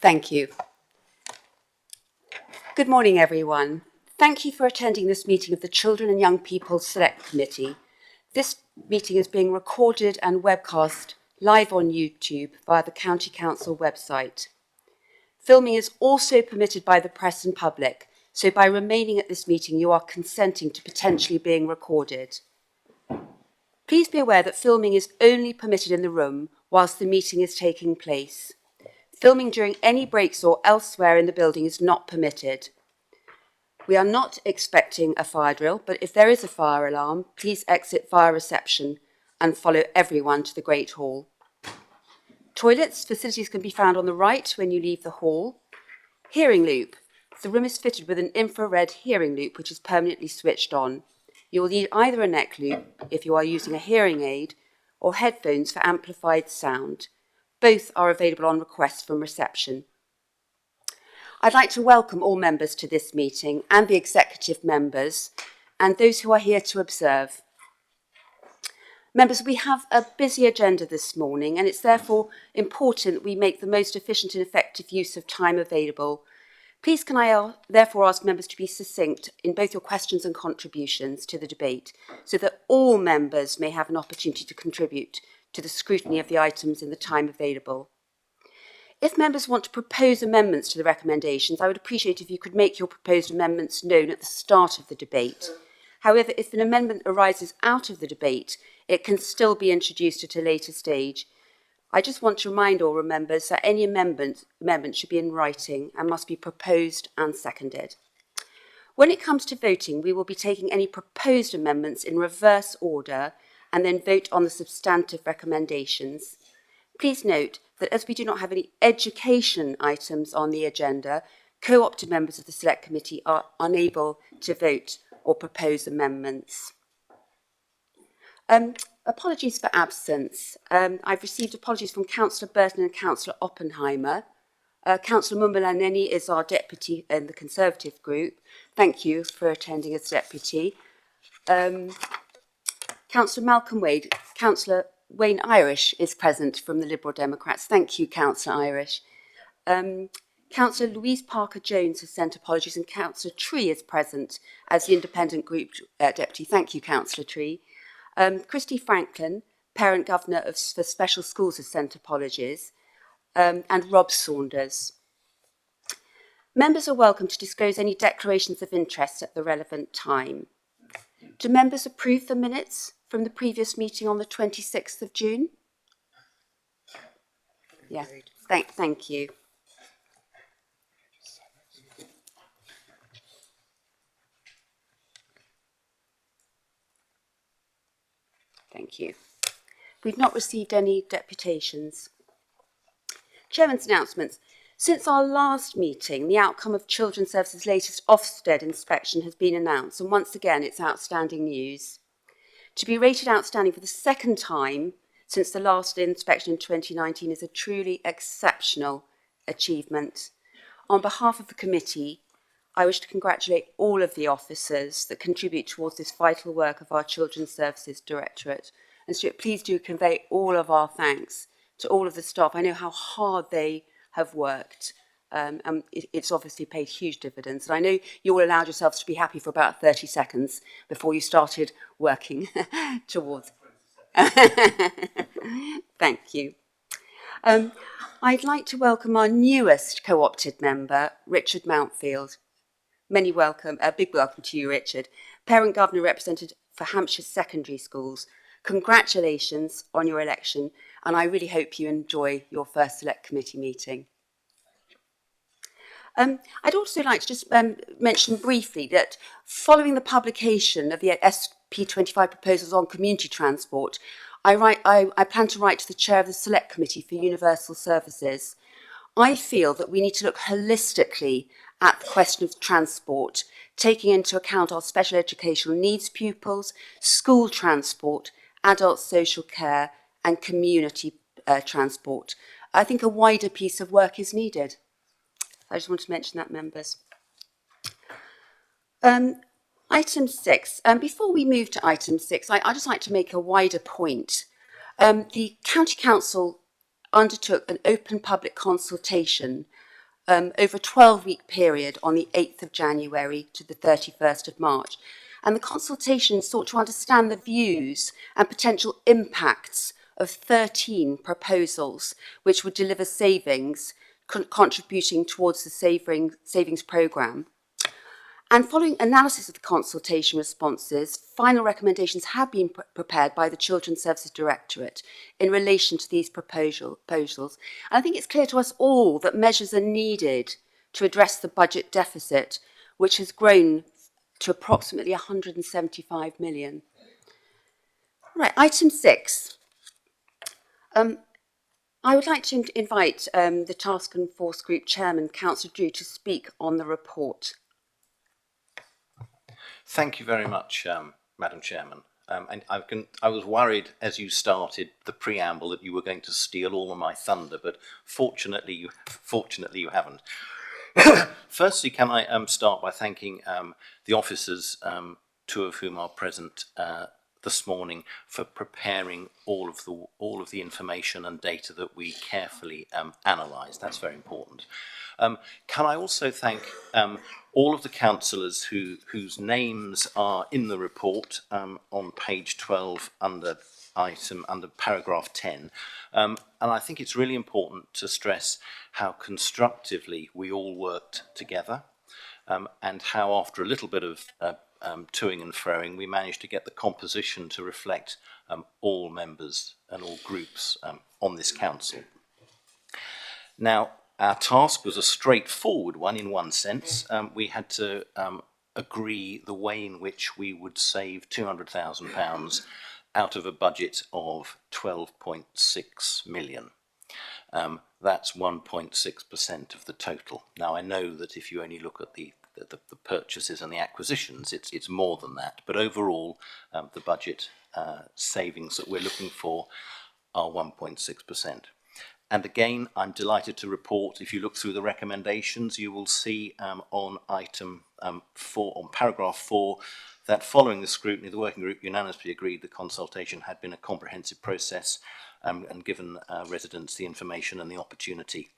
Thank you. Good morning, everyone. Thank you for attending this meeting of the Children and Young People Select Committee. This meeting is being recorded and webcast live on YouTube via the County Council website. Filming is also permitted by the press and public, so by remaining at this meeting, you are consenting to potentially being recorded. Please be aware that filming is only permitted in the room whilst the meeting is taking place. Filming during any breaks or elsewhere in the building is not permitted. We are not expecting a fire drill, but if there is a fire alarm, please exit via reception and follow everyone to the Great Hall. Toilets facilities can be found on the right when you leave the hall. Hearing loop. The room is fitted with an infrared hearing loop which is permanently switched on. You will need either a neck loop if you are using a hearing aid or headphones for amplified sound. Both are available on request from reception. I'd like to welcome all members to this meeting and the executive members and those who are here to observe. Members, we have a busy agenda this morning and it's therefore important we make the most efficient and effective use of time available. Please can I therefore ask members to be succinct in both your questions and contributions to the debate so that all members may have an opportunity to contribute to the scrutiny of the items in the time available. If members want to propose amendments to the recommendations, I would appreciate if you could make your proposed amendments known at the start of the debate. However, if an amendment arises out of the debate, it can still be introduced at a later stage. I just want to remind all members that any amendment should be in writing and must be proposed and seconded. When it comes to voting, we will be taking any proposed amendments in reverse order and then vote on the substantive recommendations. Please note that as we do not have any education items on the agenda, co-opted members of the Select Committee are unable to vote or propose amendments. Apologies for absence. I've received apologies from Councillor Burton and Councillor Oppenheimer. Councillor Mumbalaneni is our deputy in the Conservative group. Thank you for attending as deputy. Councillor Malcolm Wade, Councillor Wayne Irish is present from the Liberal Democrats. Thank you, Councillor Irish. Councillor Louise Parker-Jones has sent apologies and Councillor Tree is present as the Independent Group Deputy. Thank you, Councillor Tree. Christy Franklin, Parent Governor for Special Schools, has sent apologies. And Rob Saunders. Members are welcome to disclose any declarations of interest at the relevant time. Do members approve the minutes from the previous meeting on the 26th of June? Yeah, thank you. Thank you. We've not received any deputations. Chairman's announcements. Since our last meeting, the outcome of Children's Services' latest Ofsted inspection has been announced, and once again, it's outstanding news. To be rated outstanding for the second time since the last inspection in 2019 is a truly exceptional achievement. On behalf of the committee, I wish to congratulate all of the officers that contribute towards this vital work of our Children's Services Directorate. And Stuart, please do convey all of our thanks to all of the staff. I know how hard they have worked. And it's obviously paid huge dividends. And I know you all allowed yourselves to be happy for about 30 seconds before you started working towards. Thank you. I'd like to welcome our newest co-opted member, Richard Mountfield. Many welcome, a big welcome to you, Richard. Parent Governor represented for Hampshire secondary schools. Congratulations on your election, and I really hope you enjoy your first Select Committee meeting. I'd also like to just mention briefly that following the publication of the SP25 proposals on community transport, I plan to write to the chair of the Select Committee for Universal Services. I feel that we need to look holistically at the question of transport, taking into account our special educational needs pupils, school transport, adult social care and community transport. I think a wider piece of work is needed. I just want to mention that, members. Item 6. Before we move to item 6, I'd just like to make a wider point. The County Council undertook an open public consultation over a 12-week period on the 8th of January to the 31st of March. And the consultation sought to understand the views and potential impacts of 13 proposals which would deliver savings, contributing towards the savings programme. And following analysis of the consultation responses, final recommendations have been prepared by the Children's Services Directorate in relation to these proposals. And I think it's clear to us all that measures are needed to address the budget deficit, which has grown to approximately 175 million. Right, item 6. I would like to invite the Task and Force Group Chairman, Councillor Drew, to speak on the report. Thank you very much, Madam Chairman. And I was worried as you started the preamble that you were going to steal all of my thunder, but fortunately you haven't. Firstly, can I start by thanking the officers, two of whom are present this morning, for preparing all of the information and data that we carefully analysed. That's very important. Can I also thank all of the councillors whose names are in the report on page 12 under paragraph 10. And I think it's really important to stress how constructively we all worked together and how after a little bit of toing and froing we managed to get the composition to reflect all members and all groups on this council. Now, our task was a straightforward one in one sense. We had to agree the way in which we would save £200,000 out of a budget of 12.6 million. That's 1.6% of the total. Now, I know that if you only look at the purchases and the acquisitions, it's more than that. But overall, the budget savings that we're looking for are 1.6%. And again, I'm delighted to report, if you look through the recommendations, you will see on item 4, on paragraph 4, that following the scrutiny, the working group unanimously agreed the consultation had been a comprehensive process and given residents the information and the opportunity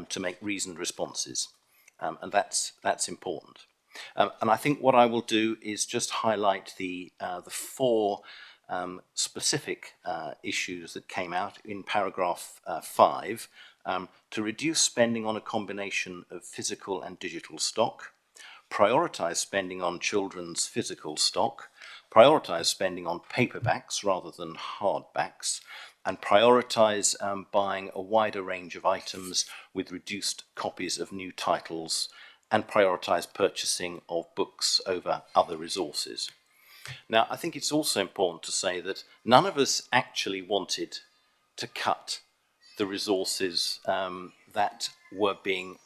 to make reasoned responses. And that's important. And I think what I will do is just highlight the 4 specific issues that came out in paragraph 5 to reduce spending on a combination of physical and digital stock, prioritise spending on children's physical stock, prioritise spending on paperbacks rather than hardbacks, and prioritise buying a wider range of items with reduced copies of new titles, and prioritise purchasing of books over other resources. Now, I think it's also important to say that none of us actually wanted to cut the resources that were being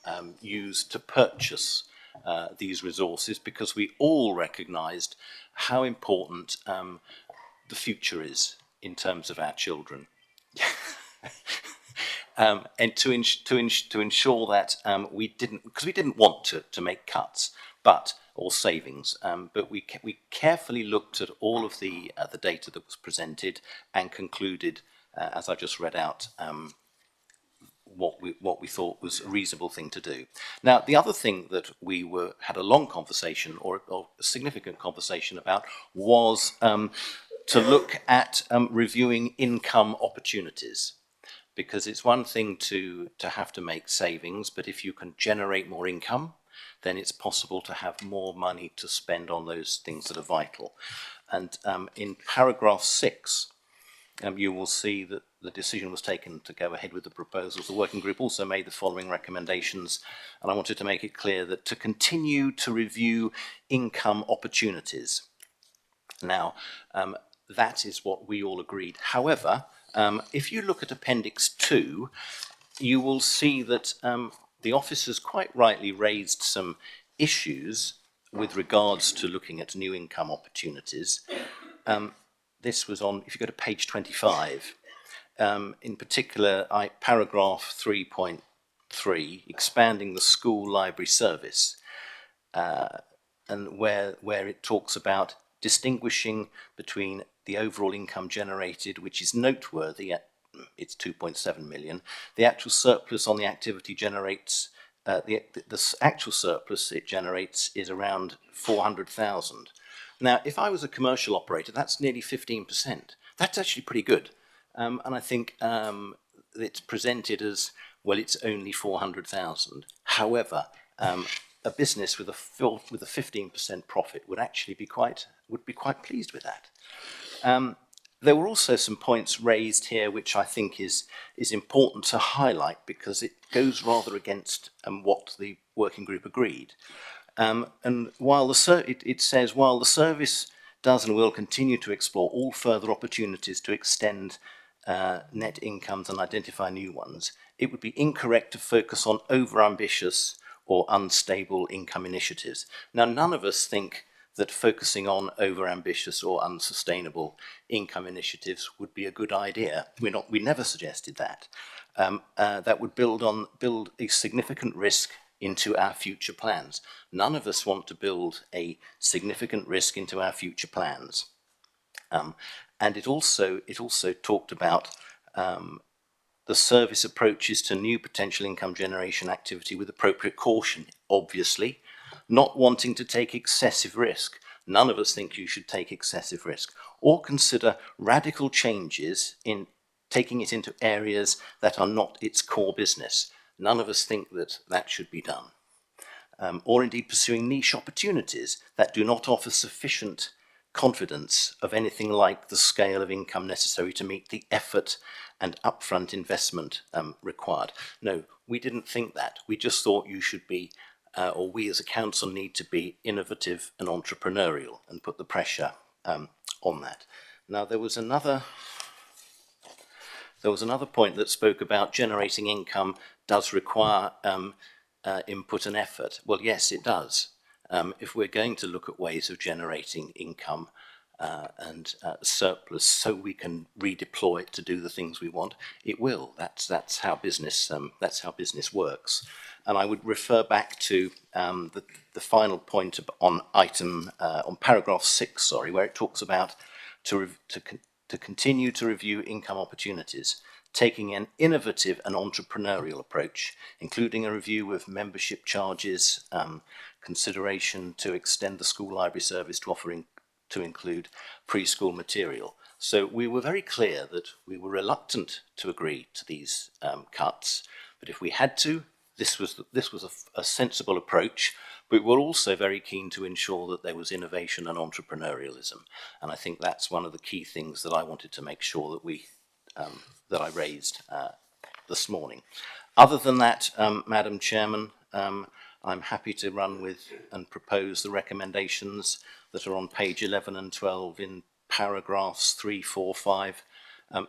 used to purchase these resources, because we all recognised how important the future is in terms of our children. And to ensure that we didn't want to make cuts, or savings, but we carefully looked at all of the data that was presented and concluded, as I just read out, what we thought was a reasonable thing to do. Now, the other thing that we had a long conversation or a significant conversation about was to look at reviewing income opportunities. Because it's one thing to have to make savings, but if you can generate more income, then it's possible to have more money to spend on those things that are vital. And in paragraph 6, you will see that the decision was taken to go ahead with the proposals. The working group also made the following recommendations, and I wanted to make it clear that to continue to review income opportunities. Now, that is what we all agreed. However, if you look at Appendix 2, you will see that the officers quite rightly raised some issues with regards to looking at new income opportunities. This was on, if you go to page 25, in particular, paragraph 3.3, expanding the school library service, and where it talks about distinguishing between the overall income generated, which is noteworthy, it's 2.7 million. The actual surplus on the activity generates the actual surplus it generates is around 400,000. Now, if I was a commercial operator, that's nearly 15%. That's actually pretty good. And I think it's presented as, well, it's only 400,000. However, a business with a 15% profit would actually be quite pleased with that. There were also some points raised here which I think is important to highlight because it goes rather against what the working group agreed. And while it says, while the service does and will continue to explore all further opportunities to extend net incomes and identify new ones, it would be incorrect to focus on overambitious or unstable income initiatives. Now, none of us think that focusing on overambitious or unsustainable income initiatives would be a good idea. We never suggested that. That would build a significant risk into our future plans. None of us want to build a significant risk into our future plans. And it also talked about the service approaches to new potential income generation activity with appropriate caution, obviously, not wanting to take excessive risk. None of us think you should take excessive risk, or consider radical changes in taking it into areas that are not its core business. None of us think that that should be done. Or indeed pursuing niche opportunities that do not offer sufficient confidence of anything like the scale of income necessary to meet the effort and upfront investment required. No, we didn't think that. We just thought you should be, or we as a council need to be innovative and entrepreneurial and put the pressure on that. Now, there was another point that spoke about generating income does require input and effort. Well, yes, it does. If we're going to look at ways of generating income and surplus so we can redeploy it to do the things we want, it will. That's how business works. And I would refer back to the final point on on paragraph 6, where it talks about to continue to review income opportunities, taking an innovative and entrepreneurial approach, including a review of membership charges, consideration to extend the school library service to include preschool material. So we were very clear that we were reluctant to agree to these cuts, but if we had to, this was a sensible approach. But we're also very keen to ensure that there was innovation and entrepreneurialism, and I think that's one of the key things that I wanted to make sure that that I raised this morning. Other than that, Madam Chairman, I'm happy to run with and propose the recommendations that are on page 11 and 12 in paragraphs 3, 4, 5,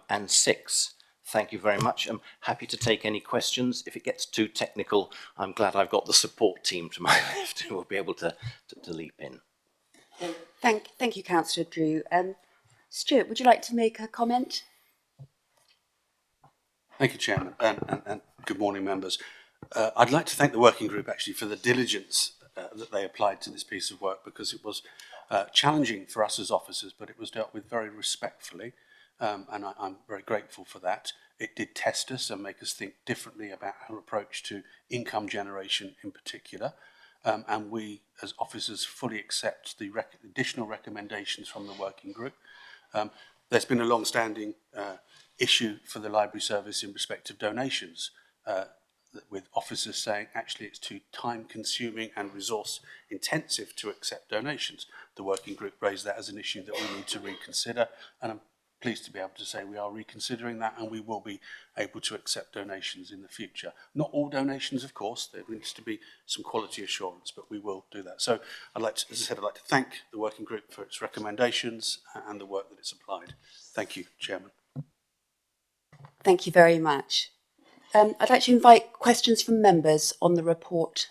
and 6. Thank you very much. I'm happy to take any questions. If it gets too technical, I'm glad I've got the support team to my left who will be able to leap in. Thank you, Councillor Drew. Stuart, would you like to make a comment? Thank you, Chairman, and good morning, members. I'd like to thank the working group actually for the diligence that they applied to this piece of work, because it was challenging for us as officers, but it was dealt with very respectfully, and I'm very grateful for that. It did test us and make us think differently about our approach to income generation in particular, and we as officers fully accept the additional recommendations from the working group. There's been a long-standing issue for the library service in respect of donations, with officers saying actually it's too time-consuming and resource-intensive to accept donations. The working group raised that as an issue that we need to reconsider, and I'm pleased to be able to say we are reconsidering that, and we will be able to accept donations in the future. Not all donations, of course. There needs to be some quality assurance, but we will do that. So I'd like to, as I said, I'd like to thank the working group for its recommendations and the work that it's applied. Thank you, Chairman. Thank you very much. I'd like to invite questions from members on the report.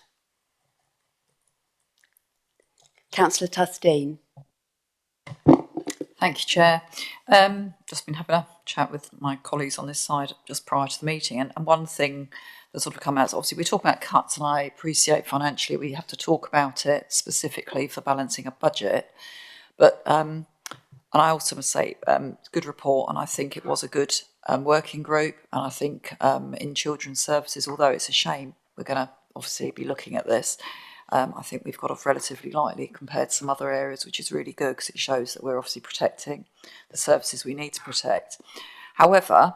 Councillor Tustine. Thank you, Chair. Just been having a chat with my colleagues on this side just prior to the meeting, and one thing that sort of come out is obviously we talk about cuts, and I appreciate financially we have to talk about it specifically for balancing a budget, but and I also must say good report, and I think it was a good working group, and I think in children's services, although it's a shame we're going to obviously be looking at this. I think we've got off relatively lightly compared to some other areas, which is really good because it shows that we're obviously protecting the services we need to protect. However,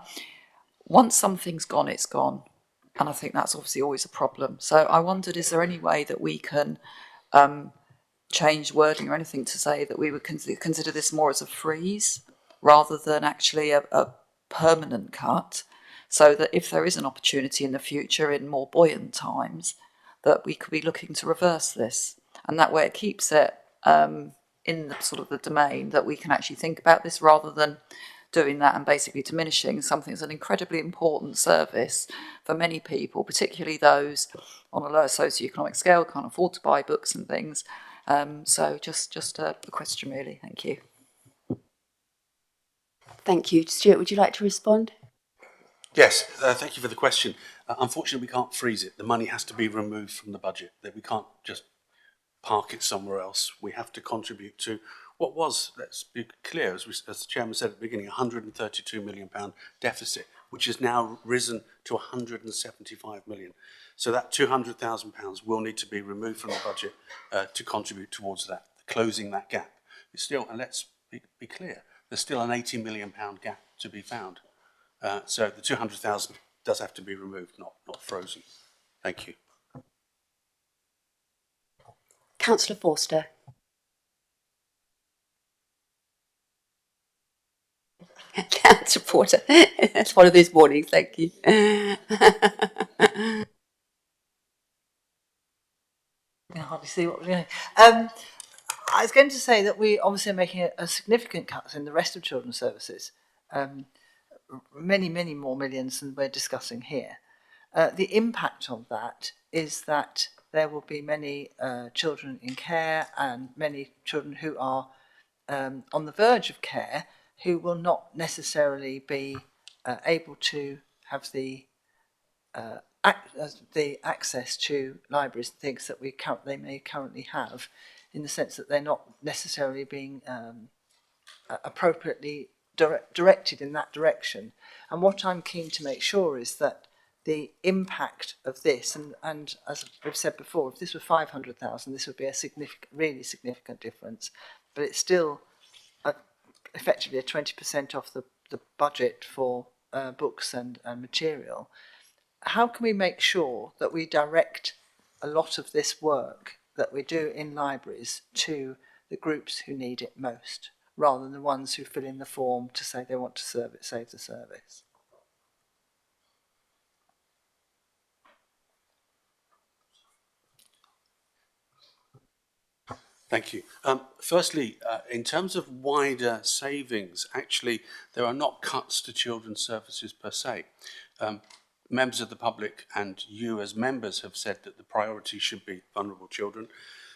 once something's gone, it's gone. And I think that's obviously always a problem. So I wondered, is there any way that we can change wording or anything to say that we would consider this more as a freeze rather than actually a permanent cut, so that if there is an opportunity in the future in more buoyant times, that we could be looking to reverse this. And that way it keeps it in the sort of the domain that we can actually think about this rather than doing that and basically diminishing something that's an incredibly important service for many people, particularly those on a lower socioeconomic scale, can't afford to buy books and things. So just a question really. Thank you. Thank you. Stuart, would you like to respond? Yes, thank you for the question. Unfortunately, we can't freeze it. The money has to be removed from the budget. That we can't just park it somewhere else. We have to contribute to what was, let's be clear, as the Chairman said at the beginning, £132 million deficit, which has now risen to £175 million. So that £200,000 will need to be removed from the budget to contribute towards that, closing that gap. It's still, and let's be clear, there's still an £80 million gap to be found. So the 200,000 does have to be removed, not frozen. Thank you. Councillor Forster. Councillor Porter. It's one of those mornings, thank you. I can hardly see what we're doing. I was going to say that we obviously are making a significant cut in the rest of children's services. Many, many more millions than we're discussing here. The impact of that is that there will be many children in care and many children who are on the verge of care who will not necessarily be able to have the access to libraries and things that they may currently have, in the sense that they're not necessarily being appropriately directed in that direction. And what I'm keen to make sure is that the impact of this, and as we've said before, if this were 500,000, this would be a really significant difference, but it's still effectively a 20% off the budget for books and material. How can we make sure that we direct a lot of this work that we do in libraries to the groups who need it most, rather than the ones who fill in the form to say they want to save the service? Thank you. Firstly, in terms of wider savings, actually, there are not cuts to children's services per se. Members of the public and you as members have said that the priority should be vulnerable children.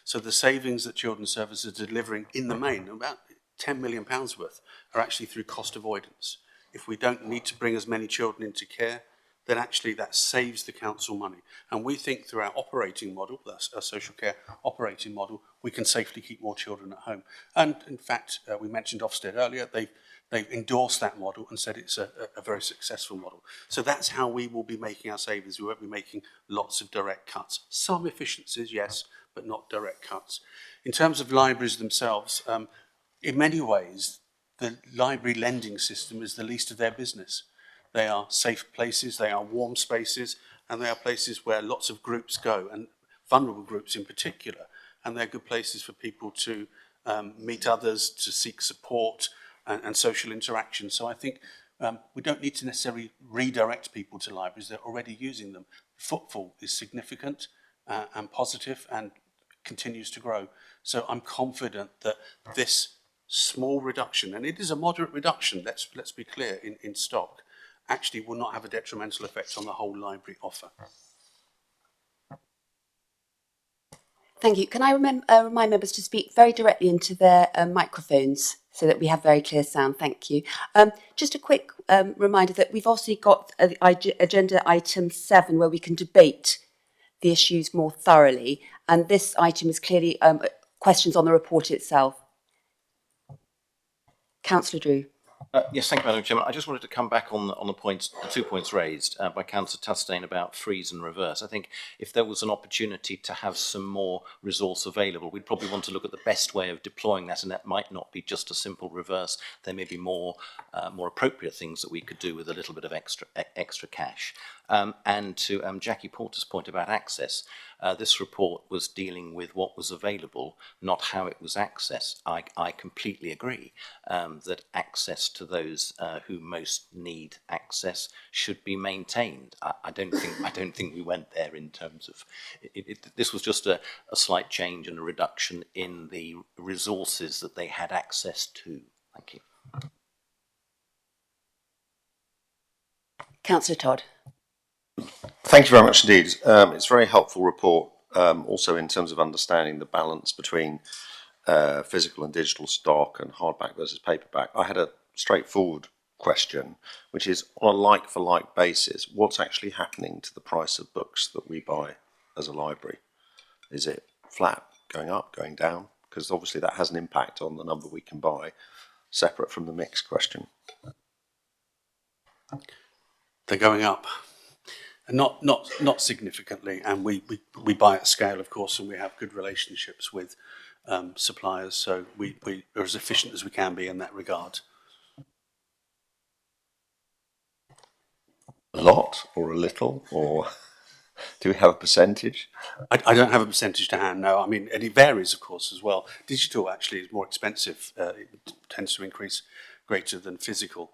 So the savings that children's services are delivering in the main, about £10 million worth, are actually through cost avoidance. If we don't need to bring as many children into care, then actually that saves the council money. And we think through our operating model, that's our social care operating model, we can safely keep more children at home. And in fact, we mentioned Ofsted earlier, they've endorsed that model and said it's a very successful model. So that's how we will be making our savings. We won't be making lots of direct cuts. Some efficiencies, yes, but not direct cuts. In terms of libraries themselves, in many ways, the library lending system is the least of their business. They are safe places, they are warm spaces, and they are places where lots of groups go, and vulnerable groups in particular. And they're good places for people to meet others, to seek support and social interaction. So I think we don't need to necessarily redirect people to libraries. They're already using them. Footfall is significant and positive and continues to grow. So I'm confident that this small reduction, and it is a moderate reduction, let's be clear, in stock, actually will not have a detrimental effect on the whole library offer. Thank you. Can I remind members to speak very directly into their microphones so that we have very clear sound? Thank you. Just a quick reminder that we've also got agenda item 7 where we can debate the issues more thoroughly. And this item is clearly questions on the report itself. Councillor Drew. Yes, thank you, Madam Chairman. I just wanted to come back on the 2 points raised by Councillor Tustain about freeze and reverse. I think if there was an opportunity to have some more resource available, we'd probably want to look at the best way of deploying that, and that might not be just a simple reverse. There may be more appropriate things that we could do with a little bit of extra cash. And to Jackie Porter's point about access, this report was dealing with what was available, not how it was accessed. I completely agree that access to those who most need access should be maintained. I don't think we went there in terms of this was just a slight change and a reduction in the resources that they had access to. Thank you. Councillor Todd. Thank you very much indeed. It's a very helpful report, also in terms of understanding the balance between physical and digital stock and hardback versus paperback. I had a straightforward question, which is on a like-for-like basis, what's actually happening to the price of books that we buy as a library? Is it flat, going up, going down? Because obviously that has an impact on the number we can buy, separate from the mix question. They're going up. Not significantly, and we buy at scale, of course, and we have good relationships with suppliers, so we are as efficient as we can be in that regard. A lot or a little, or do we have a percentage? I don't have a percentage to hand, no. I mean, and it varies, of course, as well. Digital actually is more expensive. It tends to increase greater than physical,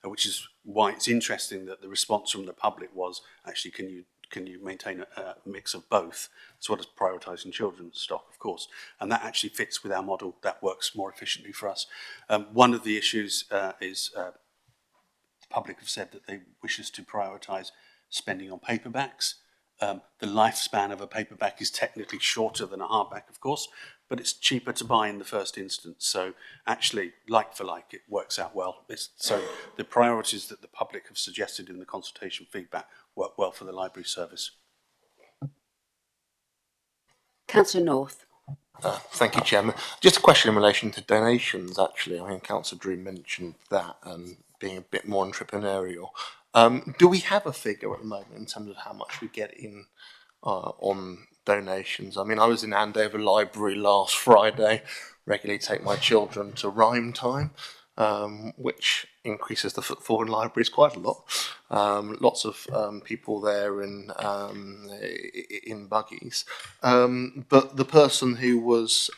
which is why it's interesting that the response from the public was actually, can you maintain a mix of both, as well as prioritising children's stock, of course. And that actually fits with our model. That works more efficiently for us. One of the issues is the public have said that they wish us to prioritise spending on paperbacks. The lifespan of a paperback is technically shorter than a hardback, of course, but it's cheaper to buy in the first instance. So actually, like for like, it works out well. So the priorities that the public have suggested in the consultation feedback work well for the library service. Councillor North. Thank you, Chairman. Just a question in relation to donations, actually. I mean, Councillor Drew mentioned that and being a bit more entrepreneurial. Do we have a figure at the moment in terms of how much we get in on donations? I mean, I was in Andover Library last Friday, regularly take my children to rhyme time, which increases the footfall in libraries quite a lot. Lots of people there in buggies. But the person who was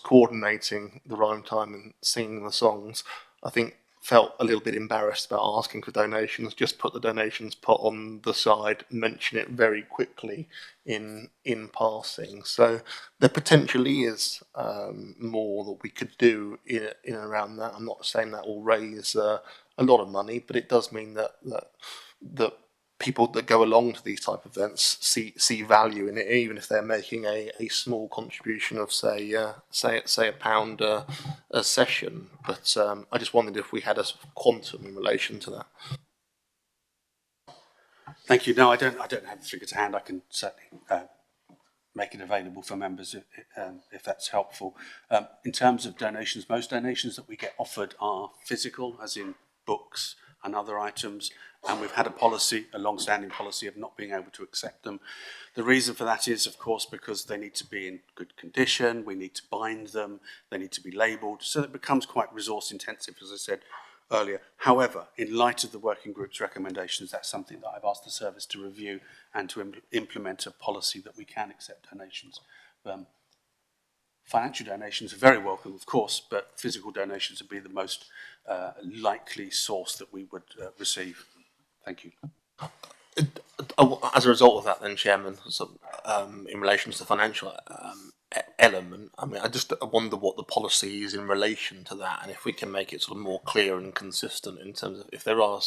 coordinating the rhyme time and singing the songs, I think felt a little bit embarrassed about asking for donations, just put the donations pot on the side, mention it very quickly in passing. So there potentially is more that we could do in and around that. I'm not saying that will raise a lot of money, but it does mean that people that go along to these type of events see value in it, even if they're making a small contribution of say £1 a session. But I just wondered if we had a quantum in relation to that. Thank you. No, I don't have the figure to hand. I can certainly make it available for members if that's helpful. In terms of donations, most donations that we get offered are physical, as in books and other items, and we've had a long-standing policy of not being able to accept them. The reason for that is, of course, because they need to be in good condition, we need to bind them, they need to be labelled, so it becomes quite resource-intensive, as I said earlier. However, in light of the working group's recommendations, that's something that I've asked the service to review and to implement a policy that we can accept donations. Financial donations are very welcome, of course, but physical donations would be the most likely source that we would receive. Thank you. As a result of that, then, Chairman, so, in relation to the financial element, I mean, I just wonder what the policy is in relation to that, and if we can make it sort of more clear and consistent in terms of if there are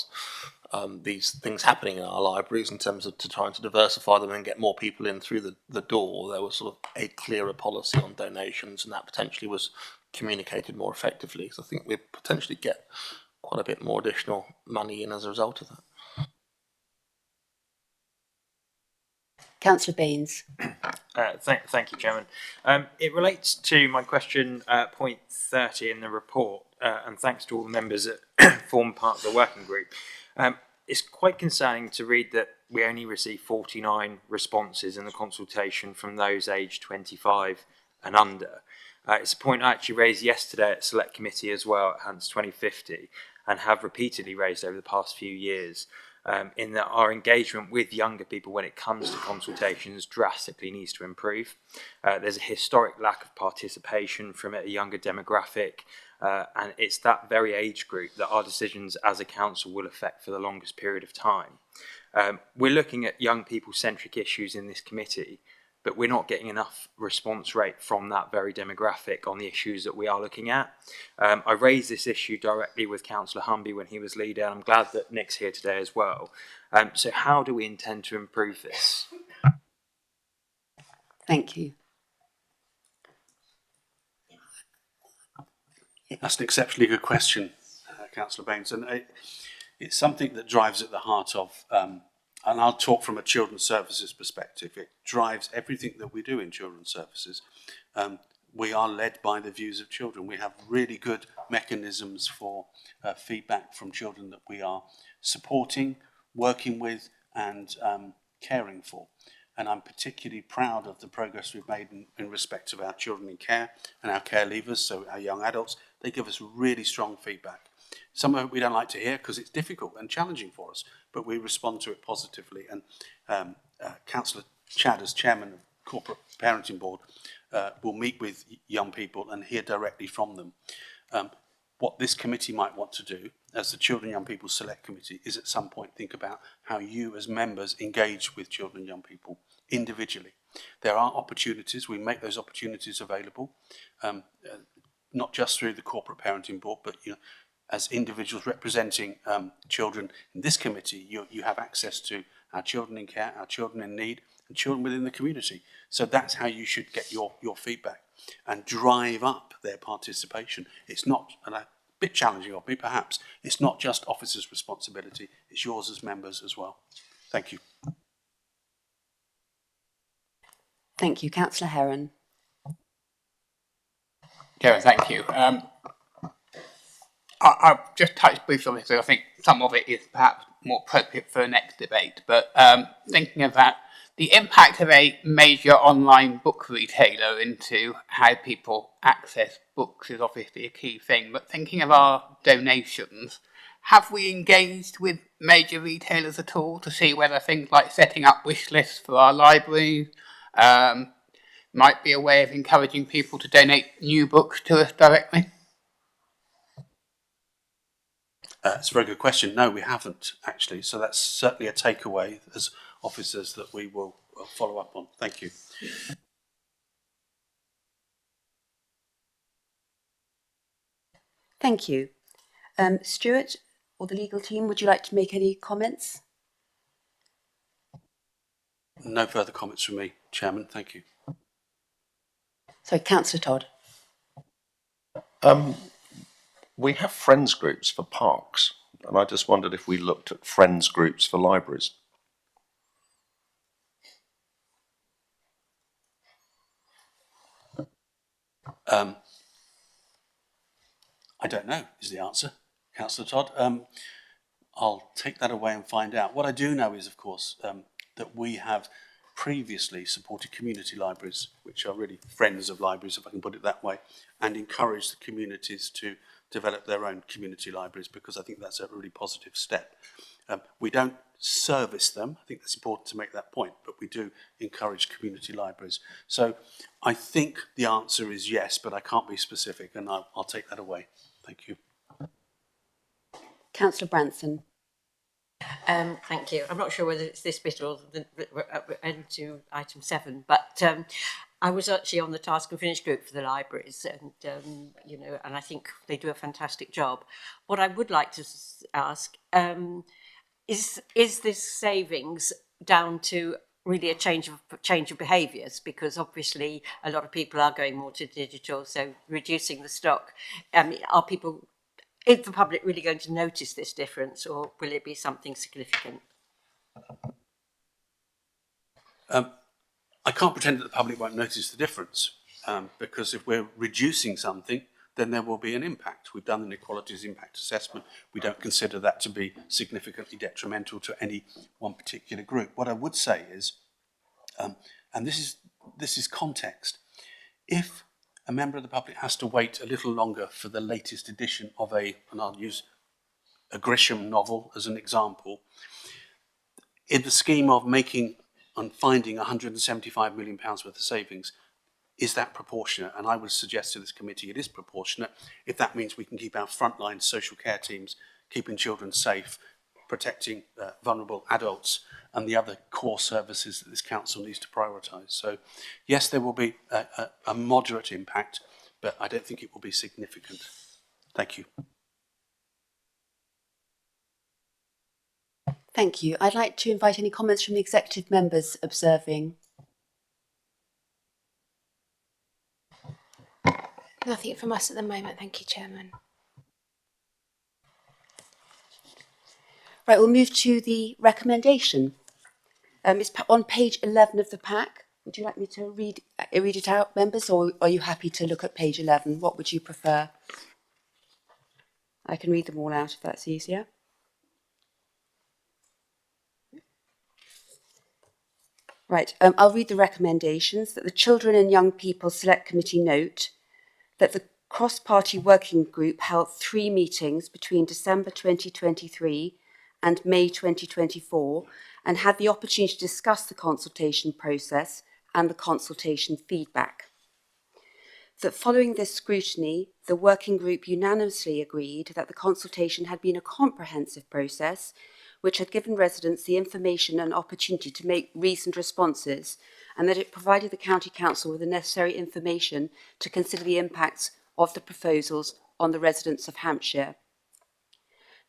these things happening in our libraries in terms of trying to diversify them and get more people in through the door, there was sort of a clearer policy on donations, and that potentially was communicated more effectively. So I think we'd potentially get quite a bit more additional money in as a result of that. Councillor Baines. Thank you, Chairman. It relates to my question, point 30 in the report, and thanks to all the members that form part of the working group. It's quite concerning to read that we only received 49 responses in the consultation from those aged 25 and under. It's a point I actually raised yesterday at Select Committee as well at Hans 2050 and have repeatedly raised over the past few years, in that our engagement with younger people when it comes to consultations drastically needs to improve. There's a historic lack of participation from a younger demographic, and it's that very age group that our decisions as a council will affect for the longest period of time. We're looking at young people-centric issues in this committee, but we're not getting enough response rate from that very demographic on the issues that we are looking at. I raised this issue directly with Councillor Humby when he was leader, and I'm glad that Nick's here today as well. So how do we intend to improve this? Thank you. That's an exceptionally good question, Councillor Baines, and it's something that drives at the heart of, and I'll talk from a children's services perspective. It drives everything that we do in children's services. We are led by the views of children. We have really good mechanisms for feedback from children that we are supporting, working with, and caring for. And I'm particularly proud of the progress we've made in respect of our children in care and our care leavers, so our young adults. They give us really strong feedback. Some of it we don't like to hear because it's difficult and challenging for us, but we respond to it positively. And Councillor Chad, as Chairman of Corporate Parenting Board, will meet with young people and hear directly from them. What this committee might want to do, as the Children and Young People Select Committee, is at some point think about how you as members engage with children and young people individually. There are opportunities, we make those opportunities available, not just through the Corporate Parenting Board, but as individuals representing children in this committee, you have access to our children in care, our children in need, and children within the community. So that's how you should get your feedback and drive up their participation. It's not, and a bit challenging of me perhaps, it's not just officers' responsibility, it's yours as members as well. Thank you. Thank you. Councillor Heron. Chair, thank you. I've just touched briefly on this because I think some of it is perhaps more appropriate for the next debate, but thinking of that, the impact of a major online book retailer into how people access books is obviously a key thing, but thinking of our donations, have we engaged with major retailers at all to see whether things like setting up wish lists for our libraries might be a way of encouraging people to donate new books to us directly? It's a very good question. No, we haven't actually. So that's certainly a takeaway as officers that we will follow up on. Thank you. Thank you. Stuart or the legal team, would you like to make any comments? No further comments from me, Chairman. Thank you. So, Councillor Todd. We have friends groups for parks, and I just wondered if we looked at friends groups for libraries. I don't know is the answer, Councillor Todd. I'll take that away and find out. What I do know is, of course, that we have previously supported community libraries, which are really friends of libraries, if I can put it that way, and encouraged the communities to develop their own community libraries, because I think that's a really positive step. We don't service them, I think that's important to make that point, but we do encourage community libraries. So I think the answer is yes, but I can't be specific, and I'll take that away. Thank you. Councillor Branson. Thank you. I'm not sure whether it's this bit or into item 7, but I was actually on the Task and Finish group for the libraries, and and I think they do a fantastic job. What I would like to ask is this savings down to really a change of behaviours? Because obviously a lot of people are going more to digital, so reducing the stock. Are people? Is the public really going to notice this difference, or will it be something significant? I can't pretend that the public won't notice the difference, because if we're reducing something, then there will be an impact. We've done an equalities impact assessment. We don't consider that to be significantly detrimental to any one particular group. What I would say is, and this is context, if a member of the public has to wait a little longer for the latest edition of and I'll use a Grisham novel as an example, in the scheme of making and finding £175 million worth of savings, is that proportionate? And I would suggest to this committee it is proportionate if that means we can keep our frontline social care teams, keeping children safe, protecting vulnerable adults and the other core services that this council needs to prioritise. So yes, there will be a moderate impact, but I don't think it will be significant. Thank you. Thank you. I'd like to invite any comments from the executive members observing. Nothing from us at the moment, thank you, Chairman. Right, we'll move to the recommendation. It's on page 11 of the pack. Would you like me to read it out, members, or are you happy to look at page 11? What would you prefer? I can read them all out if that's easier. Right, I'll read the recommendations. That the Children and Young People Select Committee note that the cross-party working group held 3 meetings between December 2023 and May 2024 and had the opportunity to discuss the consultation process and the consultation feedback. That following this scrutiny, the working group unanimously agreed that the consultation had been a comprehensive process which had given residents the information and opportunity to make reasoned responses, and that it provided the County Council with the necessary information to consider the impacts of the proposals on the residents of Hampshire.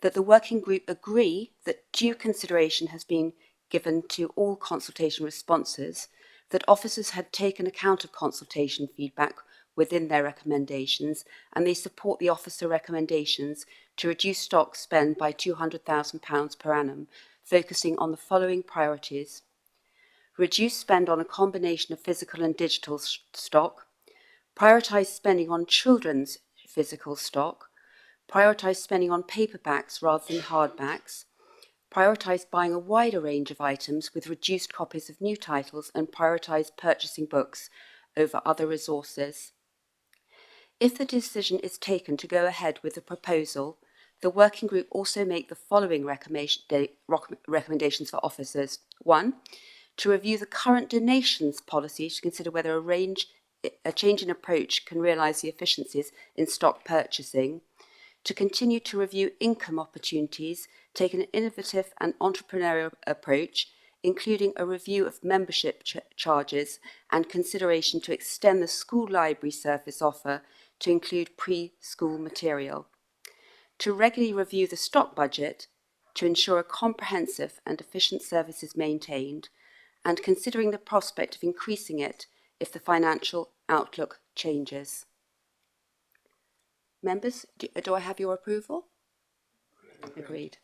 That the working group agree that due consideration has been given to all consultation responses, that officers had taken account of consultation feedback within their recommendations, and they support the officer recommendations to reduce stock spend by £200,000 per annum, focusing on the following priorities: reduce spend on a combination of physical and digital stock, prioritise spending on children's physical stock, prioritise spending on paperbacks rather than hardbacks, prioritise buying a wider range of items with reduced copies of new titles, and prioritise purchasing books over other resources. If the decision is taken to go ahead with the proposal, the working group also make the following recommendations for officers. 1, to review the current donations policy to consider whether a change in approach can realise the efficiencies in stock purchasing. To continue to review income opportunities, take an innovative and entrepreneurial approach, including a review of membership charges and consideration to extend the school library service offer to include preschool material. To regularly review the stock budget to ensure a comprehensive and efficient service is maintained, and considering the prospect of increasing it if the financial outlook changes. Members, do I have your approval? Agreed.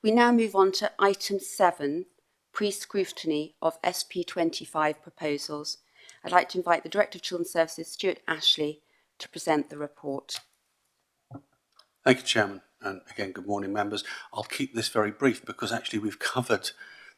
We now move on to item 7, pre-scrutiny of SP25 proposals. I'd like to invite the Director of Children's Services, Stuart Ashley, to present the report. Thank you, Chairman. And again, good morning, members. I'll keep this very brief because actually we've covered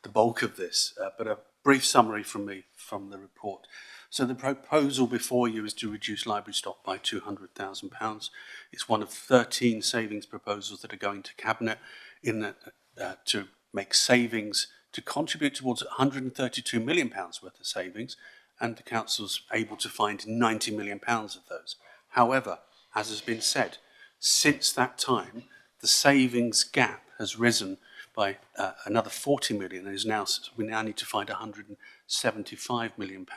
the bulk of this, but a brief summary from me from the report. So the proposal before you is to reduce library stock by £200,000. It's one of 13 savings proposals that are going to Cabinet to make savings, to contribute towards £132 million worth of savings, and the Council's able to find £90 million of those. However, as has been said, since that time, the savings gap has risen by another 40 million, and we now need to find £175 million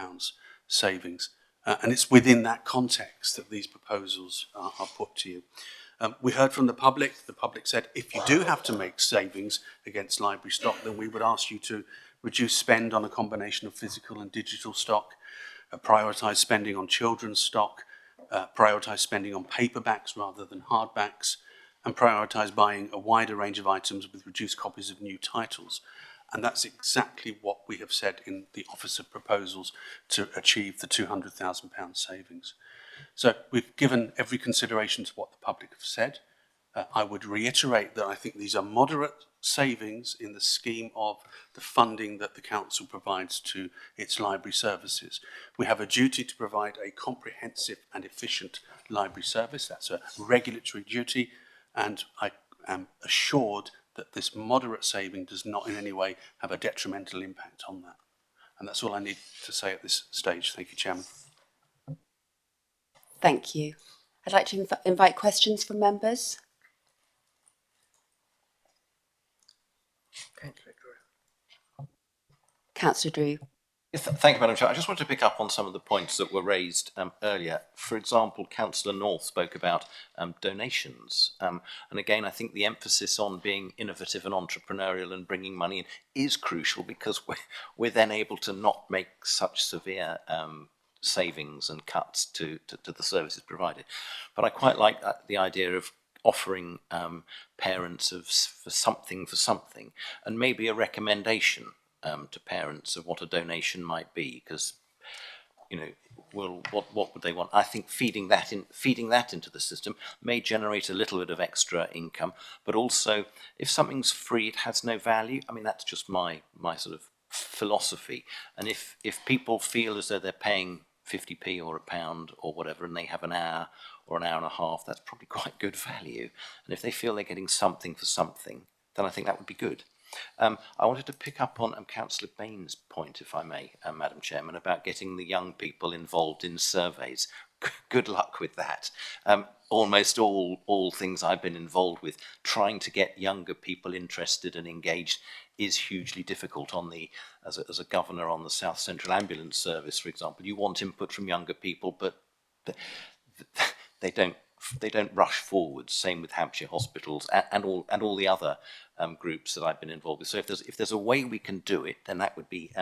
savings. And it's within that context that these proposals are put to you. We heard from the public said, if you do have to make savings against library stock, then we would ask you to reduce spend on a combination of physical and digital stock, prioritise spending on children's stock, prioritise spending on paperbacks rather than hardbacks, and prioritise buying a wider range of items with reduced copies of new titles. And that's exactly what we have said in the Office of Proposals to achieve the £200,000 savings. So we've given every consideration to what the public have said. I would reiterate that I think these are moderate savings in the scheme of the funding that the council provides to its library services. We have a duty to provide a comprehensive and efficient library service. That's a regulatory duty, and I am assured that this moderate saving does not in any way have a detrimental impact on that. And that's all I need to say at this stage. Thank you, Chairman. Thank you. I'd like to invite questions from members. Councillor Drew. Yes, thank you, Madam Chair. I just want to pick up on some of the points that were raised earlier. For example, Councillor North spoke about donations. And again, I think the emphasis on being innovative and entrepreneurial and bringing money in is crucial, because we're then able to not make such severe savings and cuts to the services provided. But I quite like the idea of offering parents for something, and maybe a recommendation to parents of what a donation might be, because well, what would they want? I think feeding that into the system may generate a little bit of extra income, but also if something's free, it has no value. I mean, that's just my sort of philosophy. And if people feel as though they're paying 50p or £1 or whatever, and they have an hour or an hour and a half, that's probably quite good value. And if they feel they're getting something for something, then I think that would be good. I wanted to pick up on Councillor Bain's point, if I may, Madam Chairman, about getting the young people involved in surveys. Good luck with that. Almost all things I've been involved with, trying to get younger people interested and engaged is hugely difficult. As a governor on the South Central Ambulance Service, for example, you want input from younger people, but they don't rush forward. Same with Hampshire Hospitals and all the other groups that I've been involved with. So if there's a way we can do it, then that would be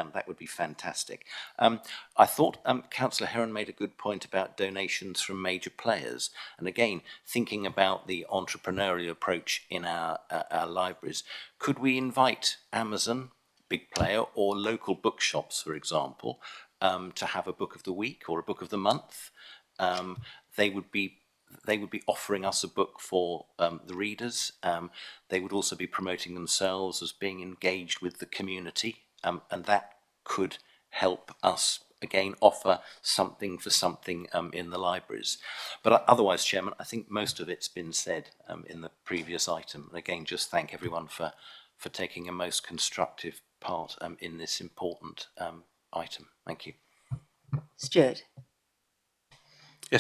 fantastic. I thought Councillor Heron made a good point about donations from major players, and again thinking about the entrepreneurial approach in our libraries. Could we invite Amazon, big player, or local bookshops, for example, to have a book of the week or a book of the month? They would be offering us a book for the readers. They would also be promoting themselves as being engaged with the community, and that could help us, again, offer something for something in the libraries. But otherwise, Chairman, I think most of it's been said in the previous item. And again, just thank everyone for taking a most constructive part in this important item. Thank you. Yes, Stuart.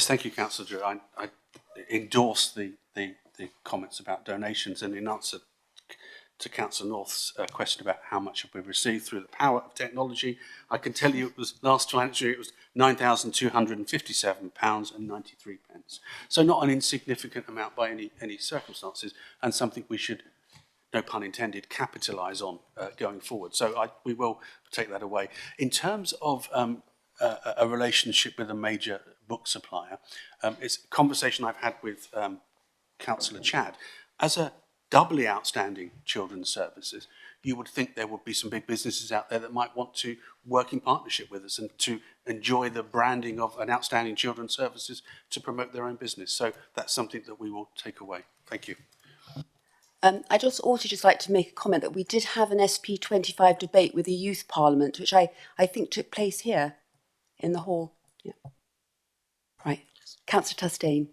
thank you, Councillor Drew. I endorse the comments about donations, and in answer to Councillor North's question about how much have we received through the power of technology, I can tell you it was last financial year it was £9,257.93. So not an insignificant amount by any circumstances, and something we should, no pun intended, capitalise on going forward. So we will take that away. In terms of a relationship with a major book supplier, it's a conversation I've had with Councillor Chad. As a doubly outstanding children's services, you would think there would be some big businesses out there that might want to work in partnership with us and to enjoy the branding of an outstanding children's services to promote their own business. So that's something that we will take away. Thank you. I'd also just like to make a comment that we did have an SP25 debate with the Youth Parliament, which I think took place here in the hall. Yeah. Right. Councillor Tustain.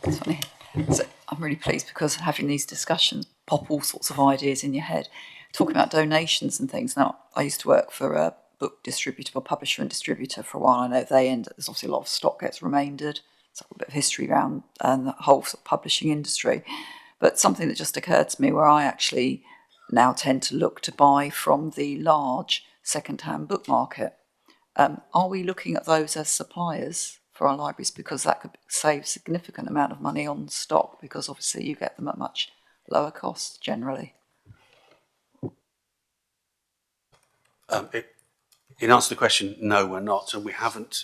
It's funny. So I'm really pleased because having these discussions pop all sorts of ideas in your head. Talking about donations and things. Now, I used to work for a book distributor, or publisher and distributor for a while. I know there's obviously a lot of stock gets remaindered. So a bit of history around the whole sort of publishing industry. But something that just occurred to me where I actually now tend to look to buy from the large second-hand book market. Are we looking at those as suppliers for our libraries? Because that could save a significant amount of money on stock, because obviously you get them at much lower cost generally. In answer to the question, no, we're not, and we haven't.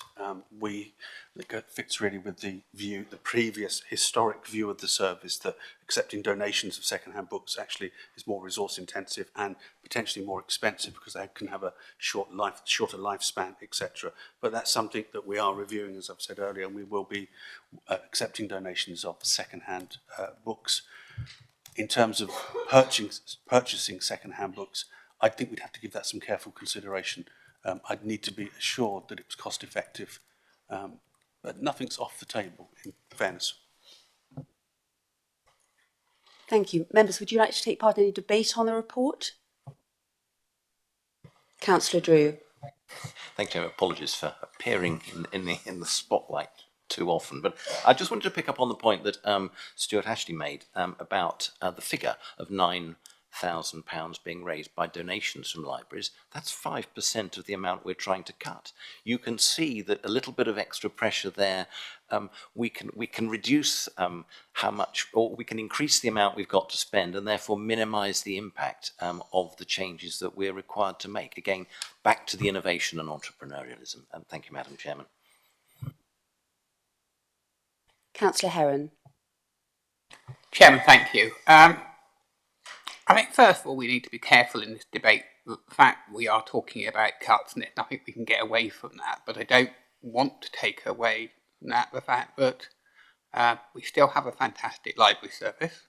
We that fits really with the previous historic view of the service, that accepting donations of second-hand books actually is more resource intensive and potentially more expensive because they can have a shorter lifespan, etc. But that's something that we are reviewing, as I've said earlier, and we will be accepting donations of second-hand books. In terms of purchasing second-hand books, I think we'd have to give that some careful consideration. I'd need to be assured that it was cost effective. But nothing's off the table, in fairness. Thank you. Members, would you like to take part in any debate on the report? Councillor Drew. Thank you. Apologies for appearing in the spotlight too often, but I just wanted to pick up on the point that Stuart Ashley made about the figure of £9,000 being raised by donations from libraries. That's 5% of the amount we're trying to cut. You can see that a little bit of extra pressure there, we can reduce how much, or we can increase the amount we've got to spend, and therefore minimise the impact of the changes that we're required to make. Again, back to the innovation and entrepreneurialism. And thank you, Madam Chairman. Councillor Heron. Chairman, thank you. I think first of all we need to be careful in this debate. The fact we are talking about cuts, and there's nothing we can get away from that, but I don't want to take away from that the fact that we still have a fantastic library service.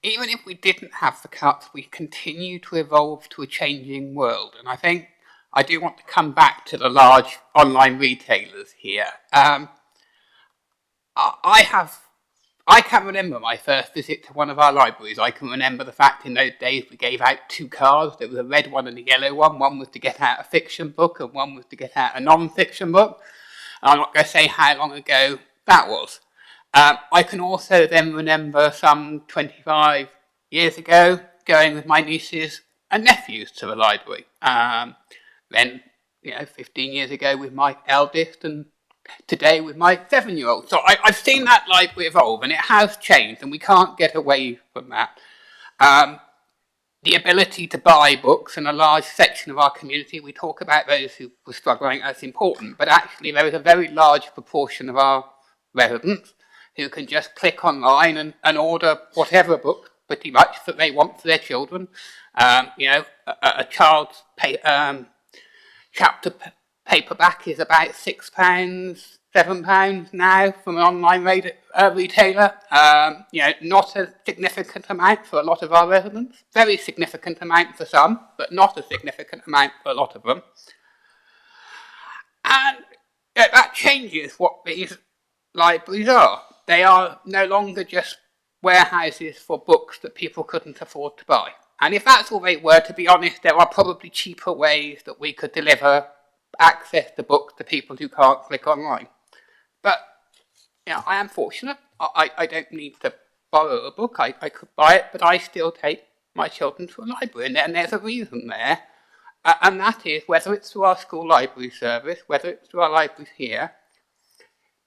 Even if we didn't have the cuts, we continue to evolve to a changing world, and I think I do want to come back to the large online retailers here. I can remember my first visit to one of our libraries. I can remember the fact in those days we gave out 2 cards. There was a red one and a yellow one. One was to get out a fiction book and one was to get out a non-fiction book. And I'm not going to say how long ago that was. I can also then remember some 25 years ago going with my nieces and nephews to the library. Then, 15 years ago with my eldest, and today with my 7-year-old. So I've seen that library evolve, and it has changed, and we can't get away from that. The ability to buy books in a large section of our community, we talk about those who were struggling as important, but actually there is a very large proportion of our residents who can just click online and order whatever book, pretty much, that they want for their children. A child's chapter paperback is about £6, £7 now from an online retailer. Not a significant amount for a lot of our residents. Very significant amount for some, but not a significant amount for a lot of them. And that changes what these libraries are. They are no longer just warehouses for books that people couldn't afford to buy. And if that's all they were, to be honest, there are probably cheaper ways that we could deliver access to books to people who can't click online. But I am fortunate. I don't need to borrow a book. I could buy it, but I still take my children to a library, and there's a reason there. And that is, whether it's through our school library service, whether it's through our libraries here,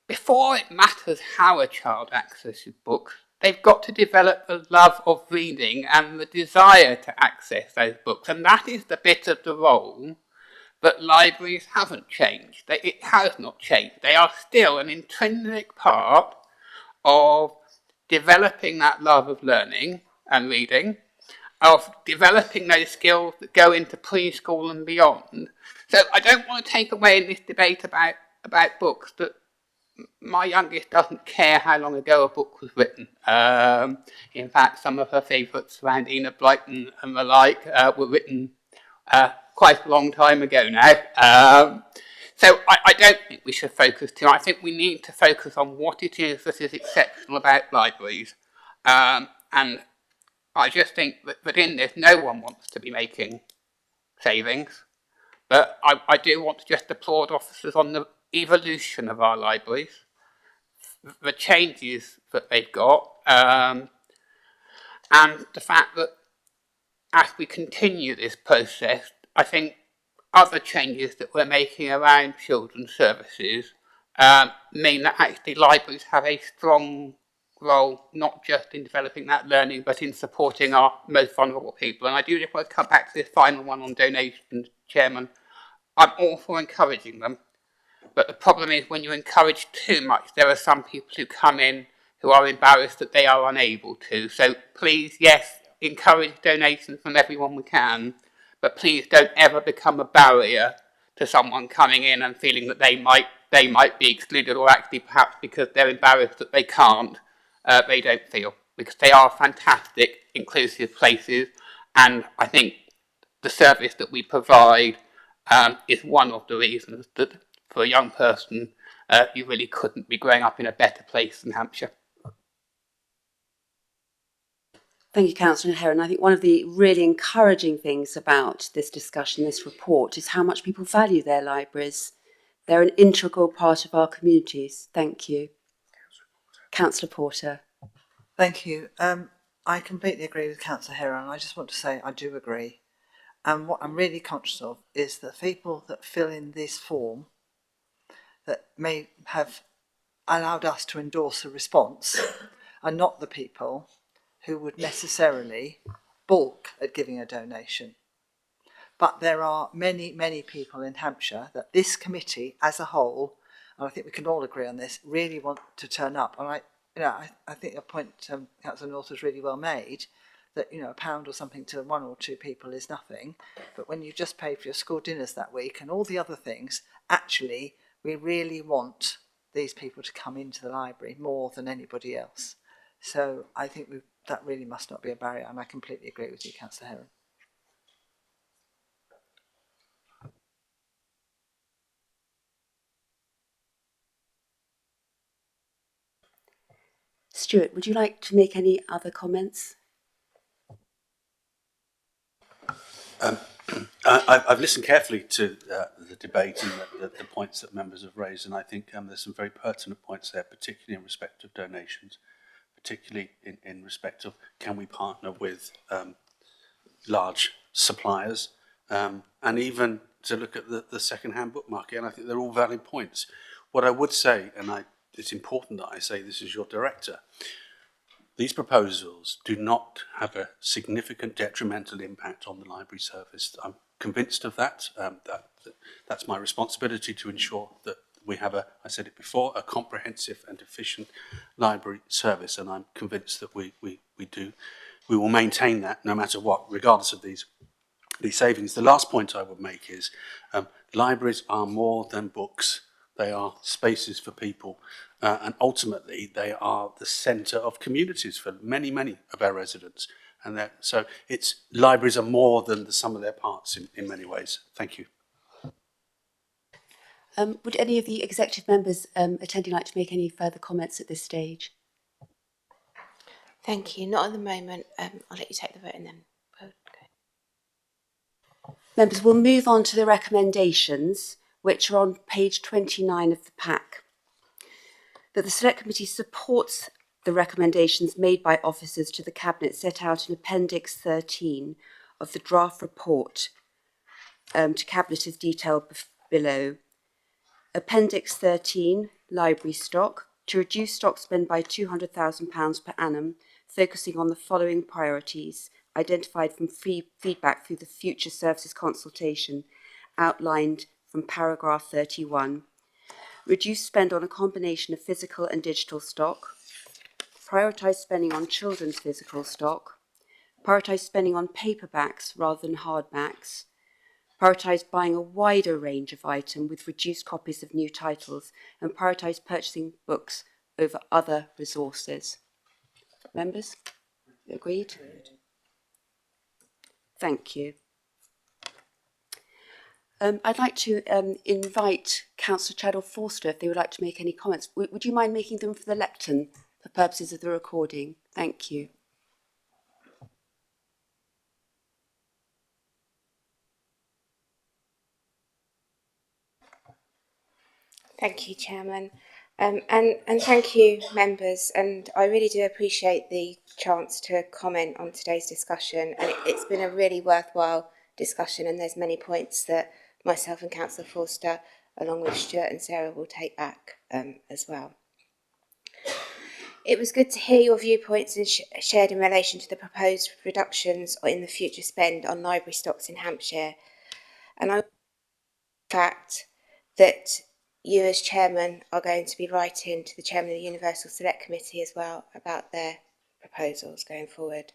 before it matters how a child accesses books, they've got to develop the love of reading and the desire to access those books. And that is the bit of the role that libraries haven't changed. It has not changed. They are still an intrinsic part of developing that love of learning and reading, of developing those skills that go into preschool and beyond. So I don't want to take away in this debate about books that my youngest doesn't care how long ago a book was written. In fact, some of her favourites around Enid Blyton and the like were written quite a long time ago now. So I don't think we should focus too much. I think we need to focus on what it is that is exceptional about libraries. And I just think that in this, no one wants to be making savings. But I do want to just applaud officers on the evolution of our libraries, the changes that they've got, and the fact that as we continue this process, I think other changes that we're making around children's services mean that actually libraries have a strong role, not just in developing that learning, but in supporting our most vulnerable people. And I do just want to come back to this final one on donations, Chairman. I'm all for encouraging them, But the problem is when you encourage too much, there are some people who come in who are embarrassed that they are unable to. So please, yes, encourage donations from everyone we can, but please don't ever become a barrier to someone coming in and feeling that they might be excluded, or actually perhaps because they're embarrassed that they can't, they don't feel. Because they are fantastic, inclusive places, and I think the service that we provide is one of the reasons that for a young person, you really couldn't be growing up in a better place than Hampshire. Thank you, Councillor Heron. I think one of the really encouraging things about this discussion, this report, is how much people value their libraries. They're an integral part of our communities. Thank you. Councillor Porter. Thank you. I completely agree with Councillor Heron. I just want to say I do agree. And what I'm really conscious of is the people that fill in this form that may have allowed us to endorse a response are not the people who would necessarily balk at giving a donation. But there are many, many people in Hampshire that this committee as a whole, and I think we can all agree on this, really want to turn up. And I think your point, Councillor North, was really well made, that, you know, £1 or something to 1 or 2 people is nothing. But when you just pay for your school dinners that week and all the other things, actually, we really want these people to come into the library more than anybody else. So I think that really must not be a barrier, and I completely agree with you, Councillor Heron. Stuart, would you like to make any other comments? I've listened carefully to the debate and the points that members have raised, and I think there's some very pertinent points there, particularly in respect of donations, particularly in respect of can we partner with large suppliers, and even to look at the second-hand book market, and I think they're all valid points. What I would say, and it's important that I say this as your director, these proposals do not have a significant detrimental impact on the library service. I'm convinced of that. That's my responsibility to ensure that we have I said it before, a comprehensive and efficient library service, and I'm convinced that we will maintain that no matter what, regardless of these savings. The last point I would make is libraries are more than books. They are spaces for people, and ultimately they are the centre of communities for many, many of our residents. And so libraries are more than the sum of their parts in many ways. Thank you. Would any of the executive members attending like to make any further comments at this stage? Thank you. Not at the moment. I'll let you take the vote and then vote. Okay. Members, we'll move on to the recommendations, which are on page 29 of the pack. That the Select Committee supports the recommendations made by officers to the Cabinet set out in Appendix 13 of the draft report to Cabinet as detailed below. Appendix 13, library stock, to reduce stock spend by £200,000 per annum, focusing on the following priorities identified from feedback through the future services consultation outlined from paragraph 31. Reduce spend on a combination of physical and digital stock. Prioritise spending on children's physical stock. Prioritise spending on paperbacks rather than hardbacks. Prioritise buying a wider range of items with reduced copies of new titles, and prioritise purchasing books over other resources. Members, agreed? Thank you. I'd like to invite Councillor Chadwell Forster if they would like to make any comments. Would you mind making them for the lectern for purposes of the recording? Thank you. Thank you, Chairman. And thank you, members. And I really do appreciate the chance to comment on today's discussion. And it's been a really worthwhile discussion, and there's many points that myself and Councillor Forster, along with Stuart and Sarah, will take back as well. It was good to hear your viewpoints and shared in relation to the proposed reductions in the future spend on library stocks in Hampshire. And I fact that you as chairman are going to be writing to the chairman of the Universal Select Committee as well about their proposals going forward.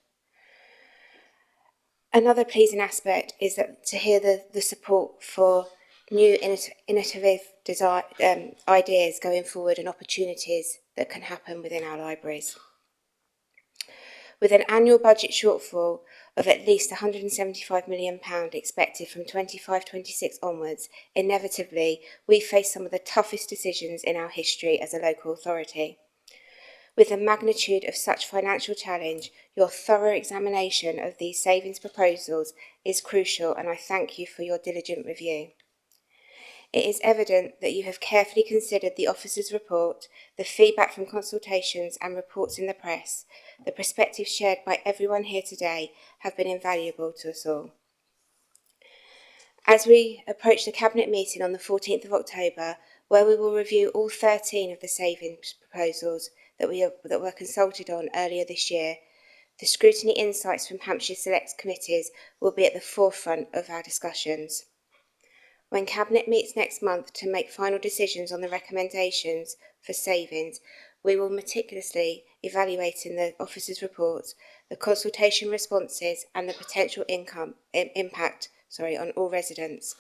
Another pleasing aspect is that to hear the support for new innovative design, ideas going forward and opportunities that can happen within our libraries. With an annual budget shortfall of at least £175 million expected from 25-26 onwards, inevitably we face some of the toughest decisions in our history as a local authority. With the magnitude of such financial challenge, your thorough examination of these savings proposals is crucial, and I thank you for your diligent review. It is evident that you have carefully considered the officer's report, the feedback from consultations and reports in the press. The perspectives shared by everyone here today have been invaluable to us all. As we approach the Cabinet meeting on the 14th of October, where we will review all 13 of the savings proposals that were consulted on earlier this year, the scrutiny insights from Hampshire Select Committees will be at the forefront of our discussions. When Cabinet meets next month to make final decisions on the recommendations for savings, we will meticulously evaluate in the officer's reports the consultation responses and the potential impact on all residents,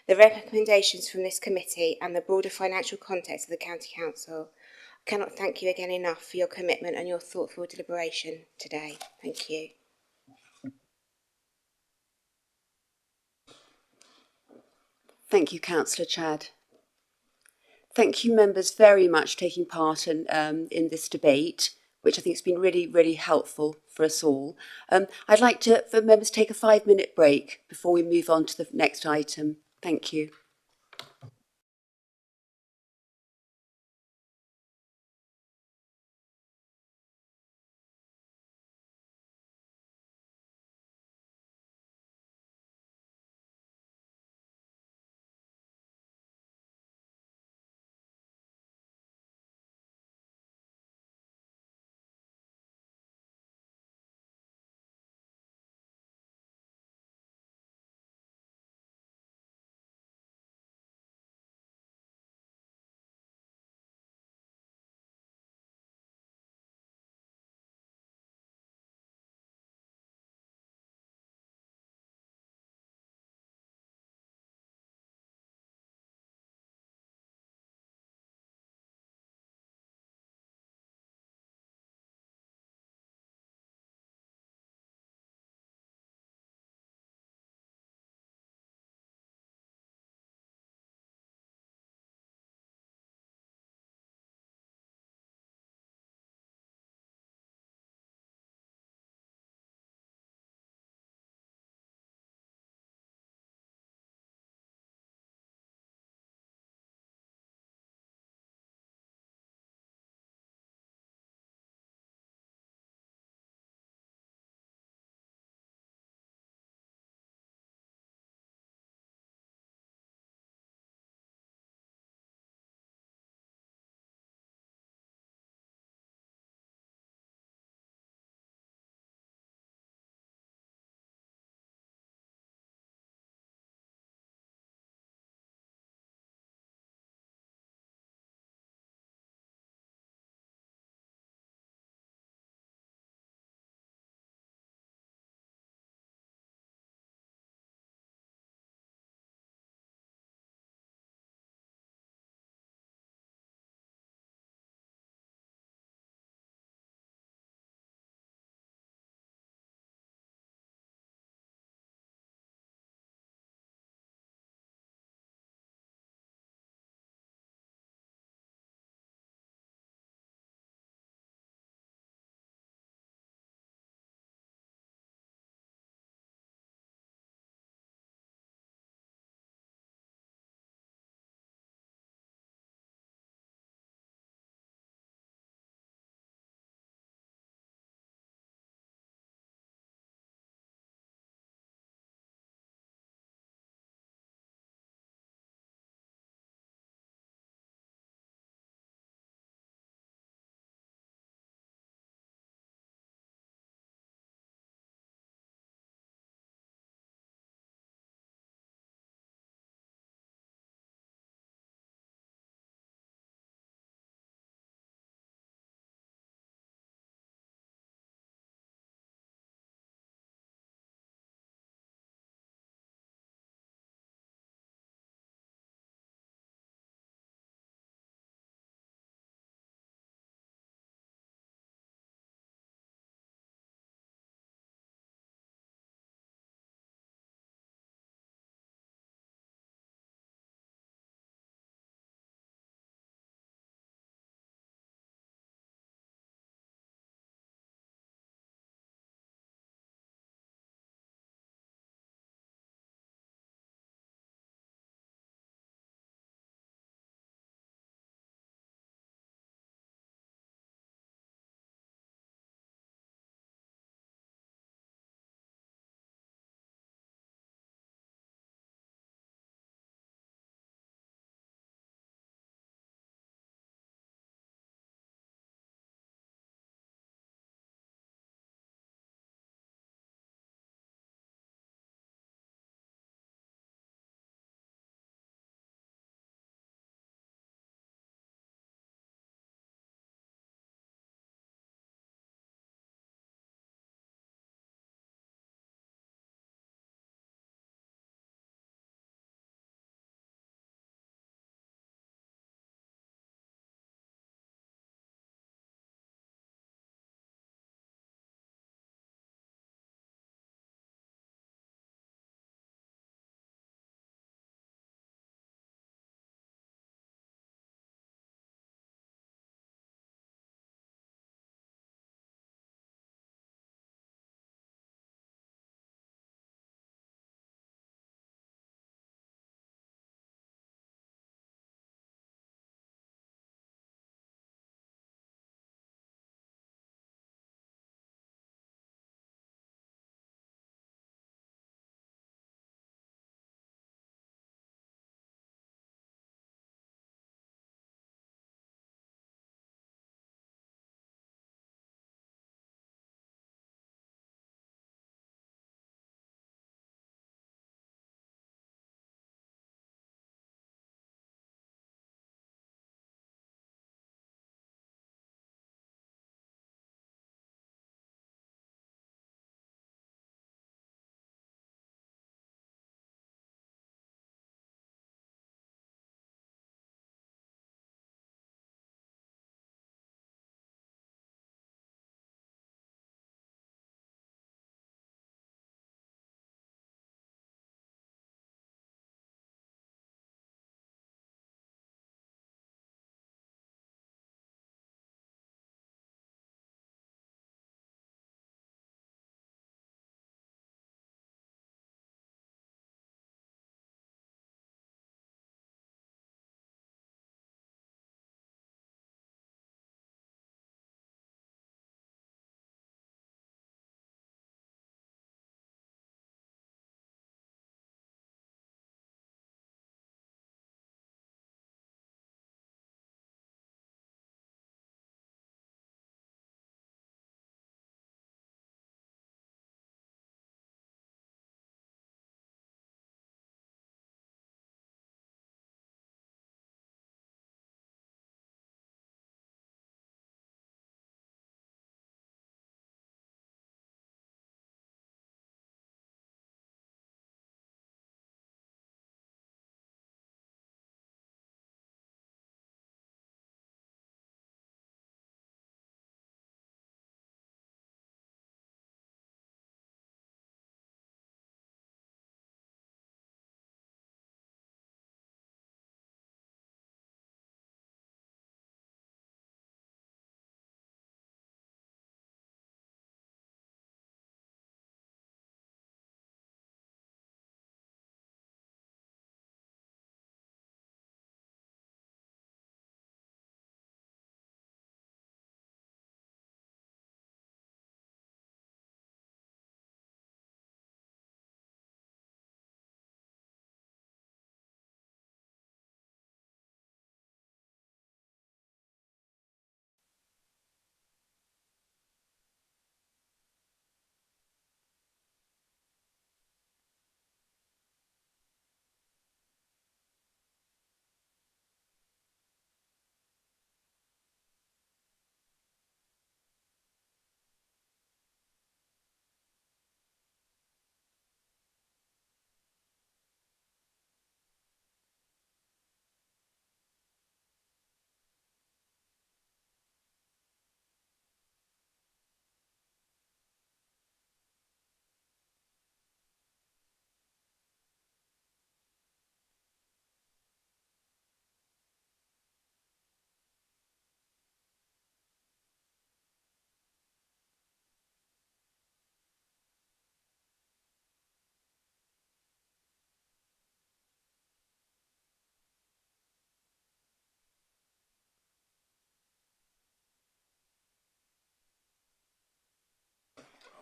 the recommendations from this committee and the broader financial context of the County Council. I cannot thank you again enough for your commitment and your thoughtful deliberation today. Thank you. Thank you, Councillor Chad. Thank you, members, very much taking part in this debate, which I think has been really, really helpful for us all. I'd like for members to take a 5-minute break before we move on to the next item. Thank you.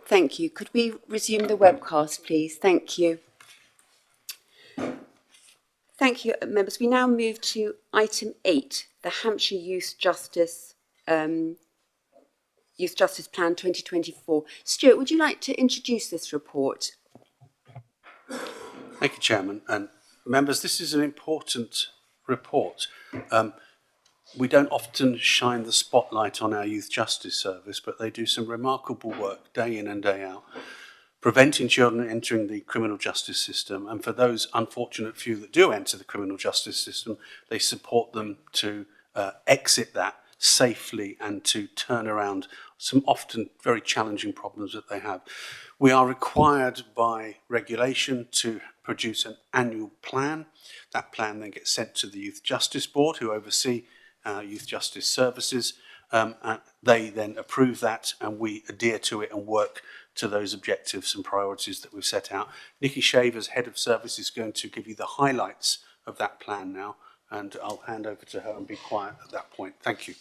Thank you. Could we resume the webcast, please? Thank you. Thank you, members. We now move to item 8, the Hampshire Youth Justice Plan 2024. Stuart, would you like to introduce this report? Thank you, Chairman. And members, this is an important report. We don't often shine the spotlight on our Youth Justice Service, but they do some remarkable work day in and day out, preventing children entering the criminal justice system. And for those unfortunate few that do enter the criminal justice system, they support them to exit that safely and to turn around some often very challenging problems that they have. We are required by regulation to produce an annual plan. That plan then gets sent to the Youth Justice Board, who oversee youth justice services. And they then approve that, and we adhere to it and work to those objectives and priorities that we've set out. Nikki Shaver's Head of Service is going to give you the highlights of that plan now, and I'll hand over to her and be quiet at that point. Thank you.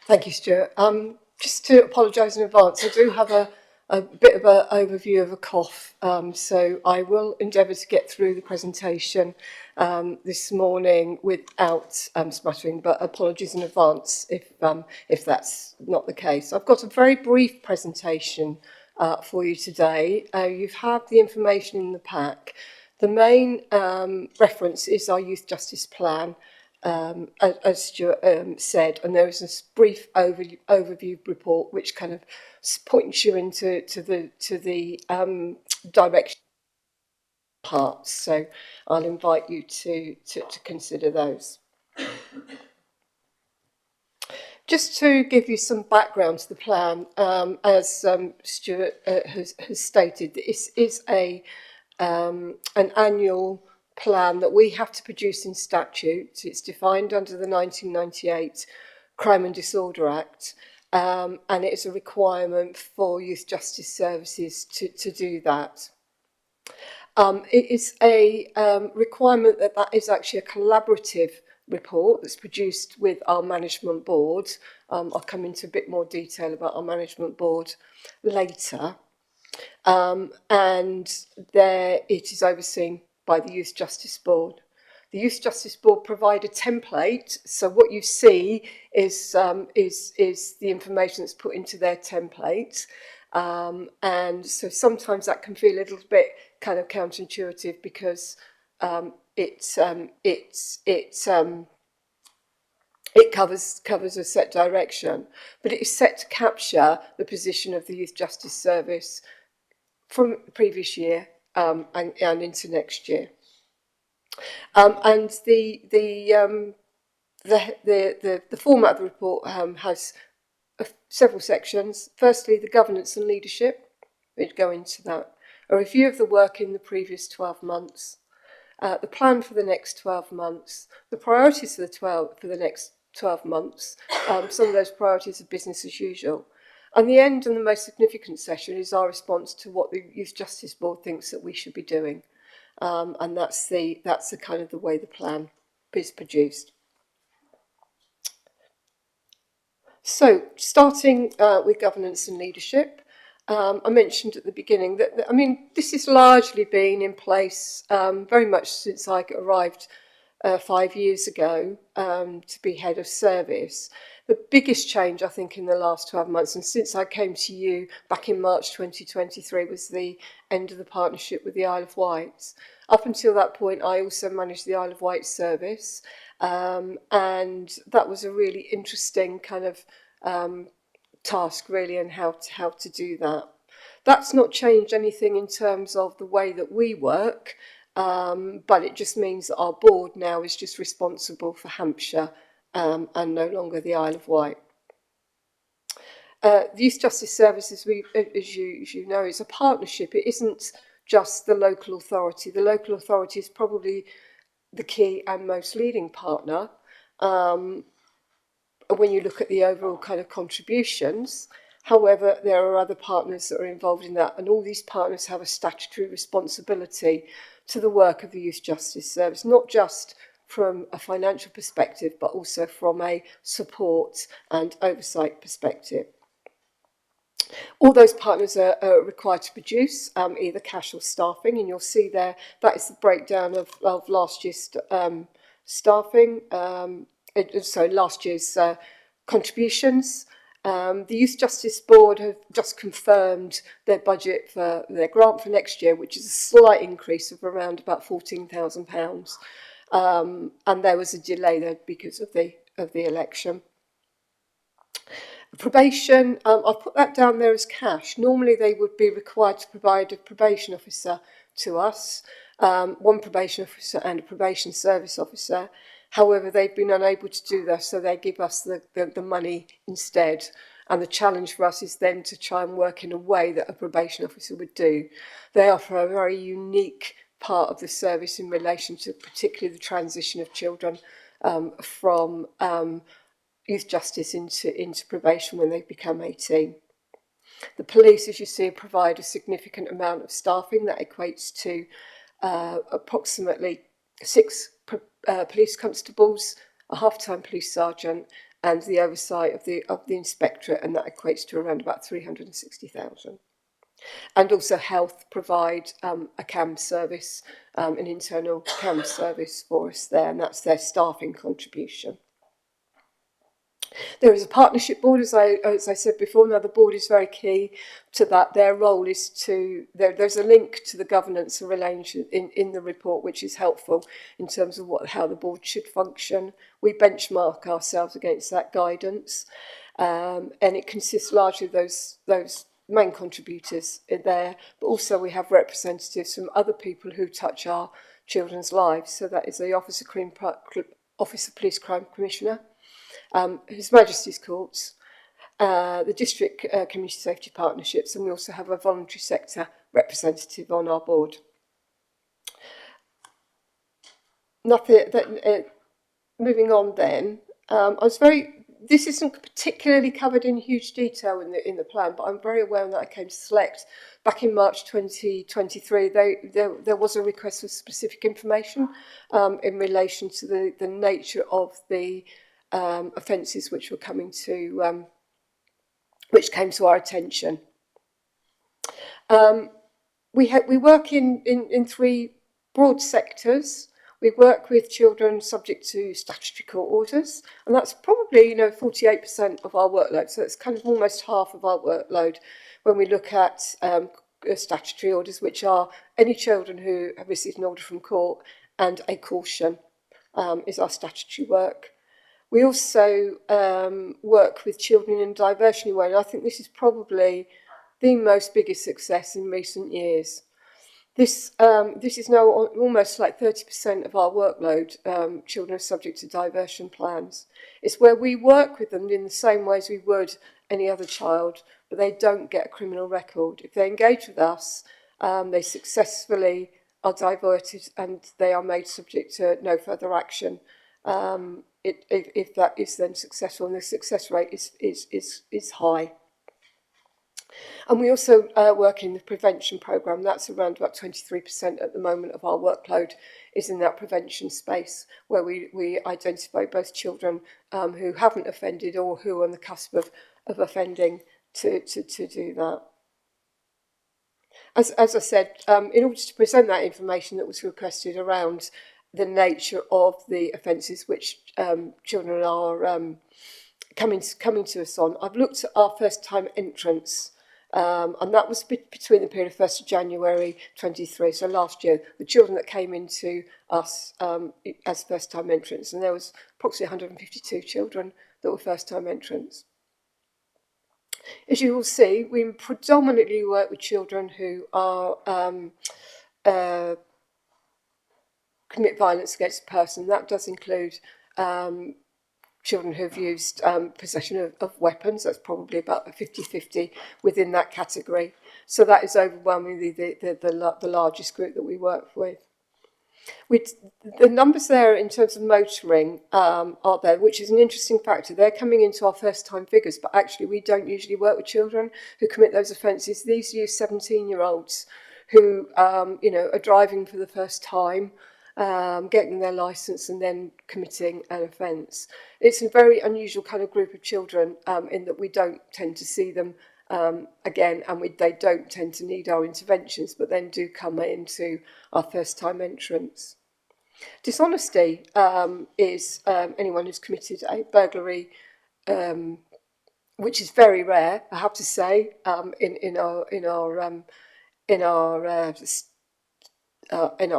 Thank you, Stuart. Just to apologise in advance, I do have a bit of an overview of a cough, so I will endeavour to get through the presentation this morning without sputtering, but apologies in advance if that's not the case. I've got a very brief presentation for you today. You've had the information in the pack. The main reference is our Youth Justice Plan, as Stuart said, and there is a brief overview report which kind of points you into the direction parts. So I'll invite you to consider those. Just to give you some background to the plan, as Stuart has stated, this is an annual plan that we have to produce in statute. It's defined under the 1998 Crime and Disorder Act, and it is a requirement for youth justice services to do that. It is a requirement that is actually a collaborative report that's produced with our management board. I'll come into a bit more detail about our management board later. And there it is overseen by the Youth Justice Board. The Youth Justice Board provide a template, so what you see is the information that's put into their template, and so sometimes that can feel a little bit kind of counterintuitive because it covers a set direction, but it is set to capture the position of the Youth Justice Service from the previous year and into next year. And the format of the report has several sections. Firstly, the governance and leadership. We'd go into that. A review of the work in the previous 12 months. The plan for the next 12 months. The priorities for the next 12 months. Some of those priorities are business as usual. And the end and the most significant session is our response to what the Youth Justice Board thinks that we should be doing. And that's the kind of the way the plan is produced. So, starting with governance and leadership, I mentioned at the beginning that this has largely been in place very much since I arrived 5 years ago to be head of service. The biggest change, I think, in the last 12 months, and since I came to you back in March 2023, was the end of the partnership with the Isle of Wight. Up until that point, I also managed the Isle of Wight service, and that was a really interesting kind of task, really, and how to do that. That's not changed anything in terms of the way that we work, but it just means that our board now is just responsible for Hampshire and no longer the Isle of Wight. The Youth Justice Service, as you know, is a partnership. It isn't just the local authority. The local authority is probably the key and most leading partner. When you look at the overall kind of contributions, however, there are other partners that are involved in that, and all these partners have a statutory responsibility to the work of the Youth Justice Service, not just from a financial perspective, but also from a support and oversight perspective. All those partners are required to produce either cash or staffing, and you'll see there that is the breakdown of last year's staffing, last year's contributions. The Youth Justice Board have just confirmed their budget for their grant for next year, which is a slight increase of around about £14,000. And there was a delay there because of the election. Probation, I've put that down there as cash. Normally they would be required to provide a probation officer to us, one probation officer and a probation service officer. However, they've been unable to do that, so they give us the money instead. And the challenge for us is then to try and work in a way that a probation officer would do. They offer a very unique part of the service in relation to particularly the transition of children from youth justice into probation when they become 18. The police, as you see, provide a significant amount of staffing that equates to approximately 6 police constables, a half-time police sergeant, and the oversight of the inspectorate, and that equates to around about 360,000. And also Health provide a CAM service, an internal CAM service for us there, and that's their staffing contribution. There is a partnership board, as I said before. Now, the board is very key to that. Their role is to, there's a link to the governance relation in the report, which is helpful in terms of how the board should function. We benchmark ourselves against that guidance, and it consists largely of those main contributors in there, but also we have representatives from other people who touch our children's lives. So that is the Office of Police Crime Commissioner, His Majesty's Courts, the District Community Safety Partnerships, and we also have a voluntary sector representative on our board. Moving on then, this isn't particularly covered in huge detail in the plan, but I'm very aware that I came to Select back in March 2023. There was a request for specific information in relation to the nature of the offences which were coming to which came to our attention. We work in 3 broad sectors. We work with children subject to statutory court orders, and that's probably 48% of our workload. So it's kind of almost half of our workload when we look at statutory orders, which are any children who have received an order from court and a caution is our statutory work. We also work with children in a diversionary way, and I think this is probably the most biggest success in recent years. This is now almost like 30% of our workload. Children are subject to diversion plans. It's where we work with them in the same way as we would any other child, but they don't get a criminal record. If they engage with us, they successfully are diverted and they are made subject to no further action. If that is then successful, and the success rate is high. And we also work in the prevention programme. That's around about 23% at the moment of our workload is in that prevention space, where we identify both children who haven't offended or who are on the cusp of offending to do that. As I said, in order to present that information that was requested around the nature of the offences which children are coming to us on, I've looked at our first-time entrants, and that was between the period of 1st of January 23, so last year, the children that came into us as first-time entrants, and there was approximately 152 children that were first-time entrants. As you will see, we predominantly work with children who are commit violence against a person. That does include children who have used possession of weapons. That's probably about a 50-50 within that category. So that is overwhelmingly the largest group that we work with. The numbers there in terms of motoring are there, which is an interesting factor. They're coming into our first-time figures, but actually we don't usually work with children who commit those offences. These are 17-year-olds who are driving for the first time, getting their licence and then committing an offence. It's a very unusual kind of group of children in that we don't tend to see them again, and they don't tend to need our interventions, but then do come into our first-time entrants. Dishonesty is anyone who's committed a burglary, which is very rare, I have to say, in our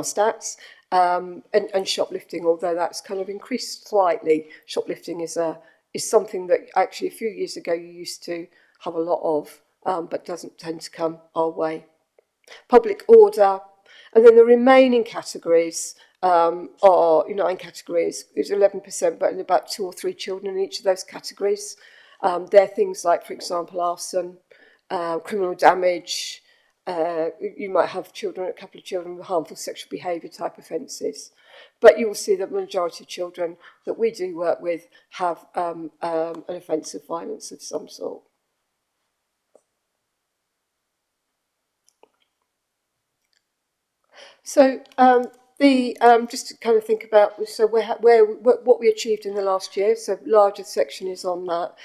stats, and shoplifting, although that's kind of increased slightly. Shoplifting is something that actually a few years ago you used to have a lot of, but doesn't tend to come our way. Public order, and then the remaining categories are 9 categories. There's 11%, but in about 2 or 3 children in each of those categories. They're things like, for example, arson, criminal damage. You might have a couple of children with harmful sexual behaviour type offences. But you will see that the majority of children that we do work with have an offence of violence of some sort. So just to kind of think about what we achieved in the last year. So larger section is on that.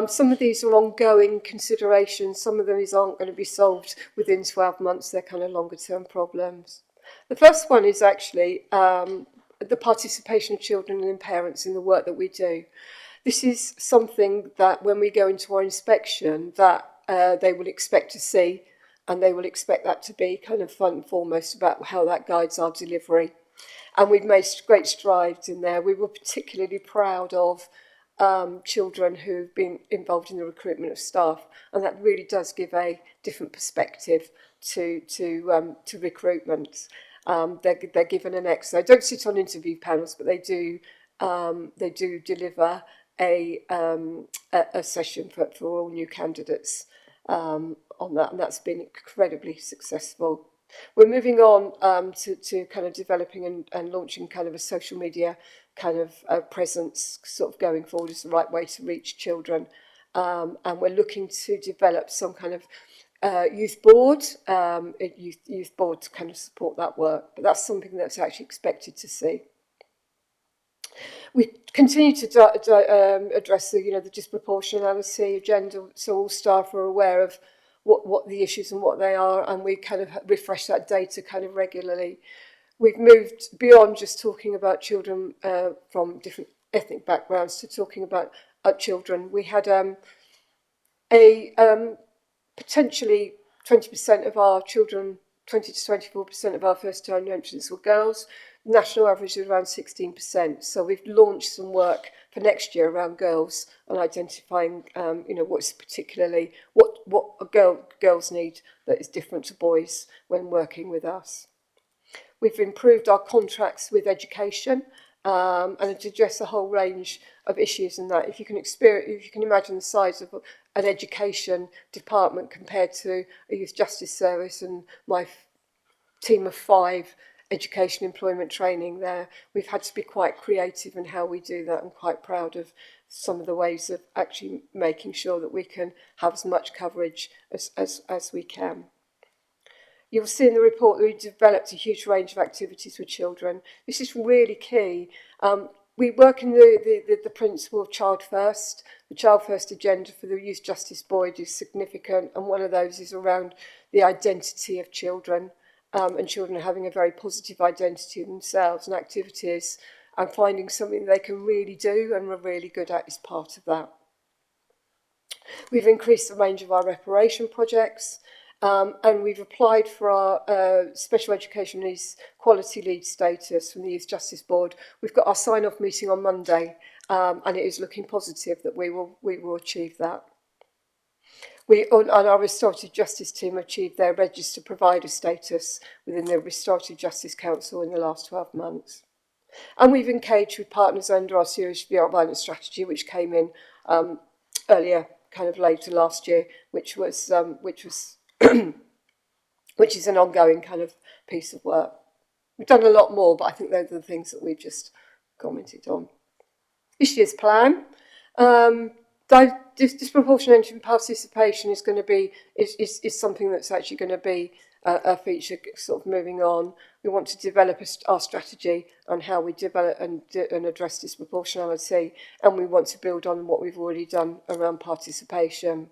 Some of these are ongoing considerations. Some of these aren't going to be solved within 12 months. They're kind of longer term problems. The first one is actually the participation of children and parents in the work that we do. This is something that when we go into our inspection that they will expect to see, and they will expect that to be kind of front and foremost about how that guides our delivery. And we've made great strides in there. We were particularly proud of children who've been involved in the recruitment of staff, and that really does give a different perspective to recruitment. They're given an extra. They don't sit on interview panels, but they do deliver a session for all new candidates on that, and that's been incredibly successful. We're moving on to kind of developing and launching kind of a social media kind of presence, sort of going forward is the right way to reach children. And we're looking to develop some kind of youth board to kind of support that work. But that's something that's actually expected to see. We continue to address the disproportionality agenda, so all staff are aware of what the issues and what they are, and we kind of refresh that data kind of regularly. We've moved beyond just talking about children from different ethnic backgrounds to talking about children. We had potentially 20% of our children, 20 to 24% of our first-time entrants were girls. The national average is around 16%. So we've launched some work for next year around girls and identifying, what's particularly what girls need that is different to boys when working with us. We've improved our contracts with education and to address a whole range of issues in that. If you can imagine the size of an education department compared to a youth justice service and my team of 5 education employment training there, we've had to be quite creative in how we do that, and quite proud of some of the ways of actually making sure that we can have as much coverage as we can. You'll see in the report that we developed a huge range of activities with children. This is really key. We work in the principle of child first. The child first agenda for the Youth Justice Board is significant, and one of those is around the identity of children, and children having a very positive identity of themselves and activities, and finding something they can really do and are really good at is part of that. We've increased the range of our reparation projects. And we've applied for our special education needs quality lead status from the Youth Justice Board. We've got our sign-off meeting on Monday, and it is looking positive that we will achieve that. And our restorative justice team achieved their registered provider status within the Restorative Justice Council in the last 12 months. And we've engaged with partners under our serious violence strategy, which came in earlier, kind of later last year, which is an ongoing kind of piece of work. We've done a lot more, but I think those are the things that we've just commented on. This year's plan, disproportionate participation is going to be is something that's actually going to be a feature sort of moving on. We want to develop our strategy on how we develop and address disproportionality, and we want to build on what we've already done around participation.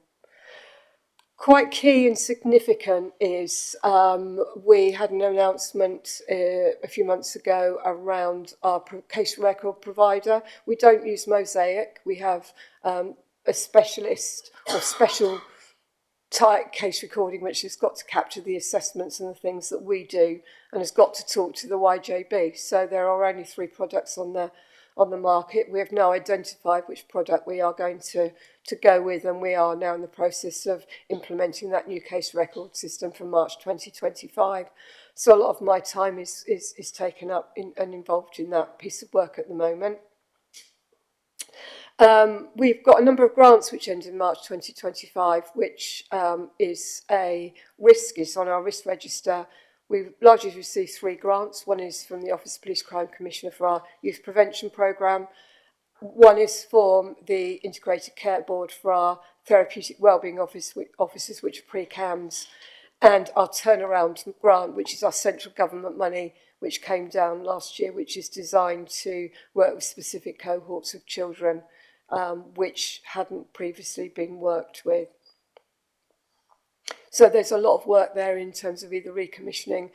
quite key and significant is we had an announcement a few months ago around our case record provider. We don't use Mosaic. We have a specialist or special type case recording which has got to capture the assessments and the things that we do and has got to talk to the YJB. So there are only 3 products on the market. We have now identified which product we are going to go with, and we are now in the process of implementing that new case record system from March 2025. So a lot of my time is taken up and involved in that piece of work at the moment. We've got a number of grants which end in March 2025, which is on our risk register. We've largely received 3 grants. One is from the Office of Police Crime Commissioner for our youth prevention programme. One is from the Integrated Care Board for our therapeutic wellbeing officers, which are pre-CAMS, and our turnaround grant, which is our central government money, which came down last year, which is designed to work with specific cohorts of children which hadn't previously been worked with. So there's a lot of work there in terms of either recommissioning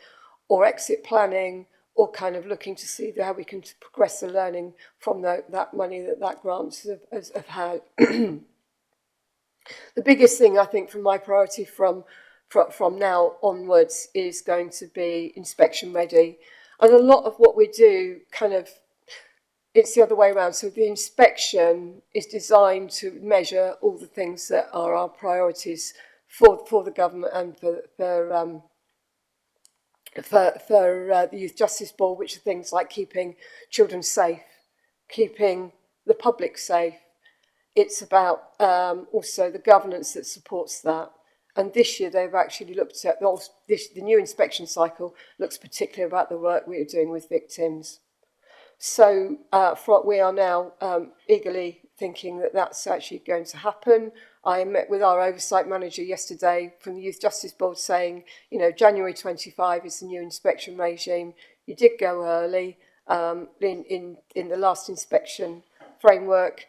or exit planning, or kind of looking to see how we can progress the learning from that money that grants have had. The biggest thing, I think, from my priority from now onwards is going to be inspection ready. And a lot of what we do it's the other way around. So the inspection is designed to measure all the things that are our priorities for the government and for the Youth Justice Board, which are things like keeping children safe, keeping the public safe. It's about also the governance that supports that. And this year they've actually looked at, the new inspection cycle looks particularly about the work we are doing with victims. So we are now eagerly thinking that that's actually going to happen. I met with our oversight manager yesterday from the Youth Justice Board saying, January 25 is the new inspection regime. You did go early in the last inspection framework,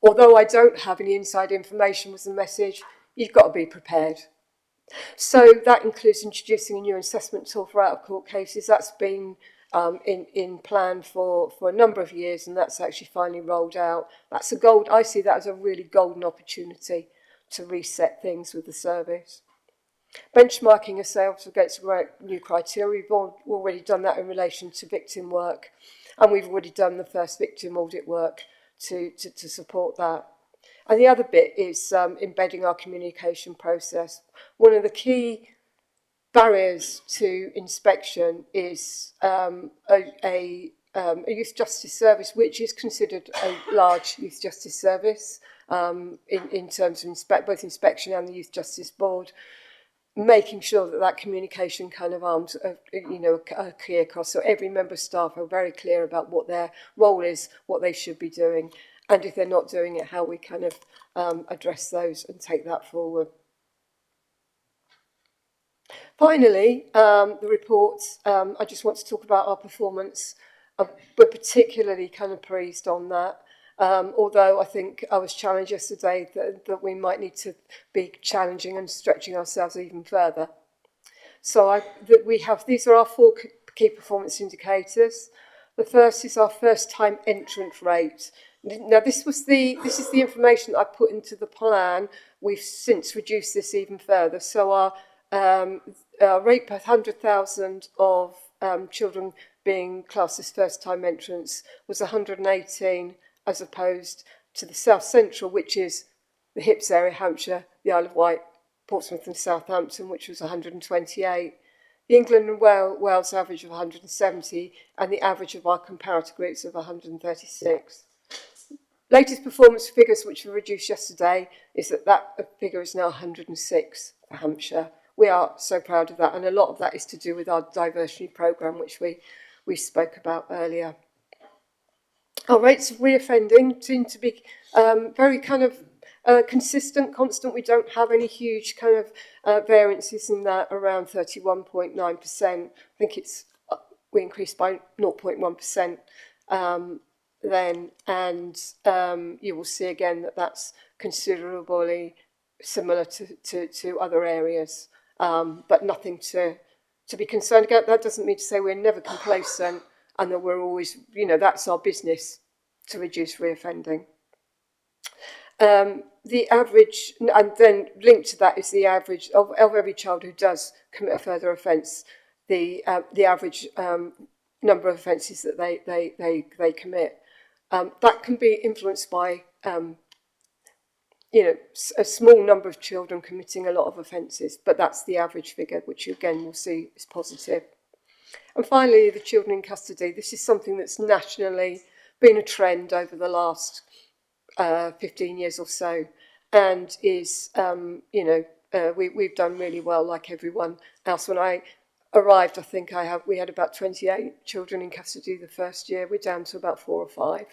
although I don't have any inside information was the message, you've got to be prepared. So that includes introducing a new assessment tool for out-of-court cases. That's been in plan for a number of years, and that's actually finally rolled out. I see that as a really golden opportunity to reset things with the service. Benchmarking ourselves against new criteria. We've already done that in relation to victim work, and we've already done the first victim audit work to support that. And the other bit is embedding our communication process. One of the key barriers to inspection is a youth justice service, which is considered a large youth justice service in terms of both inspection and the Youth Justice Board, making sure that communication kind of arms are clear across. So every member of staff are very clear about what their role is, what they should be doing, and if they're not doing it, how we kind of address those and take that forward. Finally, the report, I just want to talk about our performance. We're particularly kind of pleased on that, although I think I was challenged yesterday that we might need to be challenging and stretching ourselves even further. So these are our 4 key performance indicators. The first is our first time entrant rate. Now this is the information that I put into the plan. We've since reduced this even further. So our rate per 100,000 of children being classed as first-time entrants was 118, as opposed to the South Central, which is the Hips area, Hampshire, the Isle of Wight, Portsmouth and Southampton, which was 128. The England and Wales average of 170, and the average of our comparator groups of 136. Latest performance figures, which were reduced yesterday, is that figure is now 106 for Hampshire. We are so proud of that, and a lot of that is to do with our diversity programme, which we spoke about earlier. Our rates of reoffending seem to be very kind of consistent, constant. We don't have any huge kind of variances in that, around 31.9%. I think we increased by 0.1% then, and you will see again that that's considerably similar to other areas, but nothing to be concerned about. That doesn't mean to say we're never complacent and that we're always, that's our business, to reduce reoffending. The average, and then linked to that is the average of every child who does commit a further offence, the average number of offences that they commit. That can be influenced by a small number of children committing a lot of offences, but that's the average figure, which again we'll see is positive. And finally, the children in custody. This is something that's nationally been a trend over the last 15 years or so, and is, we've done really well, like everyone else. When I arrived, I think we had about 28 children in custody the first year. We're down to about 4 or 5.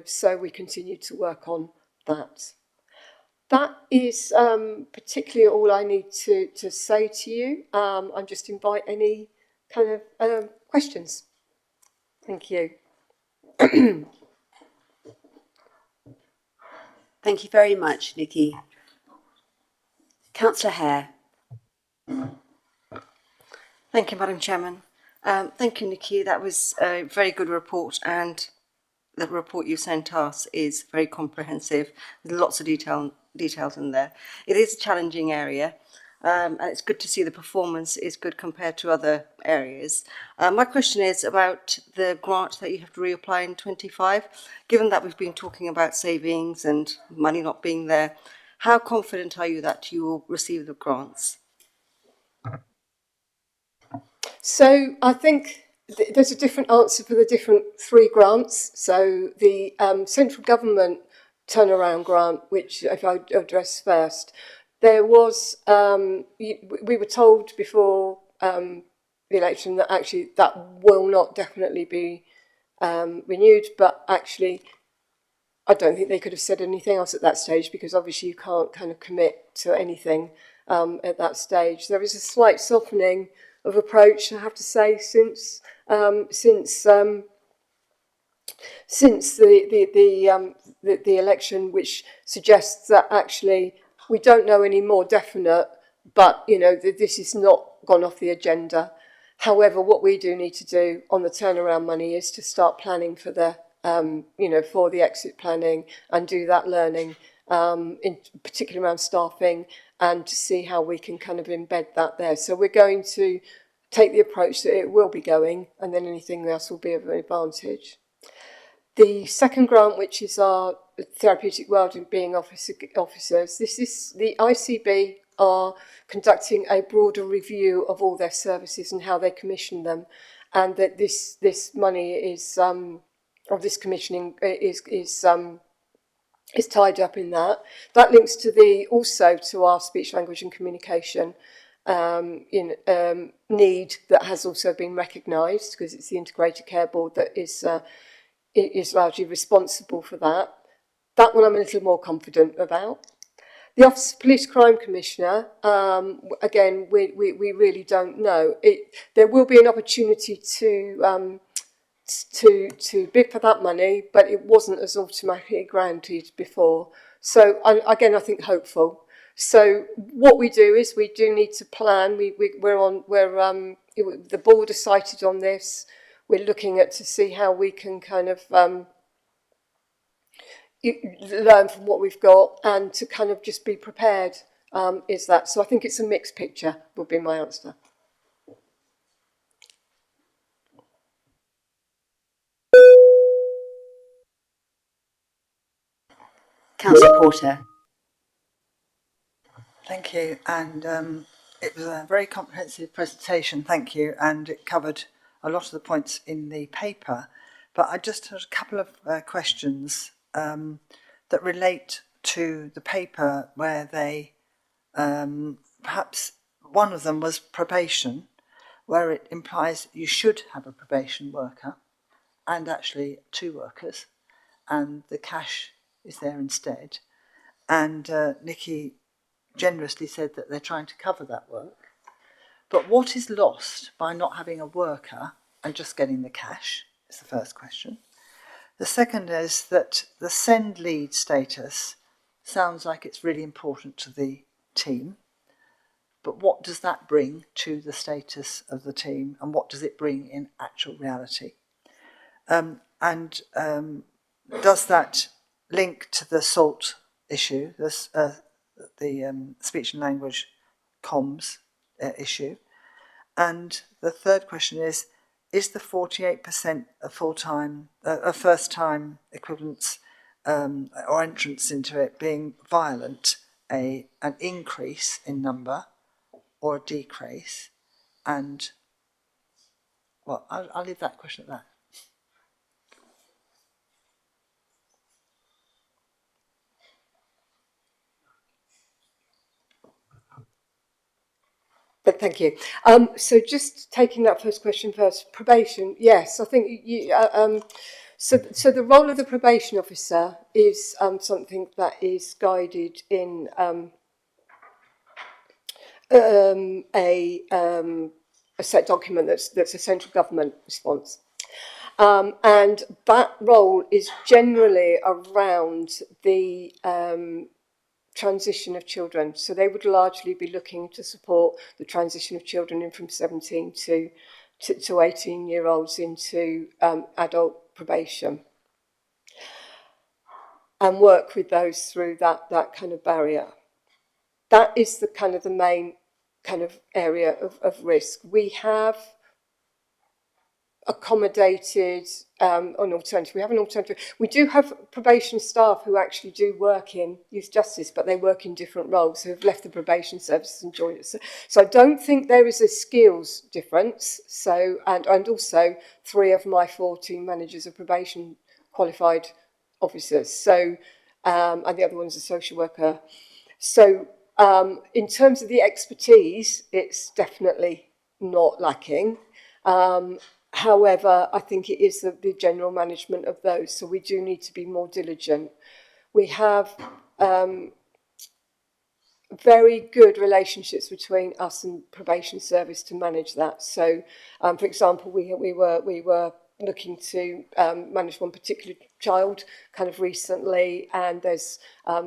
So we continue to work on that. That is particularly all I need to say to you. I just invite any kind of questions. Thank you. Thank you very much, Nikki. Councillor Hare. Thank you, Madam Chairman. Thank you, Nikki. That was a very good report, and the report you sent us is very comprehensive. There's lots of details in there. It is a challenging area, and it's good to see the performance is good compared to other areas. My question is about the grant that you have to reapply in 25. Given that we've been talking about savings and money not being there, how confident are you that you will receive the grants? So I think there's a different answer for the different 3 grants. So the central government turnaround grant, which if I address first, there was, we were told before the election that actually that will not definitely be renewed, but actually I don't think they could have said anything else at that stage, because obviously you can't kind of commit to anything at that stage. There is a slight softening of approach, I have to say, since the election, which suggests that actually we don't know any more definite, but this is not gone off the agenda. However, what we do need to do on the turnaround money is to start planning for the for the exit planning and do that learning, in particular around staffing, and to see how we can kind of embed that there. So we're going to take the approach that it will be going, and then anything else will be of an advantage. The second grant, which is our therapeutic wellbeing officers, this is the ICB are conducting a broader review of all their services and how they commission them, and that this money is of this commissioning is tied up in that. That links to also to our speech, language and communication need that has also been recognised, because it's the Integrated Care Board that is largely responsible for that. That one I'm a little more confident about. The Office of Police Crime Commissioner, again, we really don't know. There will be an opportunity to bid for that money, but it wasn't as automatically granted before. So again, I think hopeful. So what we do is we do need to plan. The board is cited on this. We're looking at to see how we can kind of learn from what we've got, and to kind of just be prepared. Is that so? I think it's a mixed picture. Would be my answer. Councillor Porter. Thank you, and it was a very comprehensive presentation, thank you, and it covered a lot of the points in the paper, but I just had a couple of questions that relate to the paper, where they, perhaps one of them was probation, where it implies you should have a probation worker, and actually 2 workers, and the cash is there instead. And Nikki generously said that they're trying to cover that work. But what is lost by not having a worker and just getting the cash is the first question. The second is that the send lead status sounds like it's really important to the team, but what does that bring to the status of the team, and what does it bring in actual reality? Does that link to the SALT issue, the speech and language comms issue? And the third question is the 48% of full-time, first-time equivalents or entrance into it being violent an increase in number or a decrease? And, well, I'll leave that question at that. But thank you. So just taking that first question first, probation. Yes, I think you. So the role of the probation officer is something that is guided in a set document that's a central government response. And that role is generally around the transition of children. So they would largely be looking to support the transition of children in from 17 to 18-year-olds into adult probation, and work with those through that kind of barrier. That is the kind of the main kind of area of risk. We have accommodated an alternative. We have an alternative. We do have probation staff who actually do work in youth justice, but they work in different roles, who have left the probation services and joined us. So I don't think there is a skills difference. So and also 3 of my 4 team managers are probation qualified officers. So and the other one's a social worker. So in terms of the expertise, it's definitely not lacking. However, I think it is the general management of those. So we do need to be more diligent. We have very good relationships between us and probation service to manage that. So, for example, we were looking to manage one particular child kind of recently, and there's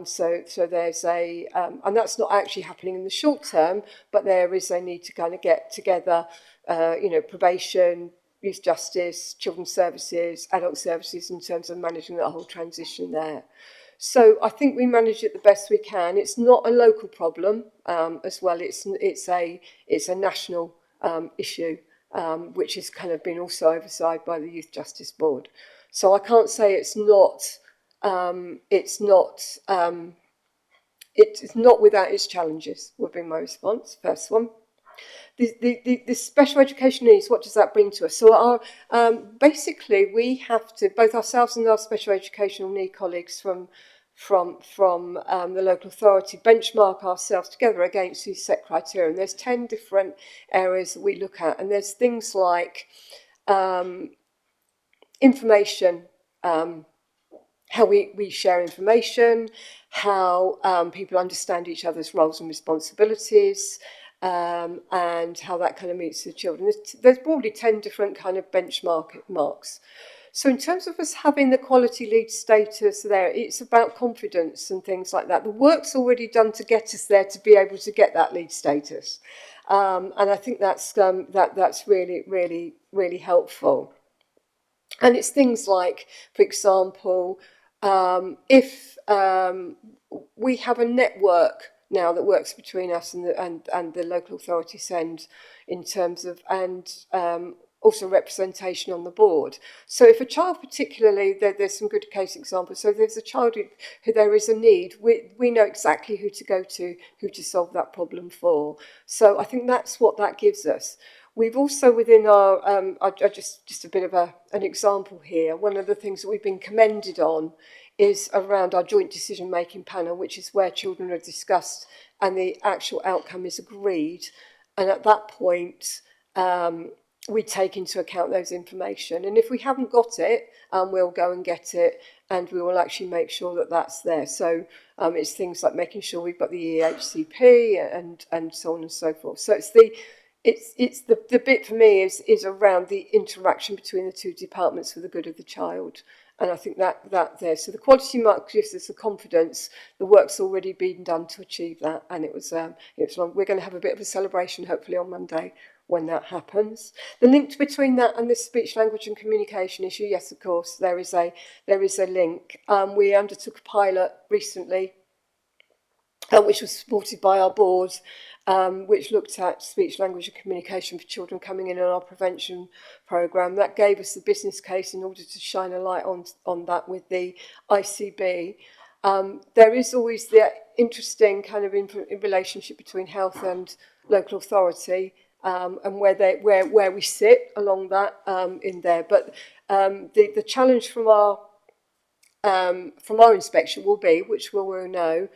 so there's a and that's not actually happening in the short term, but there is a need to kind of get together, probation, youth justice, children's services, adult services, in terms of managing that whole transition there. So I think we manage it the best we can. It's not a local problem as well. It's a national issue, which has kind of been also oversight by the Youth Justice Board. So I can't say it's not without its challenges, would be my response. First one. The special education needs, what does that bring to us? So basically we have to, both ourselves and our special educational need colleagues from the local authority, benchmark ourselves together against these set criteria. And there's 10 different areas that we look at. And there's things like information, how we share information, how people understand each other's roles and responsibilities, and how that kind of meets the children. There's broadly 10 different kind of benchmarks. So in terms of us having the quality lead status there, it's about confidence and things like that. The work's already done to get us there to be able to get that lead status. And I think that's really, really, really helpful. And it's things like, for example, if we have a network now that works between us and the local authority SEND in terms of, and also representation on the board. So if a child particularly, there's some good case examples, so if there's a child who there is a need, we know exactly who to go to, who to solve that problem for. So I think that's what that gives us. We've also within our, just a bit of an example here, one of the things that we've been commended on is around our joint decision-making panel, which is where children are discussed and the actual outcome is agreed. And at that point, we take into account those information. And if we haven't got it, we'll go and get it, and we will actually make sure that that's there. So it's things like making sure we've got the EHCP and so on and so forth. So it's the bit for me is around the interaction between the two departments for the good of the child. And I think that there. So the quality mark gives us the confidence the work's already been done to achieve that. And it was we're going to have a bit of a celebration hopefully on Monday when that happens. The link between that and this speech, language and communication issue, yes, of course, there is a link. We undertook a pilot recently, which was supported by our board, which looked at speech, language and communication for children coming in our prevention programme. That gave us the business case in order to shine a light on that with the ICB. There is always the interesting kind of in relationship between health and local authority, and where we sit along that in there. But the challenge from our inspection will be, which we'll know,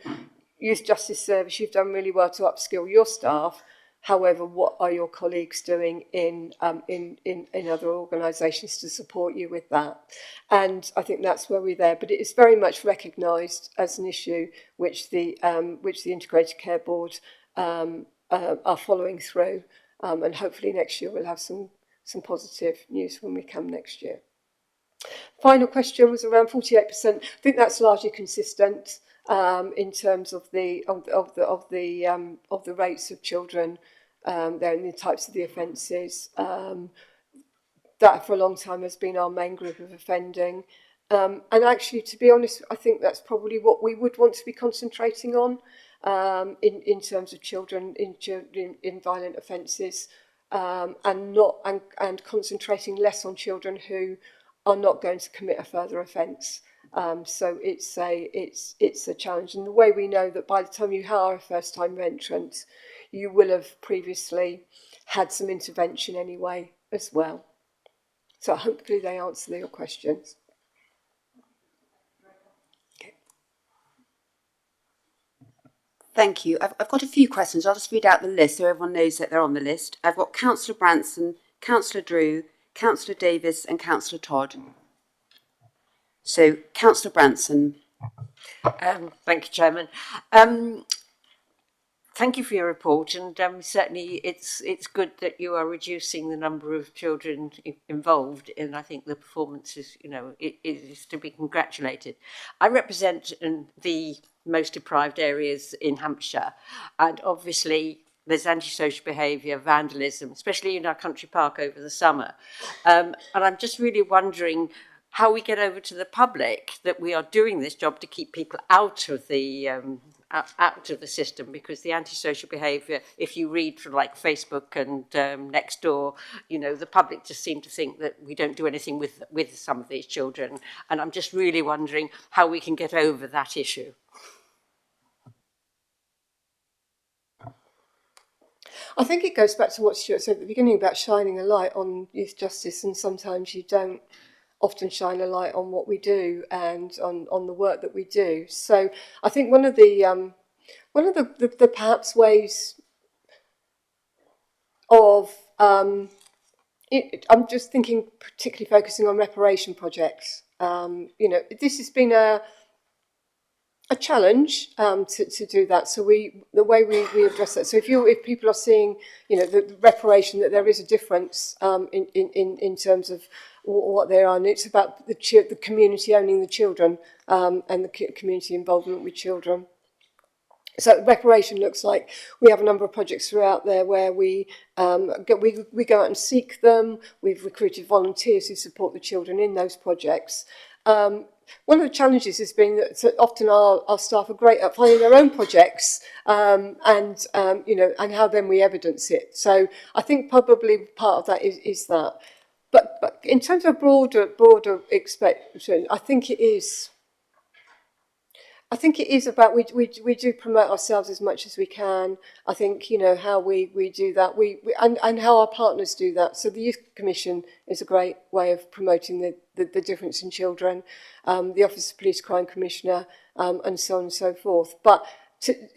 Youth Justice Service, you've done really well to upskill your staff. However, what are your colleagues doing in other organisations to support you with that? And I think that's where we're there. But it is very much recognised as an issue which the Integrated Care Board are following through. And hopefully next year we'll have some positive news when we come next year. Final question was around 48%. I think that's largely consistent in terms of the rates of children there and the types of the offences. That for a long time has been our main group of offending. And actually, to be honest, I think that's probably what we would want to be concentrating on in terms of children in violent offences, and concentrating less on children who are not going to commit a further offence. So it's a challenge. And the way we know that by the time you are a first-time entrant, you will have previously had some intervention anyway as well. So hopefully they answer your questions. Okay. Thank you. I've got a few questions. I'll just read out the list so everyone knows that they're on the list. I've got Councillor Branson, Councillor Drew, Councillor Davis and Councillor Todd. So, Councillor Branson. Thank you, Chairman. Thank you for your report, and certainly it's good that you are reducing the number of children involved, and I think the performance is, it is to be congratulated. I represent the most deprived areas in Hampshire, and obviously there's antisocial behaviour, vandalism, especially in our country park over the summer. And I'm just really wondering how we get over to the public that we are doing this job to keep people out of the system, because the antisocial behaviour, if you read from like Facebook and Nextdoor, the public just seem to think that we don't do anything with some of these children. And I'm just really wondering how we can get over that issue. I think it goes back to what Stuart said at the beginning about shining a light on youth justice, and sometimes you don't often shine a light on what we do and on the work that we do. So I think one of the perhaps ways of I'm just thinking particularly focusing on reparation projects. This has been a challenge to do that. So the way we address that. So if people are seeing, the reparation, that there is a difference in terms of what they are, and it's about the community owning the children and the community involvement with children. So reparation looks like we have a number of projects throughout there where we go out and seek them. We've recruited volunteers who support the children in those projects. One of the challenges has been that often our staff are great at finding their own projects, and how then we evidence it. So I think probably part of that is that. But in terms of broader expectation, I think it is about we do promote ourselves as much as we can. I think how we do that, and how our partners do that. So the Youth Commission is a great way of promoting the difference in children. The Office of Police Crime Commissioner, and so on and so forth. But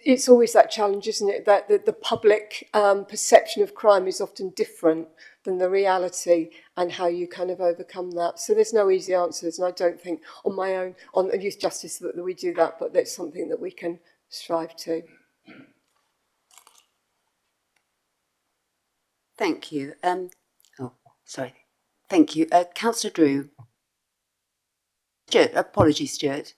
it's always that challenge, isn't it? That the public perception of crime is often different than the reality, and how you kind of overcome that. So there's no easy answers, and I don't think on my own, on youth justice, that we do that, but that's something that we can strive to. Thank you. Thank you. Councillor Drew. Stuart, apologies, Stuart.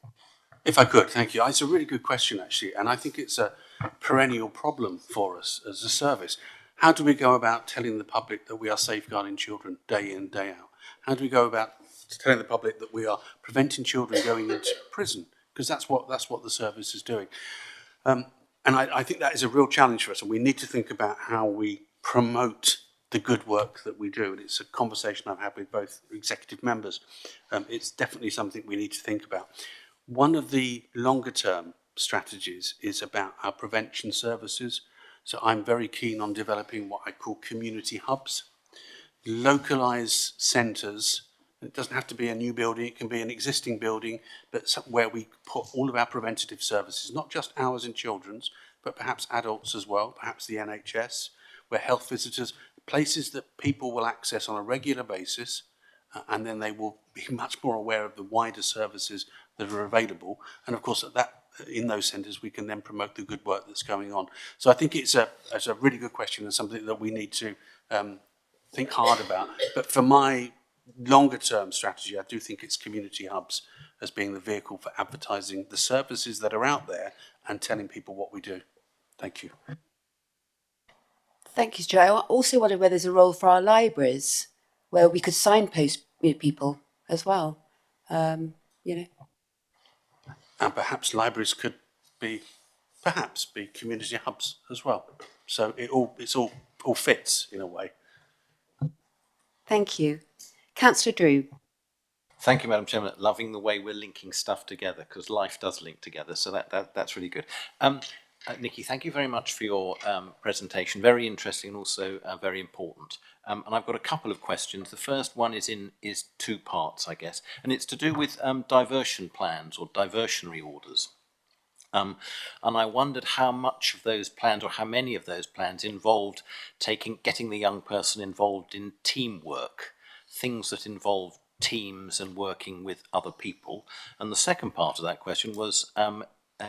If I could, thank you. It's a really good question, actually, and I think it's a perennial problem for us as a service. How do we go about telling the public that we are safeguarding children day in, day out? How do we go about telling the public that we are preventing children going into prison? Because that's what the service is doing. And I think that is a real challenge for us, and we need to think about how we promote the good work that we do. And it's a conversation I've had with both executive members. It's definitely something we need to think about. One of the longer term strategies is about our prevention services. So I'm very keen on developing what I call community hubs, localised centres. It doesn't have to be a new building, it can be an existing building, but where we put all of our preventative services, not just ours and children's, but perhaps adults as well, perhaps the NHS, where health visitors, places that people will access on a regular basis, and then they will be much more aware of the wider services that are available. And of course, in those centres, we can then promote the good work that's going on. So I think it's a really good question and something that we need to think hard about. But for my longer term strategy, I do think it's community hubs as being the vehicle for advertising the services that are out there and telling people what we do. Thank you. Thank you, Stuart. I also wonder whether there's a role for our libraries where we could signpost people as well. And perhaps libraries could be community hubs as well. So it all fits in a way. Thank you. Councillor Drew. Thank you, Madam Chairman. Loving the way we're linking stuff together, because life does link together. So that's really good. Nikki, thank you very much for your presentation. Very interesting and also very important. And I've got a couple of questions. The first one is two parts, I guess, and it's to do with diversion plans or diversionary orders. And I wondered how much of those plans, or how many of those plans, involved getting the young person involved in teamwork, things that involve teams and working with other people. And the second part of that question was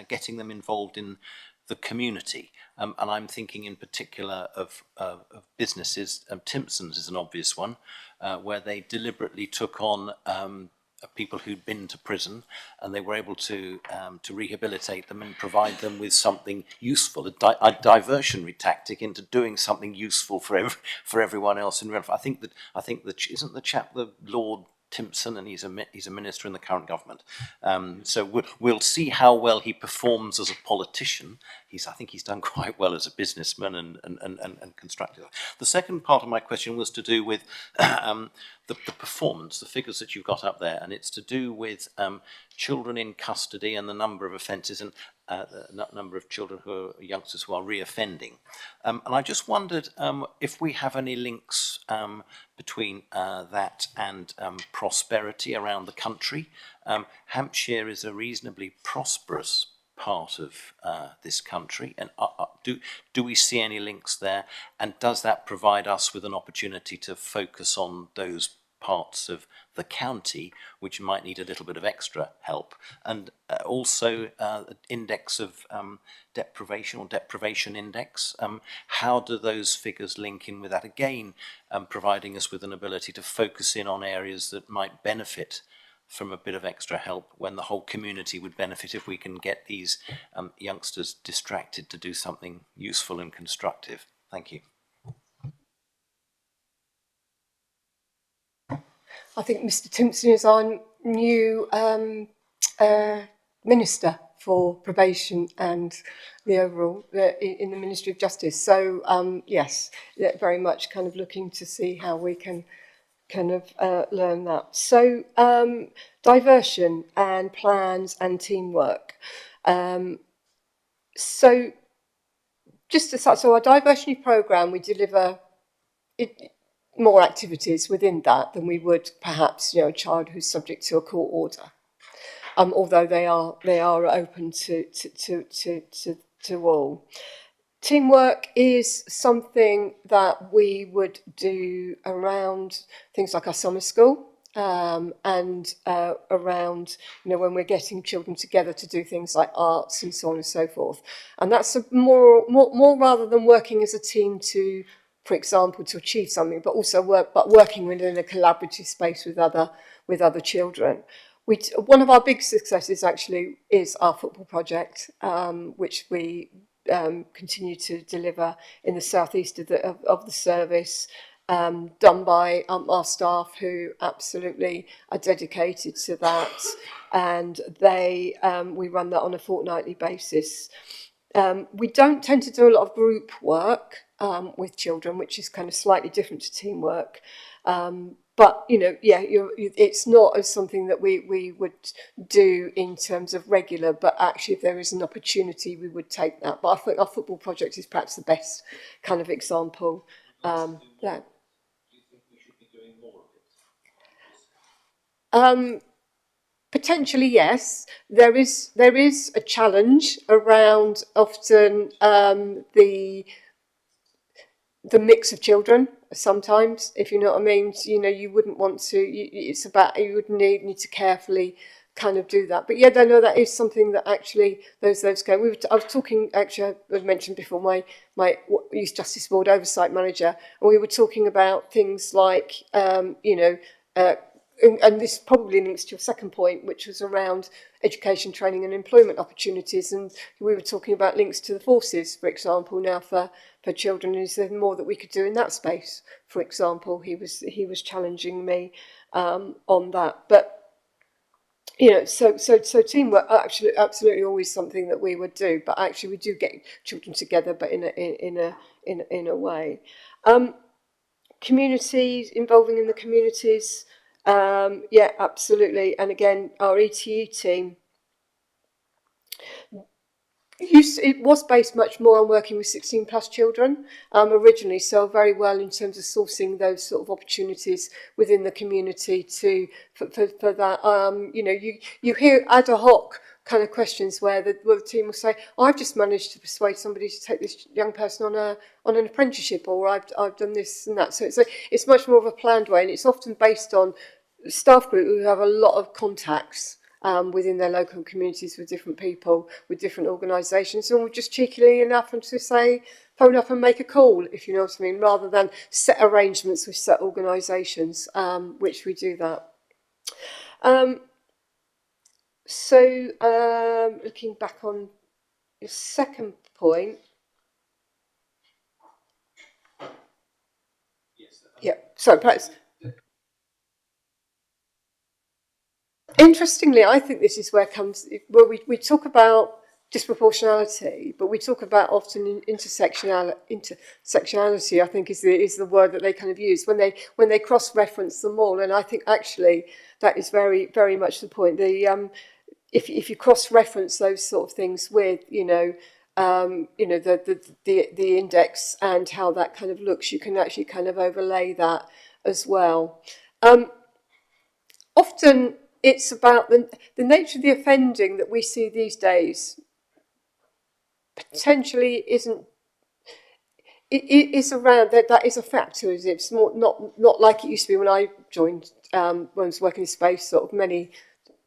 getting them involved in the community. And I'm thinking in particular of businesses. Timpson's is an obvious one, where they deliberately took on people who'd been to prison, and they were able to rehabilitate them and provide them with something useful, a diversionary tactic into doing something useful for everyone else in real life. I think that isn't the chap the Lord Timpson, and he's a minister in the current government. So we'll see how well he performs as a politician. I think he's done quite well as a businessman and constructive. The second part of my question was to do with the performance, the figures that you've got up there, and it's to do with children in custody and the number of offences and the number of children youngsters who are reoffending. And I just wondered if we have any links between that and prosperity around the country. Hampshire is a reasonably prosperous part of this country, and do we see any links there, and does that provide us with an opportunity to focus on those parts of the county which might need a little bit of extra help? And also index of deprivation or deprivation index, how do those figures link in with that, again providing us with an ability to focus in on areas that might benefit from a bit of extra help, when the whole community would benefit if we can get these youngsters distracted to do something useful and constructive. Thank you. I think Mr. Timpson is our new Minister for Probation and the overall in the Ministry of Justice. So yes, very much kind of looking to see how we can kind of learn that. So diversion and plans and teamwork. So just to start, so our diversionary programme, we deliver more activities within that than we would perhaps, a child who's subject to a court order. Although they are open to all. Teamwork is something that we would do around things like our summer school, and around, when we're getting children together to do things like arts and so on and so forth. And that's more rather than working as a team to, for example, to achieve something, but also working within a collaborative space with other children. One of our big successes actually is our football project, which we continue to deliver in the southeast of the service, done by our staff who absolutely are dedicated to that, and we run that on a fortnightly basis. We don't tend to do a lot of group work with children, which is kind of slightly different to teamwork. But, it's not as something that we would do in terms of regular, but actually if there is an opportunity, we would take that. But I think our football project is perhaps the best kind of example. Potentially, yes. There is a challenge around often the mix of children sometimes, if you know what I mean. So, you wouldn't want to, it's about, you would need to carefully kind of do that. But yeah, no, that is something that actually those go. I was talking, actually, I mentioned before, my Youth Justice Board Oversight Manager, and we were talking about things like, and this probably links to your second point, which was around education, training and employment opportunities. And we were talking about links to the forces, for example, now for children. Is there more that we could do in that space? For example, he was challenging me on that. But, so teamwork actually absolutely always something that we would do. But actually we do get children together, but in a way. Communities, involving in the communities. Yeah, absolutely. And again, our ETE team, it was based much more on working with 16 plus children originally, so very well in terms of sourcing those sort of opportunities within the community for that. You hear ad hoc kind of questions where the team will say, I've just managed to persuade somebody to take this young person on an apprenticeship, or I've done this and that. So it's much more of a planned way, and it's often based on staff group who have a lot of contacts within their local communities with different people, with different organisations, and we're just cheekily enough and to say, phone up and make a call, if you know what I mean, rather than set arrangements with set organisations, which we do that. Looking back on your second point. Yeah, so perhaps. Interestingly, I think this is where we talk about disproportionality, but we talk about often intersectionality. I think is the word that they kind of use when they cross-reference them all, and I think actually that is very very much the point. If you cross-reference those sort of things with the index and how that kind of looks, you can actually kind of overlay that as well. Often it's about the nature of the offending that we see these days potentially isn't. It is around that is a factor. It's more not like it used to be when I joined, when I was working in space sort of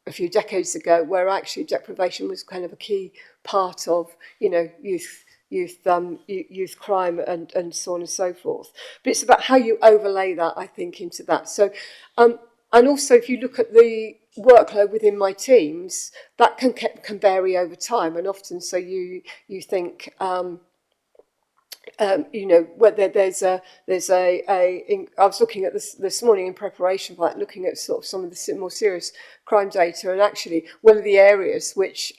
a few decades ago, where actually deprivation was kind of a key part of youth crime and so on and so forth. But it's about how you overlay that, I think, into that. So and also if you look at the workload within my teams, that can vary over time, and often so you think whether there's I was looking at this morning in preparation for that, looking at sort of some of the more serious crime data, and actually one of the areas which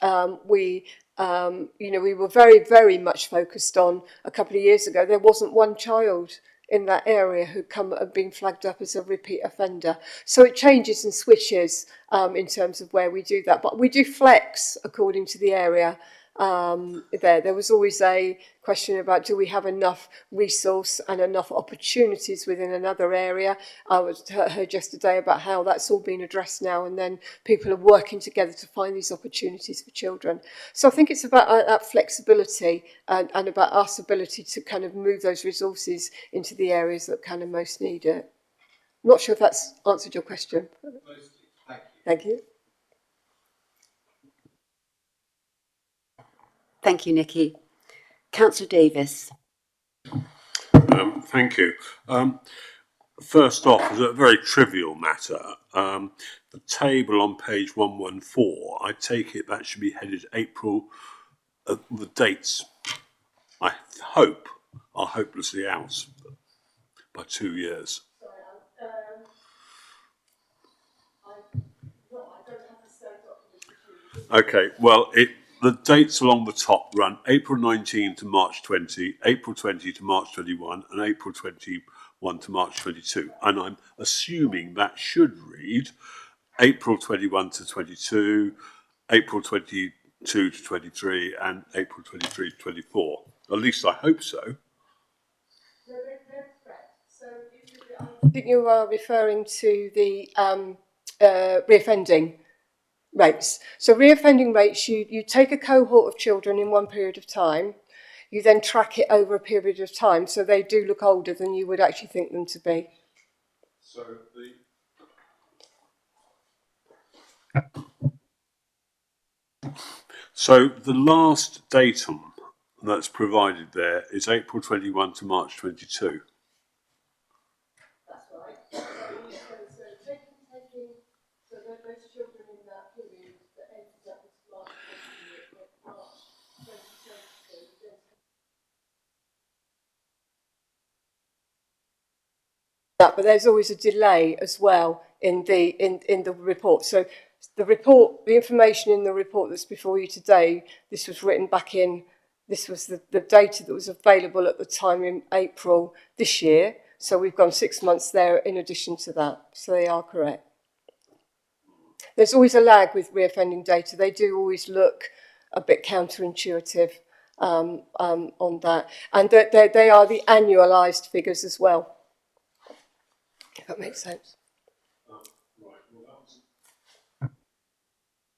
we were very very much focused on a couple of years ago, there wasn't one child in that area who had been flagged up as a repeat offender. So it changes and switches in terms of where we do that, but we do flex according to the area. There was always a question about, do we have enough resource and enough opportunities within another area? I heard yesterday about how that's all been addressed now, and then people are working together to find these opportunities for children. So I think it's about that flexibility and about us ability to kind of move those resources into the areas that kind of most need it. I'm not sure if that's answered your question. Mostly. Thank you. Thank you. Thank you, Nikki. Councillor Davis. Thank you. first off, is a very trivial matter. The table on page 114, I take it that should be headed April. The dates, I hope, are hopelessly out by 2 years. Okay, well, the dates along the top run April 19 to March 20, April 20 to March 21, and April 21 to March 22. And I'm assuming that should read April 21 to 22, April 22 to 23, and April 23 to 24. At least I hope so. I think you are referring to the reoffending rates. So reoffending rates, you take a cohort of children in one period of time, you then track it over a period of time, so they do look older than you would actually think them to be. So the last datum that's provided there is April 21 to March 22. That's right. So taking those children in that period that ended up with March 2022. But there's always a delay as well in the report. So the information in the report that's before you today, this was written back in, this was the data that was available at the time in April this year. So we've gone 6 months there in addition to that. So they are correct. There's always a lag with reoffending data. They do always look a bit counterintuitive on that. And they are the annualised figures as well. If that makes sense.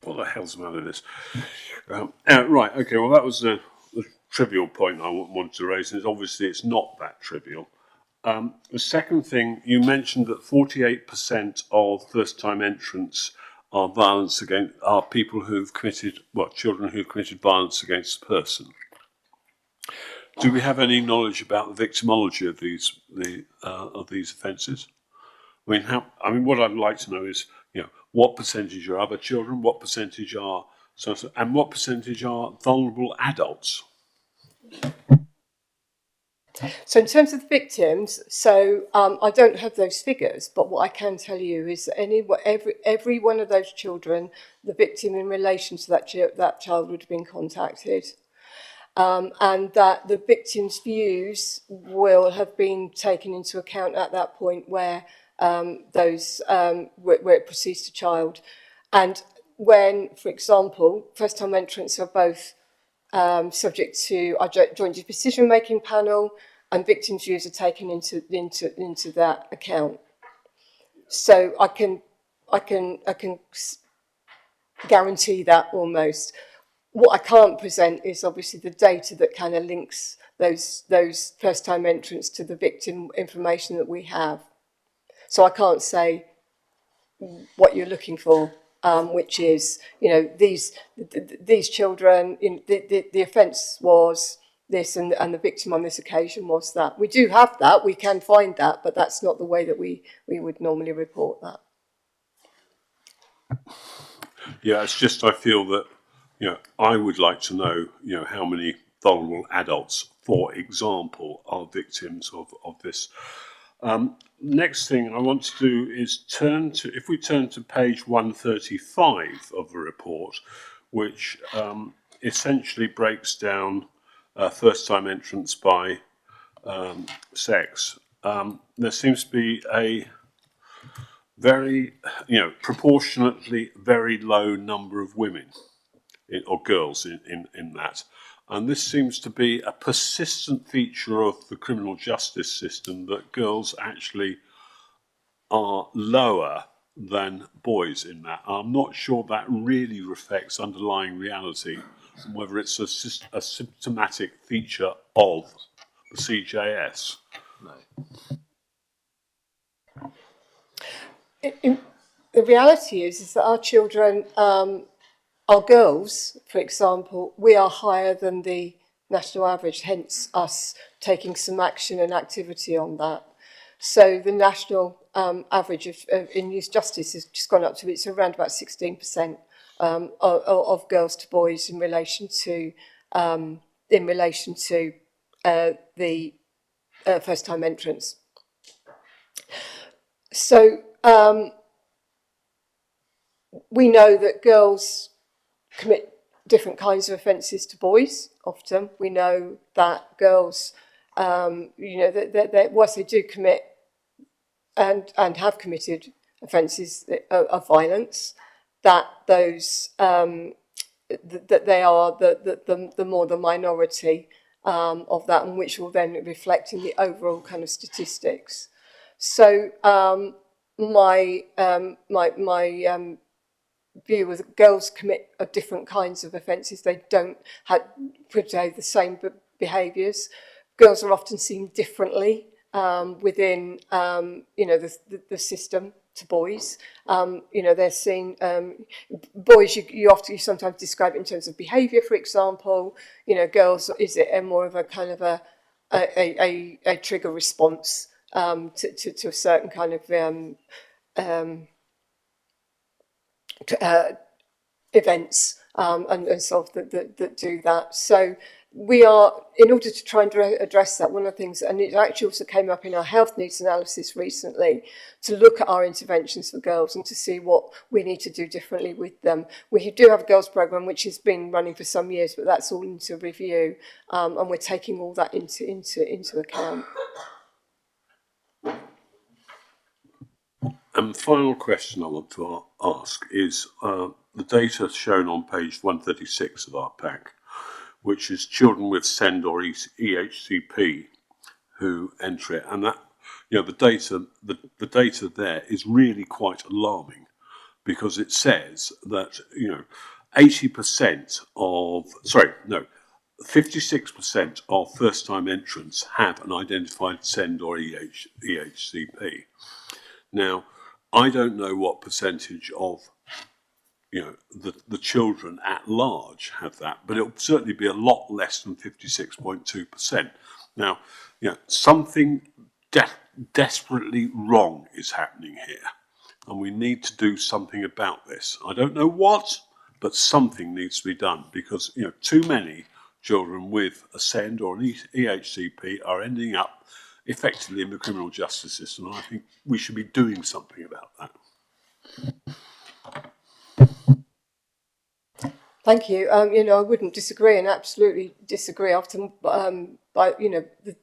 What the hell's the matter with this? Right, okay, well, that was the trivial point I wanted to raise, and obviously it's not that trivial. The second thing, you mentioned that 48% of first-time entrants are people who've committed, children who've committed violence against a person. Do we have any knowledge about the victimology of these offences? I mean, what I'd like to know is, what percentage are other children, what percentage are and what percentage are vulnerable adults? So in terms of the victims, I don't have those figures, but what I can tell you is that every one of those children, the victim in relation to that child would have been contacted. And that the victim's views will have been taken into account at that point where where it proceeds to child. And when, for example, first-time entrants are both subject to our joint decision-making panel, and victims' views are taken into that account. So I can guarantee that almost. What I can't present is obviously the data that kind of links those first-time entrants to the victim information that we have. So I can't say what you're looking for, which is, these children, the offence was this and the victim on this occasion was that. We do have that, we can find that, but that's not the way that we would normally report that. Yeah, it's just I feel that, I would like to know, how many vulnerable adults, for example, are victims of this. Next thing I want to do is if we turn to page 135 of the report, which essentially breaks down first-time entrants by sex, there seems to be a very, proportionately very low number of women or girls in that. And this seems to be a persistent feature of the criminal justice system, that girls actually are lower than boys in that. I'm not sure that really reflects underlying reality, whether it's a symptomatic feature of the CJS. No. The reality is that our children, our girls, for example, we are higher than the national average, hence us taking some action and activity on that. So the national average in youth justice has just gone up to, it's around about 16% of girls to boys in relation to the first time entrants. So we know that girls commit different kinds of offences to boys often. We know that girls, that once they do commit and have committed offences of violence, that those that they are the more the minority of that, and which will then reflect in the overall kind of statistics. So my view was that girls commit different kinds of offences. They don't portray the same behaviours. Girls are often seen differently within the system to boys. They're seen, boys you sometimes describe it in terms of behaviour, for example. Girls, is it more of a kind of a trigger response to a certain kind of events and so that do that. So we are, in order to try and address that, one of the things, and it actually also came up in our health needs analysis recently, to look at our interventions for girls and to see what we need to do differently with them. We do have a girls programme which has been running for some years, but that's all into review, and we're taking all that into account. Final question I want to ask is the data shown on page 136 of our pack, which is children with SEND or EHCP who enter it, and that the data there is really quite alarming, because it says that 56% of first-time entrants have an identified SEND or EHCP. Now, I don't know what percentage of the children at large have that, but it'll certainly be a lot less than 56.2%. Now, something desperately wrong is happening here, and we need to do something about this. I don't know what, but something needs to be done, because too many children with a SEND or an EHCP are ending up effectively in the criminal justice system, and I think we should be doing something about that. Thank you. I wouldn't disagree, and absolutely disagree. Often,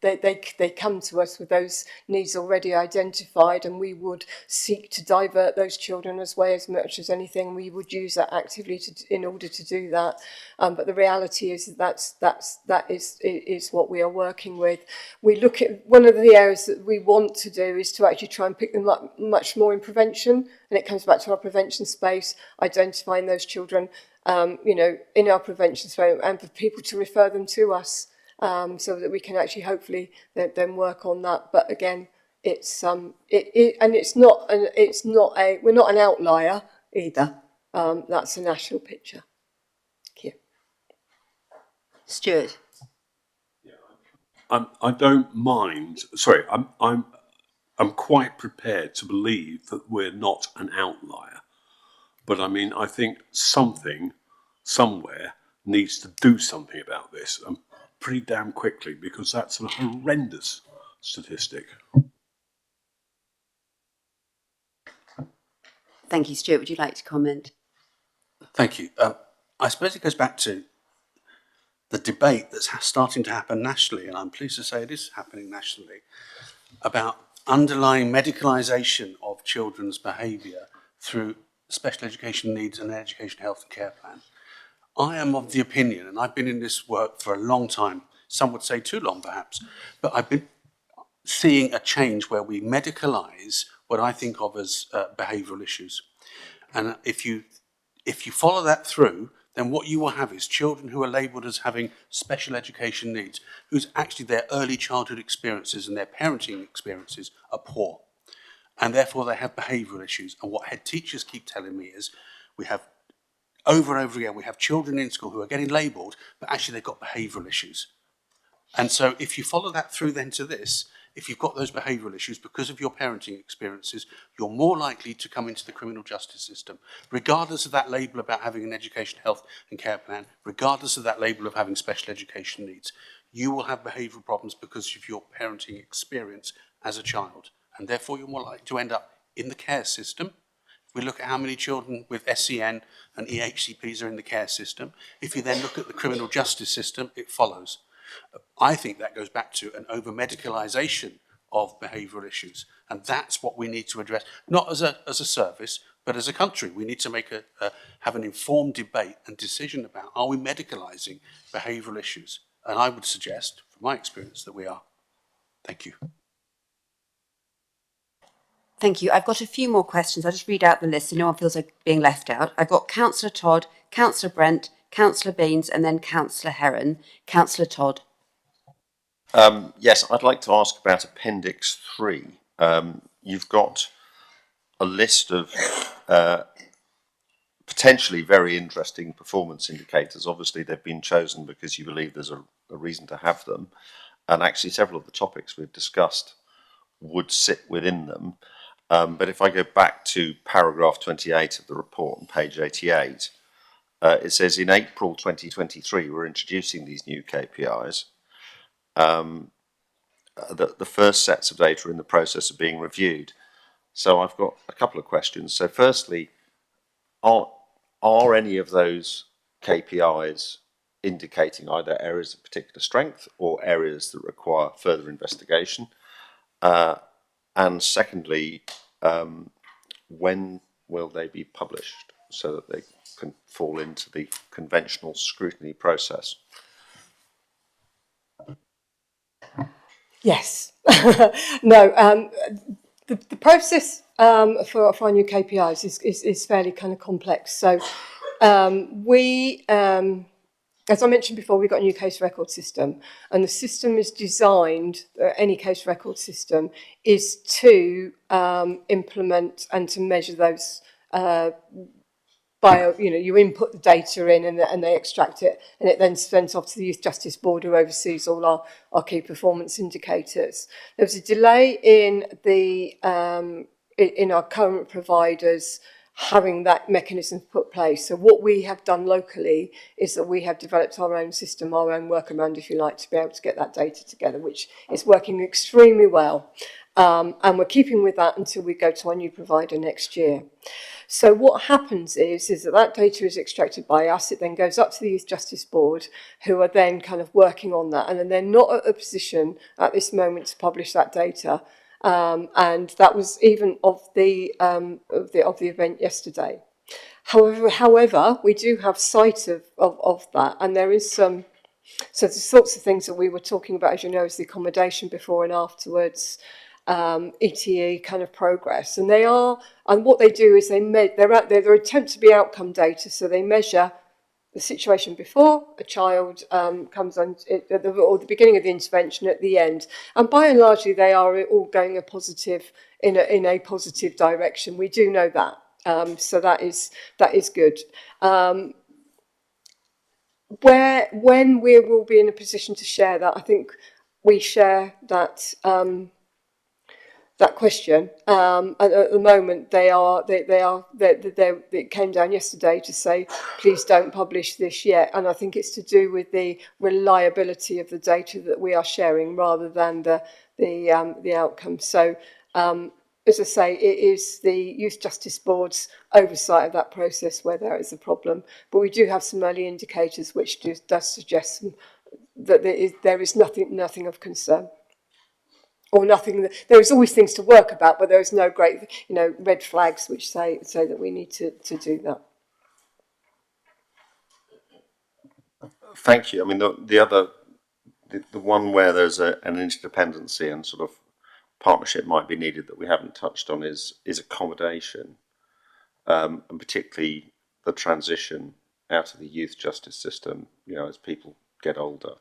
they come to us with those needs already identified, and we would seek to divert those children as much as anything. We would use that actively in order to do that. But the reality is that is what we are working with. We look at one of the areas that we want to do is to actually try and pick them up much more in prevention, and it comes back to our prevention space, identifying those children. In our prevention space, and for people to refer them to us, so that we can actually hopefully then work on that. But again, we're not an outlier either. That's a national picture. Thank you. Stuart. I don't mind. Sorry, I'm quite prepared to believe that we're not an outlier. But I mean, I think something, somewhere, needs to do something about this, and pretty damn quickly, because that's a horrendous statistic. Thank you, Stuart. Would you like to comment? Thank you. I suppose it goes back to the debate that's starting to happen nationally, and I'm pleased to say it is happening nationally, about underlying medicalisation of children's behaviour through special education needs and education, health and care plan. I am of the opinion, and I've been in this work for a long time, some would say too long perhaps, but I've been seeing a change where we medicalise what I think of as behavioural issues. And if you follow that through, then what you will have is children who are labelled as having special education needs, whose actually their early childhood experiences and their parenting experiences are poor. And therefore they have behavioural issues. And what head teachers keep telling me is we have, over and over again, we have children in school who are getting labelled, but actually they've got behavioural issues. And so if you follow that through then to this, if you've got those behavioural issues because of your parenting experiences, you're more likely to come into the criminal justice system, regardless of that label about having an education, health and care plan, regardless of that label of having special education needs. You will have behavioural problems because of your parenting experience as a child, and therefore you're more likely to end up in the care system. We look at how many children with SEN and EHCPs are in the care system. If you then look at the criminal justice system, it follows. I think that goes back to an over-medicalisation of behavioural issues. And that's what we need to address, not as a service, but as a country. We need to have an informed debate and decision about, are we medicalising behavioural issues? And I would suggest, from my experience, that we are. Thank you. Thank you. I've got a few more questions. I'll just read out the list so no one feels like being left out. I've got Councillor Todd, Councillor Brent, Councillor Baines, and then Councillor Heron. Councillor Todd. Yes, I'd like to ask about Appendix 3. You've got a list of potentially very interesting performance indicators. Obviously, they've been chosen because you believe there's a reason to have them. And actually, several of the topics we've discussed would sit within them. But if I go back to paragraph 28 of the report on page 88, it says in April 2023, we're introducing these new KPIs. The first sets of data are in the process of being reviewed. So I've got a couple of questions. So firstly, are any of those KPIs indicating either areas of particular strength or areas that require further investigation? And secondly, when will they be published so that they can fall into the conventional scrutiny process? Yes. No, the process for our new KPIs is fairly kind of complex. So as I mentioned before, we've got a new case record system, and the system is designed, any case record system, is to implement and to measure those you input the data in and they extract it, and it then sends off to the Youth Justice Board, who oversees all our key performance indicators. There was a delay in our current providers having that mechanism put place. So what we have done locally is that we have developed our own system, our own workaround, if you like, to be able to get that data together, which is working extremely well. And we're keeping with that until we go to our new provider next year. So what happens is that data is extracted by us. It then goes up to the Youth Justice Board, who are then kind of working on that. And then they're not at a position at this moment to publish that data. And that was even of the event yesterday. However, we do have sight of that, and there is some. So the sorts of things that we were talking about, as you know, is the accommodation before and afterwards, ETE kind of progress, and what they do is they're attempt to be outcome data, so they measure the situation before a child comes on or the beginning of the intervention, at the end, and by and large they are all going in a positive direction. We do know that, so that is good. When we will be in a position to share that, I think we share that question. And at the moment, it came down yesterday to say, please don't publish this yet. And I think it's to do with the reliability of the data that we are sharing rather than the outcome. So, as I say, it is the Youth Justice Board's oversight of that process where there is a problem. But we do have some early indicators which does suggest that there is nothing of concern. Or nothing. There is always things to work about, but there is no great, red flags which say that we need to do that. Thank you. I mean, the one where there's an interdependency and sort of partnership might be needed that we haven't touched on is accommodation, and particularly the transition out of the youth justice system. As people get older,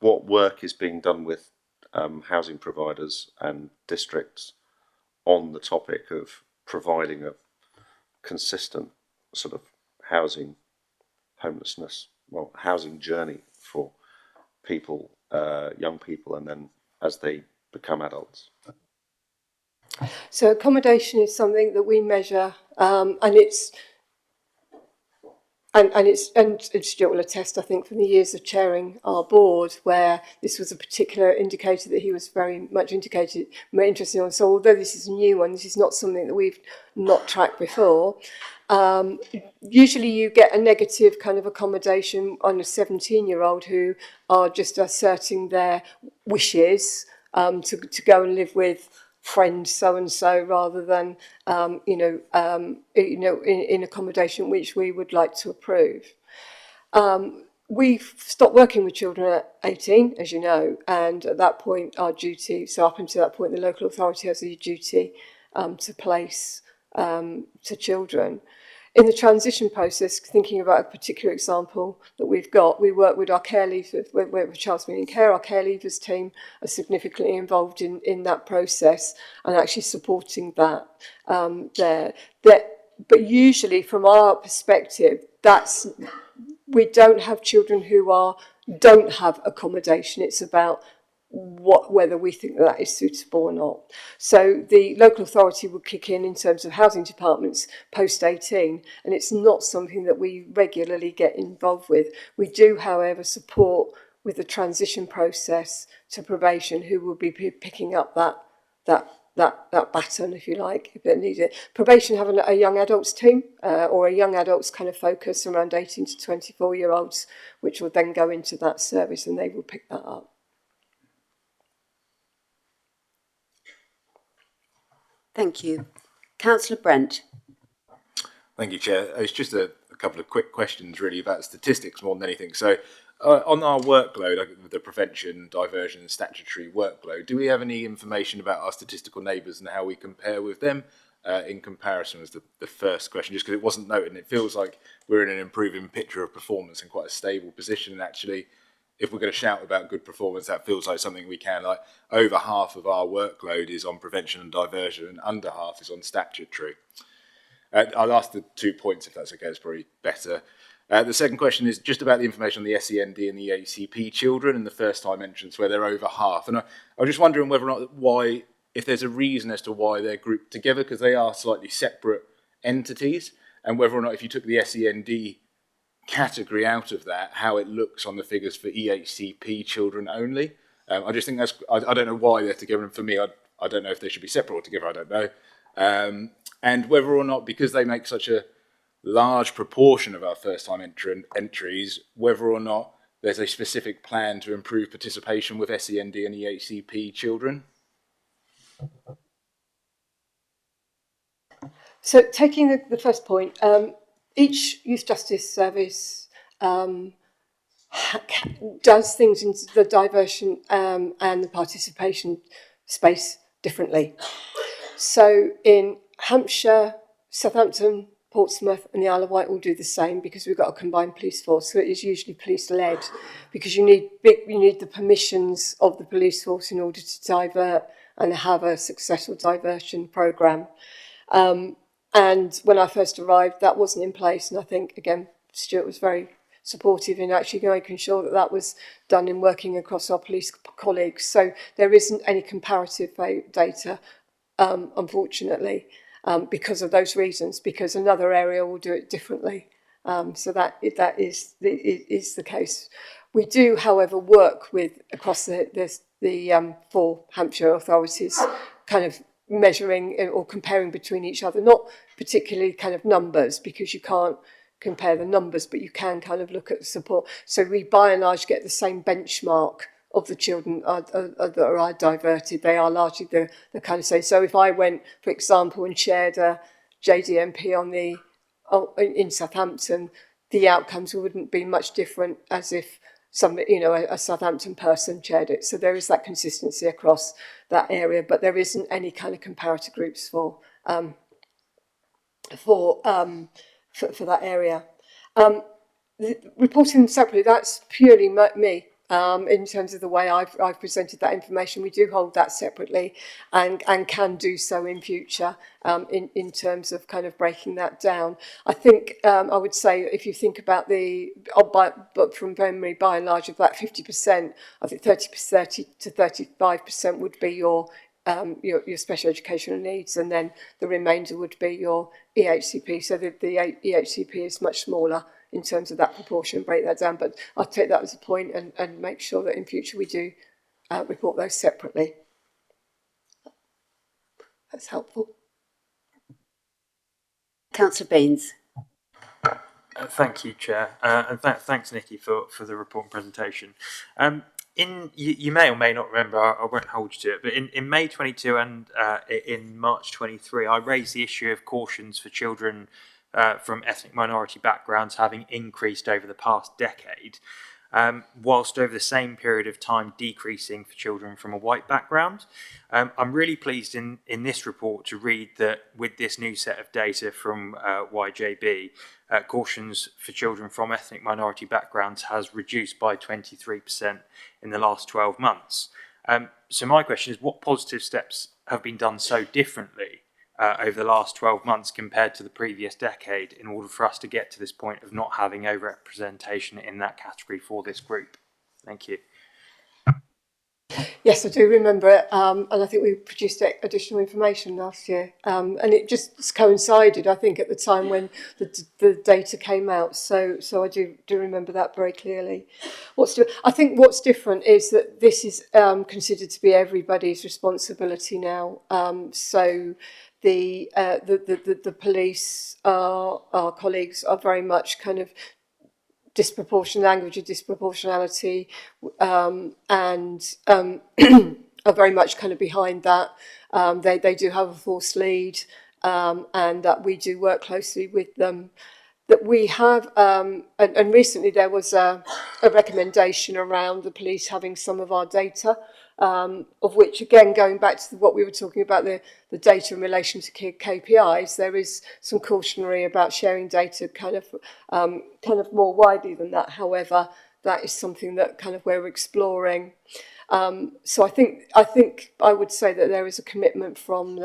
what work is being done with housing providers and districts on the topic of providing a consistent sort of housing journey for people young people and then as they become adults? So accommodation is something that we measure, and Stuart will attest, I think, from the years of chairing our board, where this was a particular indicator that he was very much interested in. So although this is a new one, this is not something that we've not tracked before. Usually you get a negative kind of accommodation on a 17-year-old who are just asserting their wishes to go and live with friend so and so rather than in accommodation which we would like to approve. We've stopped working with children at 18, as you know, and at that point our duty, so up until that point the local authority has a duty to place to children. In the transition process, thinking about a particular example that we've got, we work with our care leavers, with Child's Been in Care. Our care leavers team are significantly involved in that process and actually supporting that there. But usually from our perspective, we don't have children who don't have accommodation. It's about whether we think that is suitable or not. So the local authority will kick in terms of housing departments post 18, and it's not something that we regularly get involved with. We do, however, support with the transition process to probation, who will be picking up that baton, if you like, if it needs it. Probation have a young adults team or a young adults kind of focus around 18 to 24-year-olds, which will then go into that service and they will pick that up. Thank you. Councillor Brent. Thank you, Chair. It's just a couple of quick questions really about statistics more than anything. So on our workload, the prevention, diversion and statutory workload, do we have any information about our statistical neighbours and how we compare with them in comparison was the first question, just because it wasn't noted and it feels like we're in an improving picture of performance and quite a stable position. And actually, if we're going to shout about good performance, that feels like something we can. Like over half of our workload is on prevention and diversion and under half is on statutory. I'll ask the 2 points if that's okay, it's probably better. The second question is just about the information on the SEND and the ACP children and the first time entrants where they're over half. And I was just wondering whether or not if there's a reason as to why they're grouped together, because they are slightly separate entities, and whether or not if you took the SEND category out of that, how it looks on the figures for EHCP children only. I just think I don't know why they're together, and for me, I don't know if they should be separate or together, I don't know. And whether or not, because they make such a large proportion of our first-time entries, whether or not there's a specific plan to improve participation with SEND and EHCP children. So taking the first point, each youth justice service does things in the diversion and the participation space differently. So in Hampshire, Southampton, Portsmouth and the Isle of Wight all do the same because we've got a combined police force. So it is usually police-led because you need the permissions of the police force in order to divert and have a successful diversion programme. And when I first arrived, that wasn't in place. And I think, again, Stuart was very supportive in actually making sure that that was done in working across our police colleagues. So there isn't any comparative data, unfortunately, because of those reasons, because another area will do it differently. So that is the case. We do, however, work with across the 4 Hampshire authorities, kind of measuring or comparing between each other, not particularly kind of numbers, because you can't compare the numbers, but you can kind of look at the support. So we by and large get the same benchmark of the children that are diverted. They are largely the kind of same. So if I went, for example, and shared a JDMP in Southampton, the outcomes wouldn't be much different as if a Southampton person chaired it. So there is that consistency across that area, but there isn't any kind of comparator groups for that area. Reporting them separately, that's purely me. in terms of the way I've presented that information. We do hold that separately and can do so in future in terms of kind of breaking that down. I think I would say if you think about but from memory, by and large, of that 50%, I think 30 to 35% would be your special educational needs, and then the remainder would be your EHCP. So the EHCP is much smaller in terms of that proportion, break that down. But I'll take that as a point and make sure that in future we do report those separately. That's helpful. Councillor Baines. Thank you, Chair, and thanks, Nikki, for the report and presentation. You may or may not remember, I won't hold you to it, but in May 22 and in March 23, I raised the issue of cautions for children from ethnic minority backgrounds having increased over the past decade, whilst over the same period of time decreasing for children from a white background. I'm really pleased in this report to read that with this new set of data from YJB, cautions for children from ethnic minority backgrounds has reduced by 23% in the last 12 months. So my question is, what positive steps have been done so differently over the last 12 months compared to the previous decade in order for us to get to this point of not having overrepresentation in that category for this group? Thank you. Yes, I do remember it, and I think we produced additional information last year, and it just coincided, I think, at the time when the data came out. So I do remember that very clearly. I think what's different is that this is considered to be everybody's responsibility now. So the police, our colleagues, are very much kind of language of disproportionality, and are very much kind of behind that. They do have a force lead, and that we do work closely with them. That we have, and recently there was a recommendation around the police having some of our data, of which, again, going back to what we were talking about, the data in relation to KPIs, there is some cautionary about sharing data kind of more widely than that. However, that is something that kind of we're exploring. So I think I would say that there is a commitment from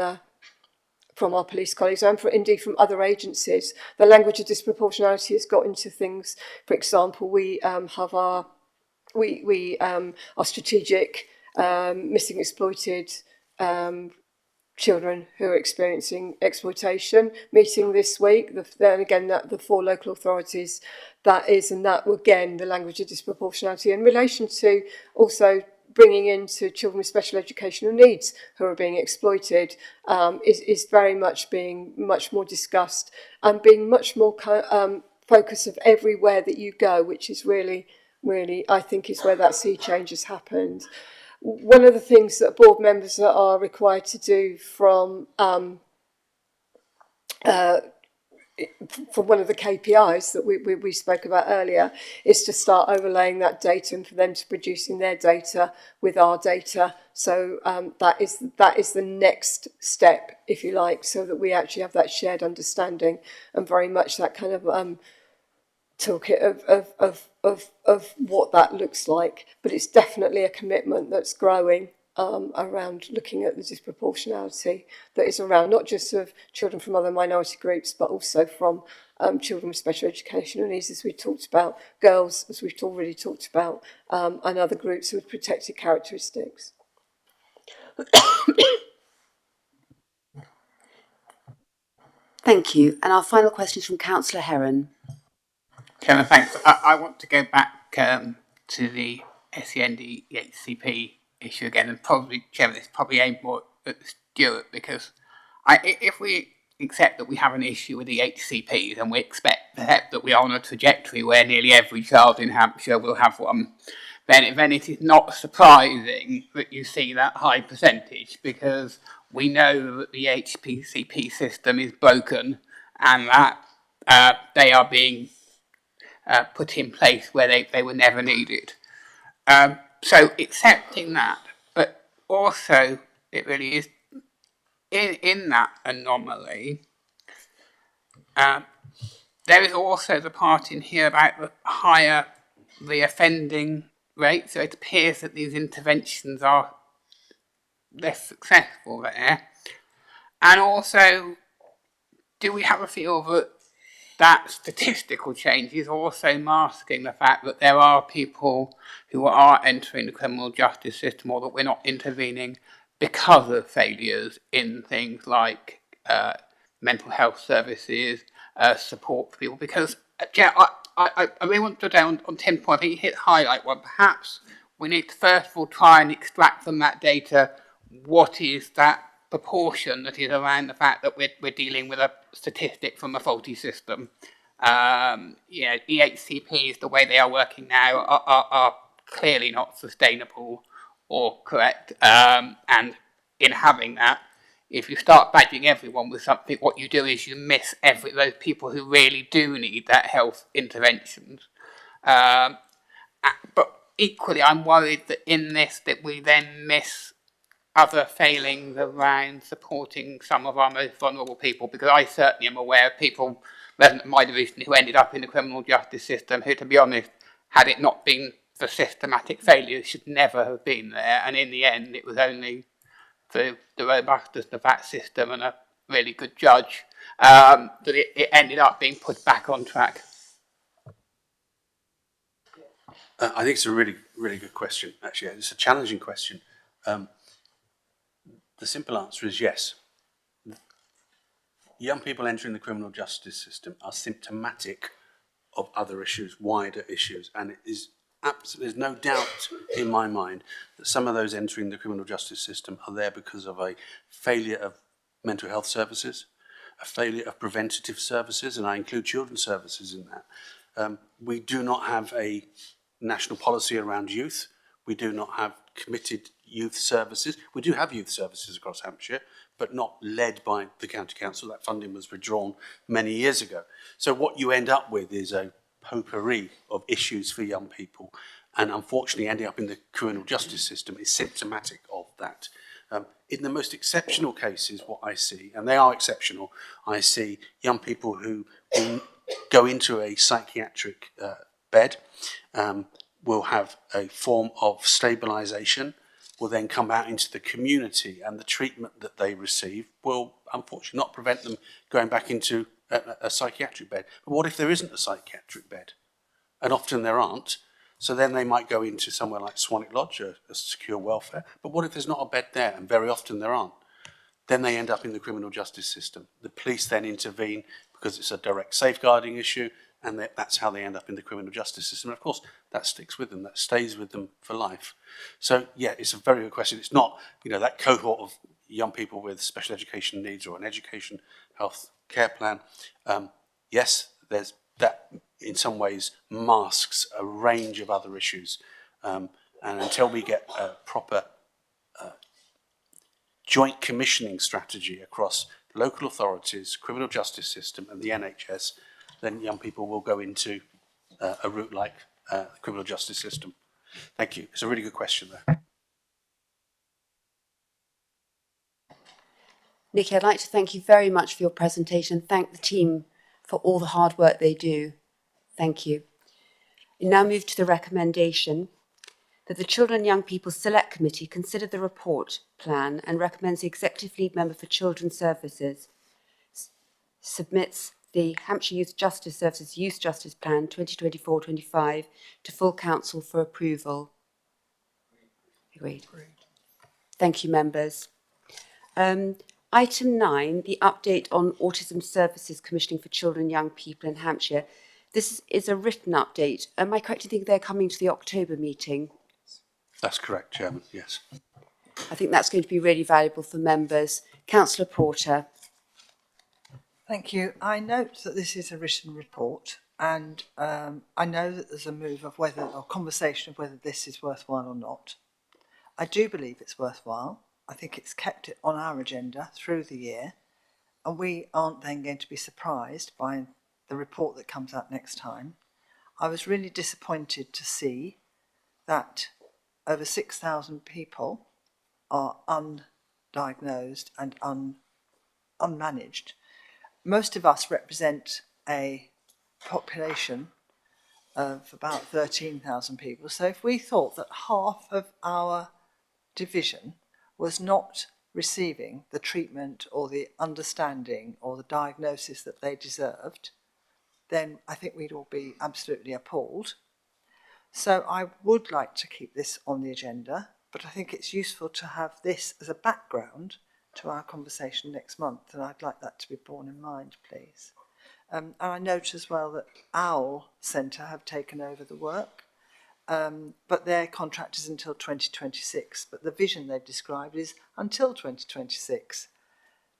our police colleagues and indeed from other agencies. The language of disproportionality has got into things. For example, we have our strategic missing exploited children who are experiencing exploitation meeting this week. Then again, the 4 local authorities, that again, the language of disproportionality in relation to also bringing into children with special educational needs who are being exploited is very much being much more discussed and being much more focus of everywhere that you go, which is really, I think, is where that sea change has happened. One of the things that board members are required to do from one of the KPIs that we spoke about earlier is to start overlaying that data and for them to producing their data with our data. So that is the next step, if you like, so that we actually have that shared understanding and very much that kind of toolkit of what that looks like. But it's definitely a commitment that's growing around looking at the disproportionality that is around not just of children from other minority groups, but also from children with special educational needs, as we talked about, girls, as we've already talked about, and other groups with protected characteristics. Thank you. And our final question is from Councillor Heron. Chairman, thanks. I want to go back to the SEND HCP issue again, and probably, Chairman, it's probably aimed more at Stuart, because if we accept that we have an issue with the HCPs and we expect that we are on a trajectory where nearly every child in Hampshire will have one, then it is not surprising that you see that high percentage, because we know that the HCP system is broken and that they are being put in place where they were never needed. So accepting that, but also it really is in that anomaly. There is also the part in here about the higher the offending rate, so it appears that these interventions are less successful there. And also, do we have a feel that that statistical change is also masking the fact that there are people who are entering the criminal justice system, or that we're not intervening because of failures in things like mental health services, support for people? Because, I really want to go down on Tim's point. I think you hit the highlight one. Perhaps we need to first of all try and extract from that data what is that proportion that is around the fact that we're dealing with a statistic from a faulty system. EHCPs, the way they are working now, are clearly not sustainable or correct. And in having that, if you start badging everyone with something, what you do is you miss those people who really do need that health interventions. But equally, I'm worried that in this, that we then miss other failings around supporting some of our most vulnerable people, because I certainly am aware of people resident of my division who ended up in the criminal justice system who, to be honest, had it not been for systematic failures, should never have been there. And in the end, it was only through the robustness of that system and a really good judge that it ended up being put back on track. I think it's a really, really good question, actually. It's a challenging question. The simple answer is yes. Young people entering the criminal justice system are symptomatic of other issues, wider issues, and it is there's no doubt in my mind that some of those entering the criminal justice system are there because of a failure of mental health services, a failure of preventative services, and I include children's services in that. We do not have a national policy around youth. We do not have committed youth services. We do have youth services across Hampshire, but not led by the county council. That funding was withdrawn many years ago. So what you end up with is a potpourri of issues for young people, and unfortunately ending up in the criminal justice system is symptomatic of that. In the most exceptional cases, what I see, and they are exceptional, I see young people who go into a psychiatric bed, will have a form of stabilisation, will then come out into the community, and the treatment that they receive will unfortunately not prevent them going back into a psychiatric bed. But what if there isn't a psychiatric bed? And often there aren't. So then they might go into somewhere like Swanwick Lodge, a secure welfare. But what if there's not a bed there? And very often there aren't. Then they end up in the criminal justice system. The police then intervene because it's a direct safeguarding issue, and that's how they end up in the criminal justice system. And of course, that sticks with them, that stays with them for life. So yeah, it's a very good question. It's not, that cohort of young people with special education needs or an education health care plan. Yes, there's that in some ways masks a range of other issues. And until we get a proper joint commissioning strategy across local authorities, criminal justice system and the NHS, then young people will go into a route like the criminal justice system. Thank you. It's a really good question there. Nikki, I'd like to thank you very much for your presentation. Thank the team for all the hard work they do. Thank you. We now move to the recommendation that the Children and Young People Select Committee consider the report plan and recommends the Executive Lead Member for Children's Services submits the Hampshire Youth Justice Services Youth Justice Plan 2024-25 to full council for approval. Agreed. Thank you, members. Item 9, the update on autism services commissioning for children and young people in Hampshire. This is a written update. Am I correct in thinking they're coming to the October meeting? That's correct, Chairman, yes. I think that's going to be really valuable for members. Councillor Porter. Thank you. I note that this is a written report, and I know that there's a move of whether, or conversation of whether this is worthwhile or not. I do believe it's worthwhile. I think it's kept it on our agenda through the year, and we aren't then going to be surprised by the report that comes out next time. I was really disappointed to see that over 6,000 people are undiagnosed and unmanaged. Most of us represent a population of about 13,000 people. So if we thought that half of our division was not receiving the treatment or the understanding or the diagnosis that they deserved, then I think we'd all be absolutely appalled. So I would like to keep this on the agenda, but I think it's useful to have this as a background to our conversation next month, and I'd like that to be borne in mind, please. And I note as well that OWL Centre have taken over the work, but their contract is until 2026, but the vision they've described is until 2026.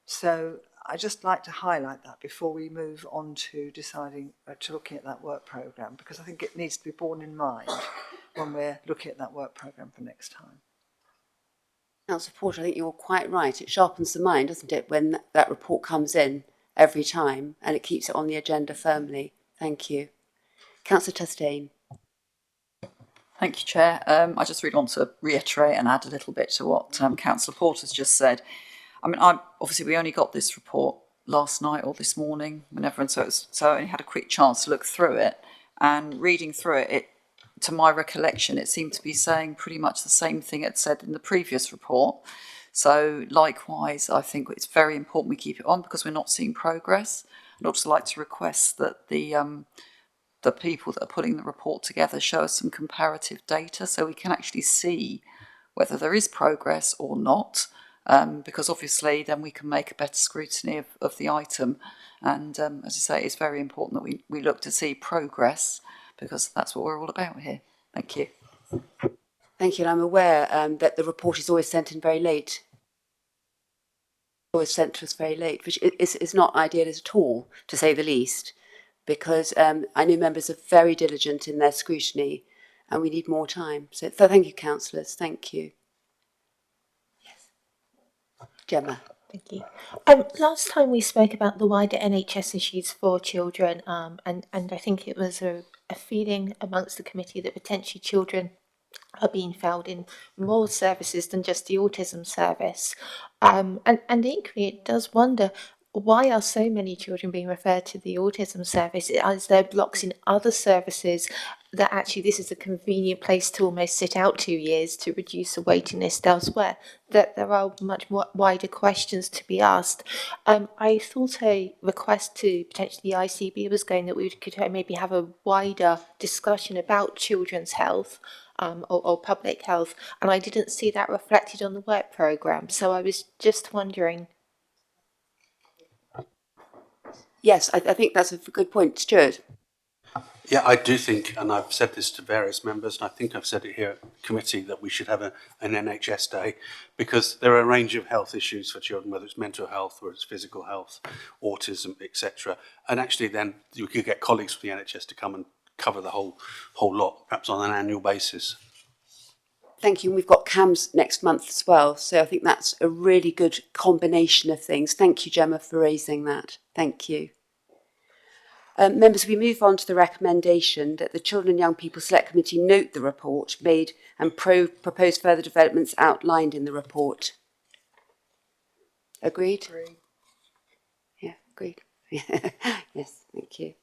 So I just like to highlight that before we move on to deciding, to looking at that work programme, because I think it needs to be borne in mind when we're looking at that work programme for next time. Councillor Porter, I think you're quite right. It sharpens the mind, doesn't it, when that report comes in every time, and it keeps it on the agenda firmly. Thank you. Councillor Chastain. Thank you, Chair. I just really want to reiterate and add a little bit to what Councillor Porter's just said. I mean, obviously we only got this report last night or this morning, whenever, and so I only had a quick chance to look through it. And reading through it, to my recollection, it seemed to be saying pretty much the same thing it said in the previous report. So likewise, I think it's very important we keep it on because we're not seeing progress. I'd also like to request that the people that are putting the report together show us some comparative data so we can actually see whether there is progress or not, because obviously then we can make a better scrutiny of the item. And as I say, it's very important that we look to see progress because that's what we're all about here. Thank you. Thank you. And I'm aware that the report is always sent in very late. Always sent to us very late, which is not ideal at all, to say the least, because I know members are very diligent in their scrutiny and we need more time. So thank you, councillors. Thank you. Yes. Gemma. Thank you. Last time we spoke about the wider NHS issues for children, and I think it was a feeling amongst the committee that potentially children are being failed in more services than just the autism service. And equally, it does wonder, why are so many children being referred to the autism service? Is there blocks in other services that actually this is a convenient place to almost sit out 2 years to reduce the waiting list elsewhere? That there are much more wider questions to be asked. I thought a request to potentially the ICB was going that we could maybe have a wider discussion about children's health. Or public health, and I didn't see that reflected on the work programme, so I was just wondering. Yes, I think that's a good point. Stuart. Yeah, I do think, and I've said this to various members, and I think I've said it here at committee, that we should have an NHS day, because there are a range of health issues for children, whether it's mental health, whether it's physical health, autism, etc. And actually then you could get colleagues from the NHS to come and cover the whole lot, perhaps on an annual basis. Thank you. And we've got CAMS next month as well. So I think that's a really good combination of things. Thank you, Gemma, for raising that. Thank you. Members, we move on to the recommendation that the Children and Young People Select Committee note the report made and propose further developments outlined in the report. Agreed? Agreed. Yeah, agreed. Yes, thank you.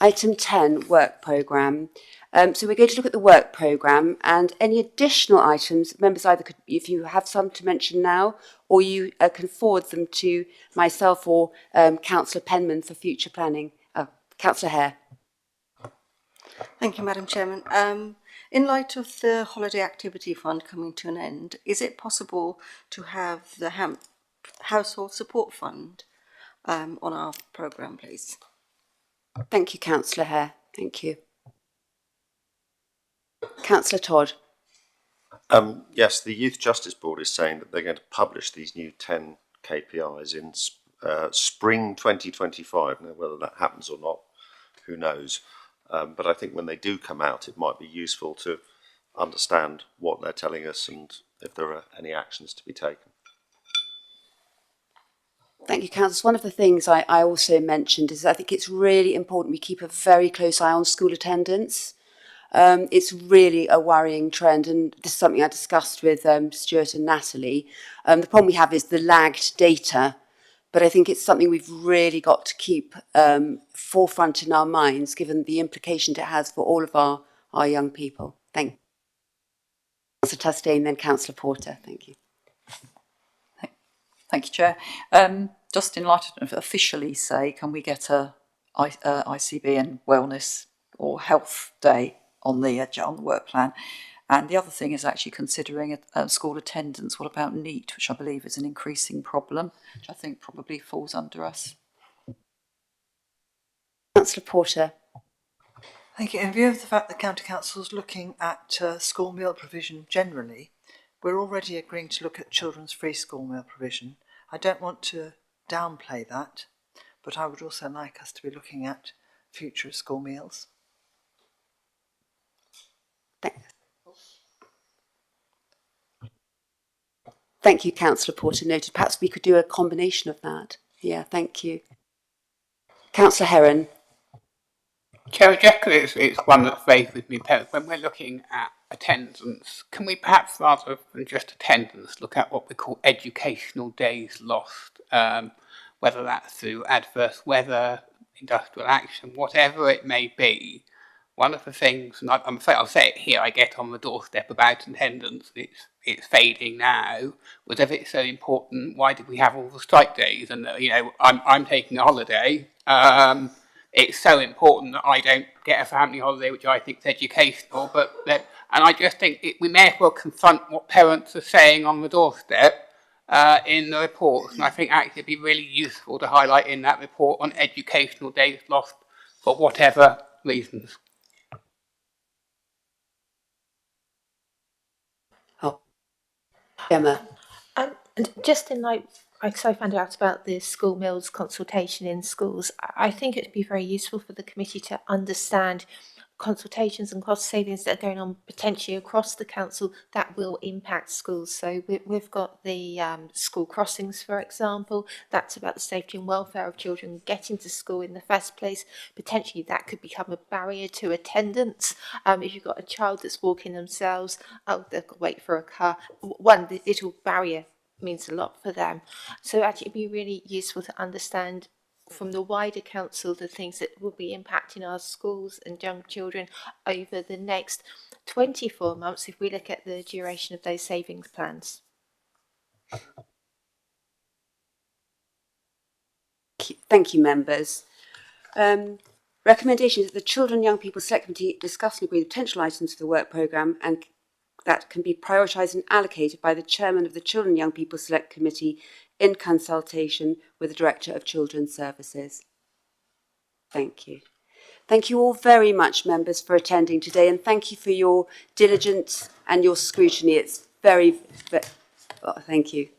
Item 10, work programme. So we're going to look at the work programme and any additional items. Members either could, if you have some to mention now, or you can forward them to myself or Councillor Penman for future planning. Councillor Hare. Thank you, Madam Chairman. In light of the Holiday Activity Fund coming to an end, is it possible to have the Household Support Fund on our programme, please? Thank you, Councillor Hare. Thank you. Councillor Todd. Yes, the Youth Justice Board is saying that they're going to publish these new 10 KPIs in spring 2025. Now, whether that happens or not, who knows? But I think when they do come out, it might be useful to understand what they're telling us and if there are any actions to be taken. Thank you, Councillors. One of the things I also mentioned is I think it's really important we keep a very close eye on school attendance. It's really a worrying trend, and this is something I discussed with Stuart and Natalie. The problem we have is the lagged data but I think it's something we've really got to keep forefront in our minds, given the implication it has for all of our young people. Thank you. Councillor Tustain, then Councillor Porter. Thank you. Thank you, Chair. Just in light of officially say, can we get a ICB and wellness or health day on the work plan? And the other thing is actually considering school attendance. What about NEAT, which I believe is an increasing problem, which I think probably falls under us. Councillor Porter. Thank you. In view of the fact that County Council is looking at school meal provision generally, we're already agreeing to look at children's free school meal provision. I don't want to downplay that, but I would also like us to be looking at future school meals. Thank you, Councillor Porter. Noted. Perhaps we could do a combination of that. Yeah, thank you. Councillor Heron. Chair, just because it's one that's raised with me, when we're looking at attendance, can we perhaps, rather than just attendance, look at what we call educational days lost, whether that's through adverse weather, industrial action, whatever it may be. One of the things, and I'm afraid I'll say it here, I get on the doorstep about attendance, it's fading now, was if it's so important, why did we have all the strike days? And, I'm taking a holiday, it's so important that I don't get a family holiday, which I think is educational, and I just think we may as well confront what parents are saying on the doorstep in the reports, and I think actually it'd be really useful to highlight in that report on educational days lost for whatever reasons. Oh, Emma. And just in like I found out about the school meals consultation in schools, I think it'd be very useful for the committee to understand consultations and cost savings that are going on potentially across the council that will impact schools. So we've got the school crossings, for example. That's about the safety and welfare of children getting to school in the first place. Potentially that could become a barrier to attendance. If you've got a child that's walking themselves, they'll wait for a car. One, the little barrier means a lot for them. So actually it'd be really useful to understand from the wider council the things that will be impacting our schools and young children over the next 24 months if we look at the duration of those savings plans. Thank you, members. Recommendation is that the Children and Young People Select Committee discuss and agree the potential items for the work programme and that can be prioritised and allocated by the Chairman of the Children and Young People Select Committee in consultation with the Director of Children's Services. Thank you. Thank you all very much, members, for attending today, and thank you for your diligence and your scrutiny. It's very thank you.